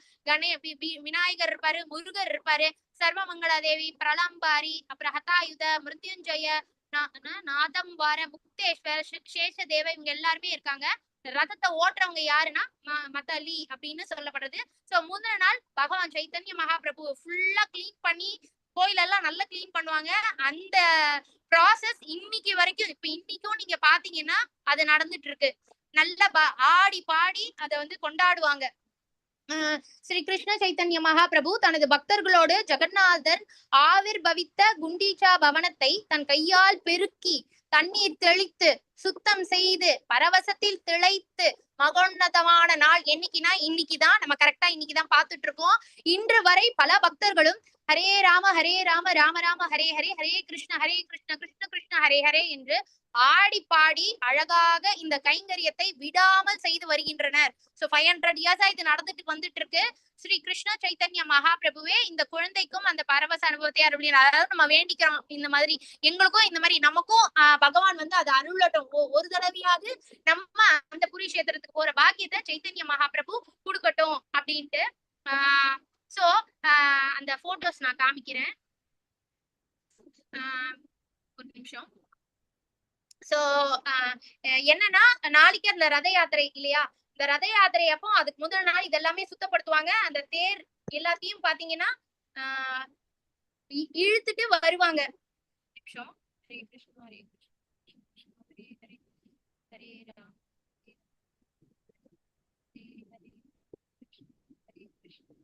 விநாயகர் இருப்பாரு, முருகர் இருப்பாரு, சர்வமங்களா தேவி, பிரலம்பாரி, அப்புறம் ஹதாயுத, மிருத்யுஞ்சய, நாதம்பார, முக்தேஸ்வர், சேஷதேவ, இவங்க எல்லாருமே இருக்காங்க. ரதத்தை ஓட்டுறவங்க யாருன்னா மதலி அப்படின்னு சொல்லப்படுறது. சோ முந்தின நாள் பகவான் சைத்தன்ய மகாபிரபு ஃபுல்லா கிளீன் பண்ணி கோயிலெல்லாம் நல்லா கிளீன் பண்ணுவாங்க. அந்த ப்ராசஸ் இன்னைக்கு வரைக்கும் இப்ப இன்னைக்கும் நீங்க பாத்தீங்கன்னா அது நடந்துட்டு இருக்கு. நல்லா ஆடி பாடி அதை வந்து கொண்டாடுவாங்க. ஸ்ரீ கிருஷ்ண சைத்தன்ய மகாபிரபு தனது பக்தர்களோடு ஜெகநாதர் ஆவிர்பவித்த குண்டீச்சா பவனத்தை தன் கையால் பெருக்கி தண்ணீர் தெளித்து சுத்தம் செய்து பரவசத்தில் திளைத்து மகோன்னதமான நாள் என்னைக்குன்னா இன்னைக்குதான். நம்ம கரெக்டா இன்னைக்குதான் பாத்துட்டு இருக்கோம். இன்று வரை பல பக்தர்களும் ஹரே ராம ராம ராம ஹரே ஹரே, ஹரே கிருஷ்ண கிருஷ்ண கிருஷ்ண ஹரே ஹரே என்று ஆடி பாடி அழகாக இந்த கைங்கரியத்தை விடாமல் செய்து வருகின்றனர். சோ 500 years இது நடந்துட்டு வந்துட்டு இருக்கு. ஸ்ரீ கிருஷ்ண சைத்தன்ய மகாபிரபுவே இந்த குழந்தைக்கும் அந்த பரவச அனுபவத்தை அருளினார். அதாவது நம்ம வேண்டிக்கிறோம் இந்த மாதிரி எங்களுக்கும் இந்த மாதிரி நமக்கும் பகவான் வந்து அது அருளட்டும். ஒரு தடவையாவது நம்ம அந்த புரி கஷேத்திரத்துக்கு போற பாக்கியத்தை சைத்தன்ய மகாபிரபு கொடுக்கட்டும் அப்படின்ட்டு. சோ அந்த போட்டோஸ் நான் காமிக்கிறேன். ஒரு நிமிஷம். சோ என்னன்னா நாளைக்கு அந்த ரத யாத்திரை இல்லையா, இந்த ரத யாத்திரை அப்போ அதுக்கு முதல் நாள் இதெல்லாமே சுத்தப்படுத்துவாங்க. அந்த தேர் எல்லாத்தையும் பாத்தீங்கன்னா இழுத்துட்டு வருவாங்க. நிமிஷம். ஹரே கிருஷ்ணா ஹரே கிருஷ்ணா ஹரே ஹரே ஹரே ராம் ஹரே கிருஷ்ணா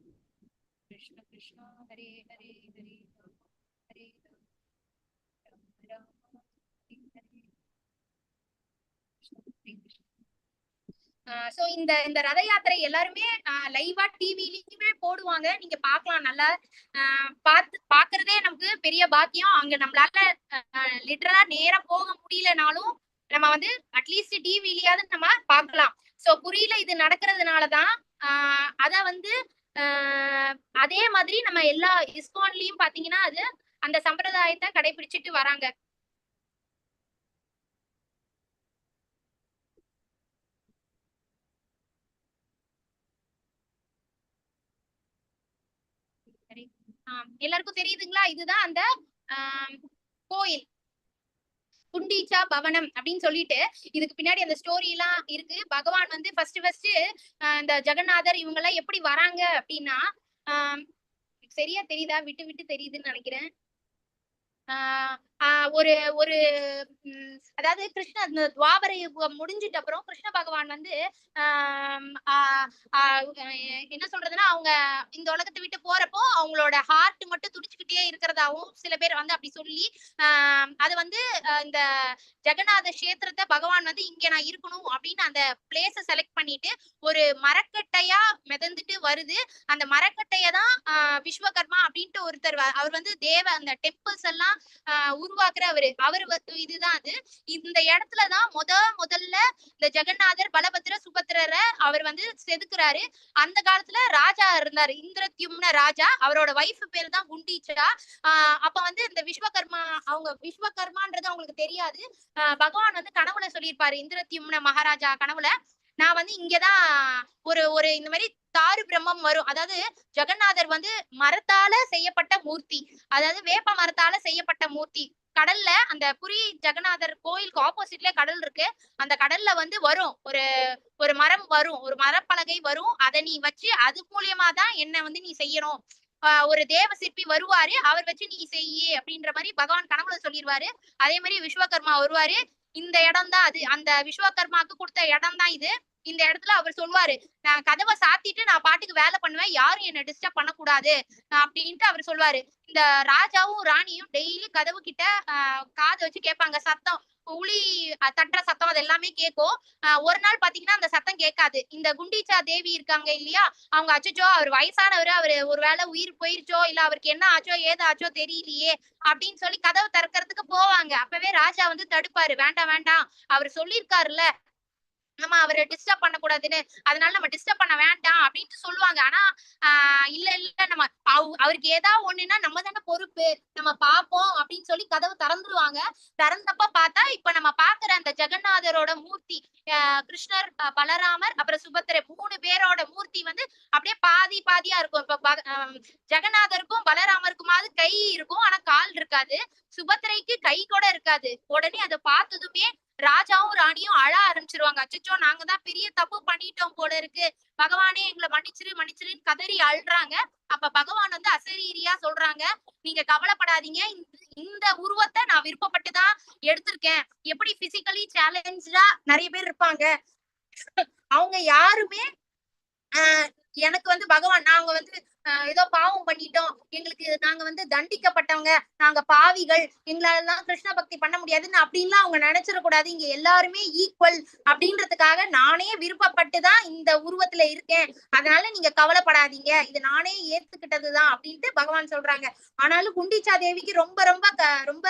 கிருஷ்ண கிருஷ்ணா ஹரே ஹரே ஹரே ராம் ஹரே ராம் ராம் ஹரே ஹரே. சோ இந்த ரத யாத்திரை எல்லாருமே லைவா டிவிலயுமே போடுவாங்க, நீங்க பாக்கலாம். நல்லா பாக்குறதே நமக்கு பெரிய பாக்கியம். அங்க நம்மளால லிட்டரலா நேரா போக முடியலனாலும் நம்ம வந்து அட்லீஸ்ட் டிவிலயாவது நம்ம பாக்கலாம். சோ புரியல இது நடக்கிறதுனாலதான் அத வந்து அதே மாதிரி நம்ம எல்லா இஸ்கான்லயும் பாத்தீங்கன்னா அது அந்த சம்பிரதாயத்தை கடைபிடிச்சிட்டு வராங்க. எல்லாருக்கும் தெரியுதுங்களா? இதுதான் அந்த கோயில் குண்டீச்சா பவனம் அப்படின்னு சொல்லிட்டு இதுக்கு பின்னாடி அந்த ஸ்டோரி எல்லாம் இருக்கு. பகவான் வந்து ஃபர்ஸ்ட் இந்த ஜெகநாதர் இவங்க எல்லாம் எப்படி வராங்க அப்படின்னா சரியா தெரியுதா? விட்டு விட்டு தெரியுதுன்னு நினைக்கிறேன். ஒரு ஒரு அதாவது கிருஷ்ண துவாபர யுகம் முடிஞ்சிட்ட அப்புறம் கிருஷ்ண பகவான் வந்து என்ன சொல்றதுன்னா அவங்க இந்த உலகத்தை விட்டு போறப்போ அவங்களோட ஹார்ட் மட்டும் துடிச்சுக்கிட்டே இருக்கிறதாவும் சில பேர் வந்து அப்படி சொல்லி அது வந்து இந்த ஜெகநாத கஷேத்திரத்தை பகவான் வந்து இங்க நான் இருக்கணும் அப்படின்னு அந்த பிளேஸ செலக்ட் பண்ணிட்டு ஒரு மரக்கட்டையா மிதந்துட்டு வருது. அந்த மரக்கட்டையை தான் விஸ்வகர்மா அப்படின்ட்டு ஒருத்தர், அவர் வந்து அந்த டெம்பிள்ஸ் எல்லாம் உருவாக்குற அவரு இதுதான் அது. இந்த இடத்துலதான் முதல்ல இந்த ஜெகநாதர் பலபத்திர சுபத்திரரை அவர் வந்து செதுக்குறாரு. அந்த காலத்துல ராஜா இருந்தாரு, இந்திரத்யும்ன ராஜா. அவரோட வைஃப் பேரு தான் குண்டீச்சா. அப்ப வந்து இந்த விஸ்வகர்மான்றது அவங்களுக்கு தெரியாது. பகவான் வந்து கனவுல சொல்லியிருப்பாரு, இந்திரத்யும்ன மகாராஜா கனவுல, நான் வந்து இங்கதான் ஒரு இந்த மாதிரி தாரு பிரம்மம் வரும். அதாவது ஜெகநாதர் வந்து மரத்தால செய்யப்பட்ட மூர்த்தி, அதாவது வேப்ப மரத்தால செய்யப்பட்ட மூர்த்தி. கடல்ல அந்த புரி ஜெகநாதர் கோயிலுக்கு ஆப்போசிட்ல கடல் இருக்கு. அந்த கடல்ல வந்து வரும் ஒரு மரம் வரும், ஒரு மரப்பலகை வரும். அதை நீ வச்சு அது மூலியமா தான் என்ன வந்து நீ செய்யணும். ஒரு தேவ சிற்பி வருவாரு, அவர் வச்சு நீ செய்ய அப்படின்ற மாதிரி பகவான் கனவுல சொல்லிடுவாரு. அதே மாதிரி விஸ்வகர்மா வருவாரு. இந்த இடம் தான் அது, அந்த விஸ்வகர்மாக்கு கொடுத்த இடம் தான் இது. இந்த இடத்துல அவர் சொல்லுவாரு, நான் கதவை சாத்திட்டு நான் பாட்டுக்கு வேலை பண்ணுவேன், யாரும் என்ன டிஸ்டர்ப் பண்ணக்கூடாது அப்படின்ட்டு அவர் சொல்லுவாரு. இந்த ராஜாவும் ராணியும் டெய்லி கதவு கிட்ட காது வச்சு கேட்பாங்க. சத்தம், உளி தட்டுற சத்தம் அது எல்லாமே கேட்கும். ஒரு நாள் பாத்தீங்கன்னா அந்த சத்தம் கேட்காது. இந்த குண்டீச்சா தேவி இருக்காங்க இல்லையா, அவங்க அச்சோ அவர் வயசானவர், அவரு ஒருவேளை உயிர் போயிருச்சோ இல்ல அவருக்கு என்ன ஆச்சோ ஏதாச்சோ தெரியலையே அப்படின்னு சொல்லி கதவை திறக்கிறதுக்கு போவாங்க. அப்பவே ராஜா வந்து தடுப்பாரு, வேண்டாம் வேண்டாம், அவர் சொல்லியிருக்காருல்ல நம்ம அவரை டிஸ்டர்ப் பண்ணக்கூடாதுன்னு, அதனால நம்ம டிஸ்டர்ப் பண்ண வேண்டாம் அப்படின்ட்டு சொல்லுவாங்க. ஆனா இல்ல நம்ம அவருக்கு ஏதாவது ஒண்ணுன்னா நம்ம தானே பொறுப்பு, நம்ம பாப்போம் அப்படின்னு சொல்லி கதவு திறந்துருவாங்க. திறந்தப்ப பார்த்தா இப்ப நம்ம பாக்குற அந்த ஜெகநாதரோட மூர்த்தி, கிருஷ்ணர், பலராமர், அப்புறம் சுபத்திரை 3 பேரோட மூர்த்தி வந்து அப்படியே பாதி பாதியா இருக்கும். இப்ப ஜெகநாதருக்கும் பலராமருக்குமாவது கை இருக்கும், ஆனா கால் இருக்காது. சுபத்திரைக்கு கை கூட இருக்காது. உடனே அதை பார்த்ததுமே ராஜாவும் ராணியும் அழ ஆரம்பிச்சிருவாங்க. அச்சோ நாங்க தான் பெரிய தப்பு பண்ணிட்டோம் போல இருக்கு, பகவானே எங்களை மன்னிச்சிருன்னு கதறி அழுறாங்க. அப்ப பகவான் வந்து அசரீரியா சொல்றாங்க, நீங்க கவலைப்படாதீங்க, இந்த உருவத்தை நான் விருப்பப்பட்டுதான் எடுத்திருக்கேன். எப்படி பிசிக்கலி சேலஞ்சா நிறைய பேர் இருப்பாங்க, அவங்க யாருமே எனக்கு வந்து பகவான் நாங்க வந்து ஏதோ பாவம் பண்ணிட்டோம், எங்களுக்கு நாங்க வந்து தண்டிக்கப்பட்டவங்க, நாங்க பாவிகள், எங்களாலதான் கிருஷ்ண பக்தி பண்ண முடியாதுன்னு அப்படின்லாம் அவங்க நினைச்சிடக்கூடாது. இங்க எல்லாருமே ஈக்குவல் அப்படின்றதுக்காக நானே விருப்பப்பட்டுதான் இந்த உருவத்துல இருக்கேன், அதனால நீங்க கவலைப்படாதீங்க, இது நானே ஏத்துக்கிட்டதுதான் அப்படின்ட்டு பகவான் சொல்றாங்க. ஆனாலும் குண்டீச்சா தேவிக்கு ரொம்ப ரொம்ப ரொம்ப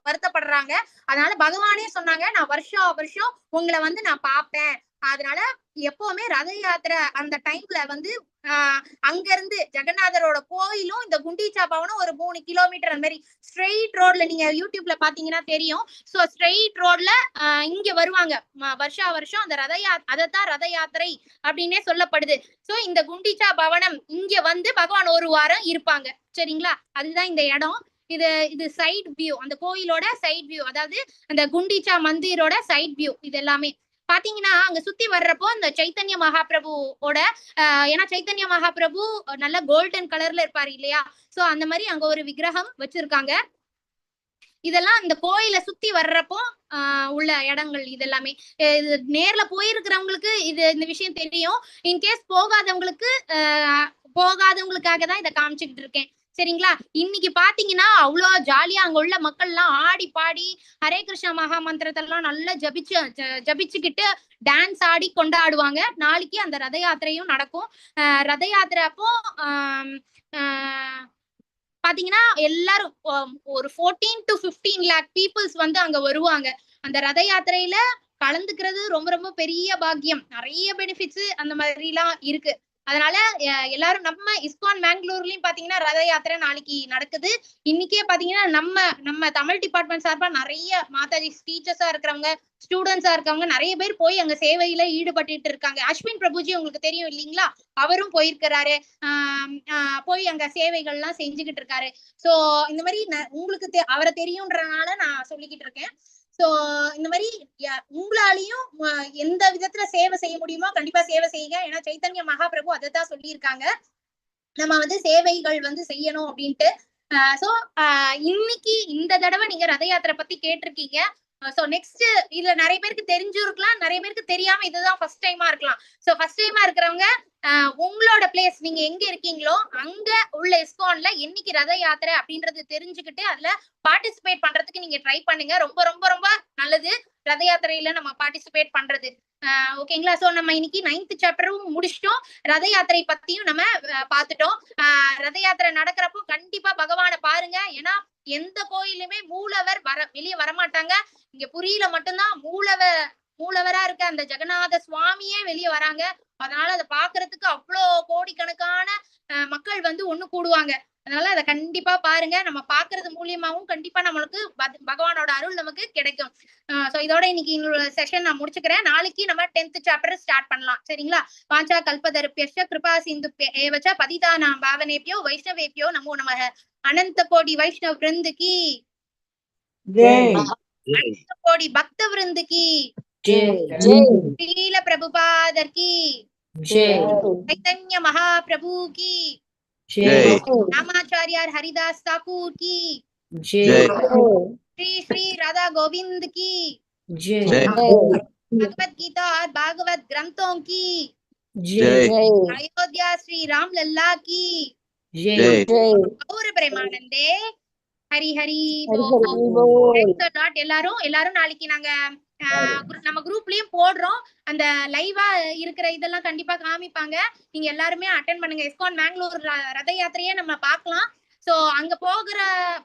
வருத்தப்படுறாங்க. அதனால பகவானே சொன்னாங்க, நான் வருஷம் உங்களை வந்து நான் பாப்பேன், அதனால எப்பவுமே ரத யாத்திரை அந்த டைம்ல வந்து அங்க இருந்து ஜெகநாதரோட கோயிலும் இந்த குண்டீச்சா பவனும் ஒரு 3 கிலோமீட்டர் அந்த மாதிரி ஸ்ட்ரெயிட் ரோட்ல நீங்க யூடியூப்ல பாத்தீங்கன்னா தெரியும். சோ ஸ்ட்ரெயிட் ரோட்ல இங்க வருவாங்க வருஷா வருஷம் அந்த அதத்தான் ரத யாத்திரை அப்படின்னே சொல்லப்படுது. சோ இந்த குண்டீச்சா பவனம் இங்க வந்து பகவான் ஒரு வாரம் இருப்பாங்க. சரிங்களா, அதுதான் இந்த இடம். இது சைட் வியூ, அந்த கோயிலோட சைட் வியூ, அதாவது அந்த குண்டீச்சா மந்திரோட சைட் வியூ. இது எல்லாமே பாத்தீங்கன்னா அங்க சுத்தி வர்றப்போ இந்த சைத்தன்ய மகாபிரபுவோட ஏன்னா சைத்தன்ய மகாபிரபு நல்ல கோல்டன் கலர்ல இருப்பாரு இல்லையா, சோ அந்த மாதிரி அங்க ஒரு விக்கிரகம் வச்சிருக்காங்க. இதெல்லாம் இந்த கோயிலை சுத்தி வர்றப்போ உள்ள இடங்கள். இது எல்லாமே இது நேர்ல போயிருக்கிறவங்களுக்கு இந்த விஷயம் தெரியும். இன்கேஸ் போகாதவங்களுக்காக தான் இதை காமிச்சுக்கிட்டு இருக்கேன். சரிங்களா, இன்னைக்கு பாத்தீங்கன்னா அவ்வளவு ஜாலியா அங்க உள்ள மக்கள் எல்லாம் ஆடி பாடி ஹரே கிருஷ்ணா மகா மந்திரத்தெல்லாம் நல்லா ஜபிச்சுக்கிட்டு டான்ஸ் ஆடி கொண்டாடுவாங்க. நாளைக்கு அந்த ரத யாத்திரையும் நடக்கும். ரத யாத்திரை அப்போ பாத்தீங்கன்னா எல்லாரும் ஒரு 14 to 15 lakh பீப்புள்ஸ் வந்து அங்க வருவாங்க. அந்த ரத யாத்திரையில கலந்துக்கிறது ரொம்ப ரொம்ப பெரிய பாக்கியம். நிறைய பெனிஃபிட்ஸ் அந்த மாதிரி எல்லாம் இருக்கு. அதனால எல்லாரும் நம்ம இஸ்கான் மேங்களூர்லயும் பாத்தீங்கன்னா ரத யாத்திரை நாளைக்கு நடக்குது. இன்னைக்கே பாத்தீங்கன்னா நம்ம தமிழ் டிபார்ட்மெண்ட் சார்பா நிறைய மாதாஜி டீச்சர்ஸா இருக்கிறவங்க, ஸ்டூடெண்ட்ஸா இருக்கவங்க நிறைய பேர் போய் அங்க சேவையில ஈடுபட்டு இருக்காங்க. அஸ்வின் பிரபுஜி உங்களுக்கு தெரியும் இல்லைங்களா, அவரும் போயிருக்கிறாரு. போய் அங்க சேவைகள் எல்லாம் செஞ்சுக்கிட்டு இருக்காரு. சோ இந்த மாதிரி உங்களுக்கு அவரை தெரியும்ன்றனால நான் சொல்லிக்கிட்டு இருக்கேன். சோ இந்த மாதிரி உங்களாலையும் எந்த விதத்துல சேவை செய்ய முடியுமோ கண்டிப்பா சேவை செய்யுங்க. ஏன்னா சைத்தன்ய மகாபிரபு அதைத்தான் சொல்லியிருக்காங்க, நம்ம வந்து சேவைகள் வந்து செய்யணும் அப்படின்ட்டு. சோ இன்னைக்கு இந்த தடவை நீங்க ரத யாத்திரை பத்தி கேட்டிருக்கீங்க. சோ நெக்ஸ்ட் இதுல நிறைய பேருக்கு தெரிஞ்சிருக்கலாம், நிறைய பேருக்கு தெரியாம இதுதான் ஃபர்ஸ்ட் டைமா இருக்கலாம். சோ ஃபர்ஸ்ட் டைமா இருக்கிறவங்க உங்களோட பிளேஸ் நீங்க எங்க இருக்கீங்களோ அங்க உள்ள இஸ்கான்ல என்னைக்கு ரத யாத்திரை அப்படின்றது தெரிஞ்சுக்கிட்டு அதுல பார்ட்டிசிபேட் பண்றதுக்கு நீங்க ட்ரை பண்ணுங்க. ரொம்ப ரொம்ப ரொம்ப நல்லது ரத யாத்திரையில நம்ம பார்ட்டிசிபேட் பண்றது. ஓகேங்களா, சோ நம்ம இன்னைக்கு 9th சாப்டரும் முடிச்சிட்டோம். ரத யாத்திரை பத்தியும் நம்ம பாத்துட்டோம். ரத யாத்திரை நடக்கிறப்போ கண்டிப்பா பகவானை பாருங்க. ஏன்னா எந்த கோயிலுமே மூலவர் வெளியே வரமாட்டாங்க. இங்க புரியில மட்டும்தான் மூலவரா இருக்க அந்த ஜெகநாத சுவாமியே வெளியே வராங்க. அதனால அதை பாக்குறதுக்கு அவ்வளோ கோடிக்கணக்கான மக்கள் வந்து ஒண்ணு கூடுவாங்க. அதனால அதை கண்டிப்பா பாருங்க. நம்ம பாக்குறது மூலியமாவும் கண்டிப்பா நம்மளுக்கு பகவானோட அருள் நமக்கு கிடைக்கும். சோ இதோட இன்னைக்கு செஷன் நான் முடிச்சுக்கிறேன். நாளைக்கு நம்ம 10th சாப்டர் ஸ்டார்ட் பண்ணலாம். சரிங்களா, வாஞ்சா கல்பதருப்யஸ்ய கிருபா சிந்துப்ய ஏவச்ச பதிதானாம் பாவனேப்யோ வைஷ்ணவேப்யோ நமோ நமஹ. அனந்த கோடி வைஷ்ணவ விருந்து கி ஜெய், அனந்த கோடி பக்த விருந்து கி ஜெய், ஸ்ரீல பிரபுபாதர் கி ஜெய், சைத்தன்ய மகாபிரபு கி ஜெய், ராமாச்சாரியார் ஹரிதாஸ் தாக்கூர் கி ஜெய், श्री श्री राधा गोविंद की जय, भगवत गीता और भागवत ग्रंथों की जय, अयोध्या श्री राम लल्ला की जय, और प्रेमानंदे हरि हरि बोल. எல்லாரும் நாளைக்கு நாங்க நம்ம குரூப்லயும் போடுறோம். அந்த லைவா இருக்கிற இதெல்லாம் கண்டிப்பா காமிப்பாங்க. நீங்க எல்லாருமே அட்டென்ட் பண்ணுங்க. இஸ்கான் மேங்களூர் ரத யாத்திரையே நம்ம பார்க்கலாம். சோ அங்க போகிற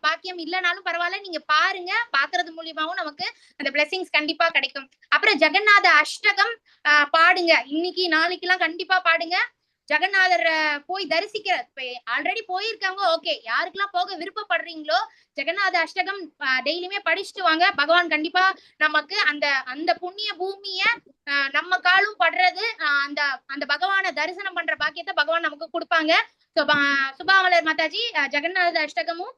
பாக்கியம் இல்லைனாலும் பரவாயில்ல, நீங்க பாருங்க. பாக்குறது மூலியமாவும் நமக்கு அந்த பிளெஸிங்ஸ் கண்டிப்பா கிடைக்கும். அப்புறம் ஜெகநாத அஷ்டகம் பாடுங்க. இன்னைக்கு நாளைக்கு எல்லாம் கண்டிப்பா பாடுங்க. ஜெகநாதர் போய் தரிசிக்கிற ஆல்ரெடி போயிருக்காங்க, ஓகே. யாருக்கெல்லாம் போக விருப்பப்படுறீங்களோ ஜெகநாத அஷ்டகம் டெய்லியுமே படிச்சுட்டு வாங்க. பகவான் கண்டிப்பா நமக்கு அந்த புண்ணிய பூமிய நம்ம காலும் படுறது அந்த பகவானை தரிசனம் பண்ற பாக்கியத்தை பகவான் நமக்கு கொடுப்பாங்க. சுபாமலர் மாதாஜி ஜெகநாத அஷ்டகமும்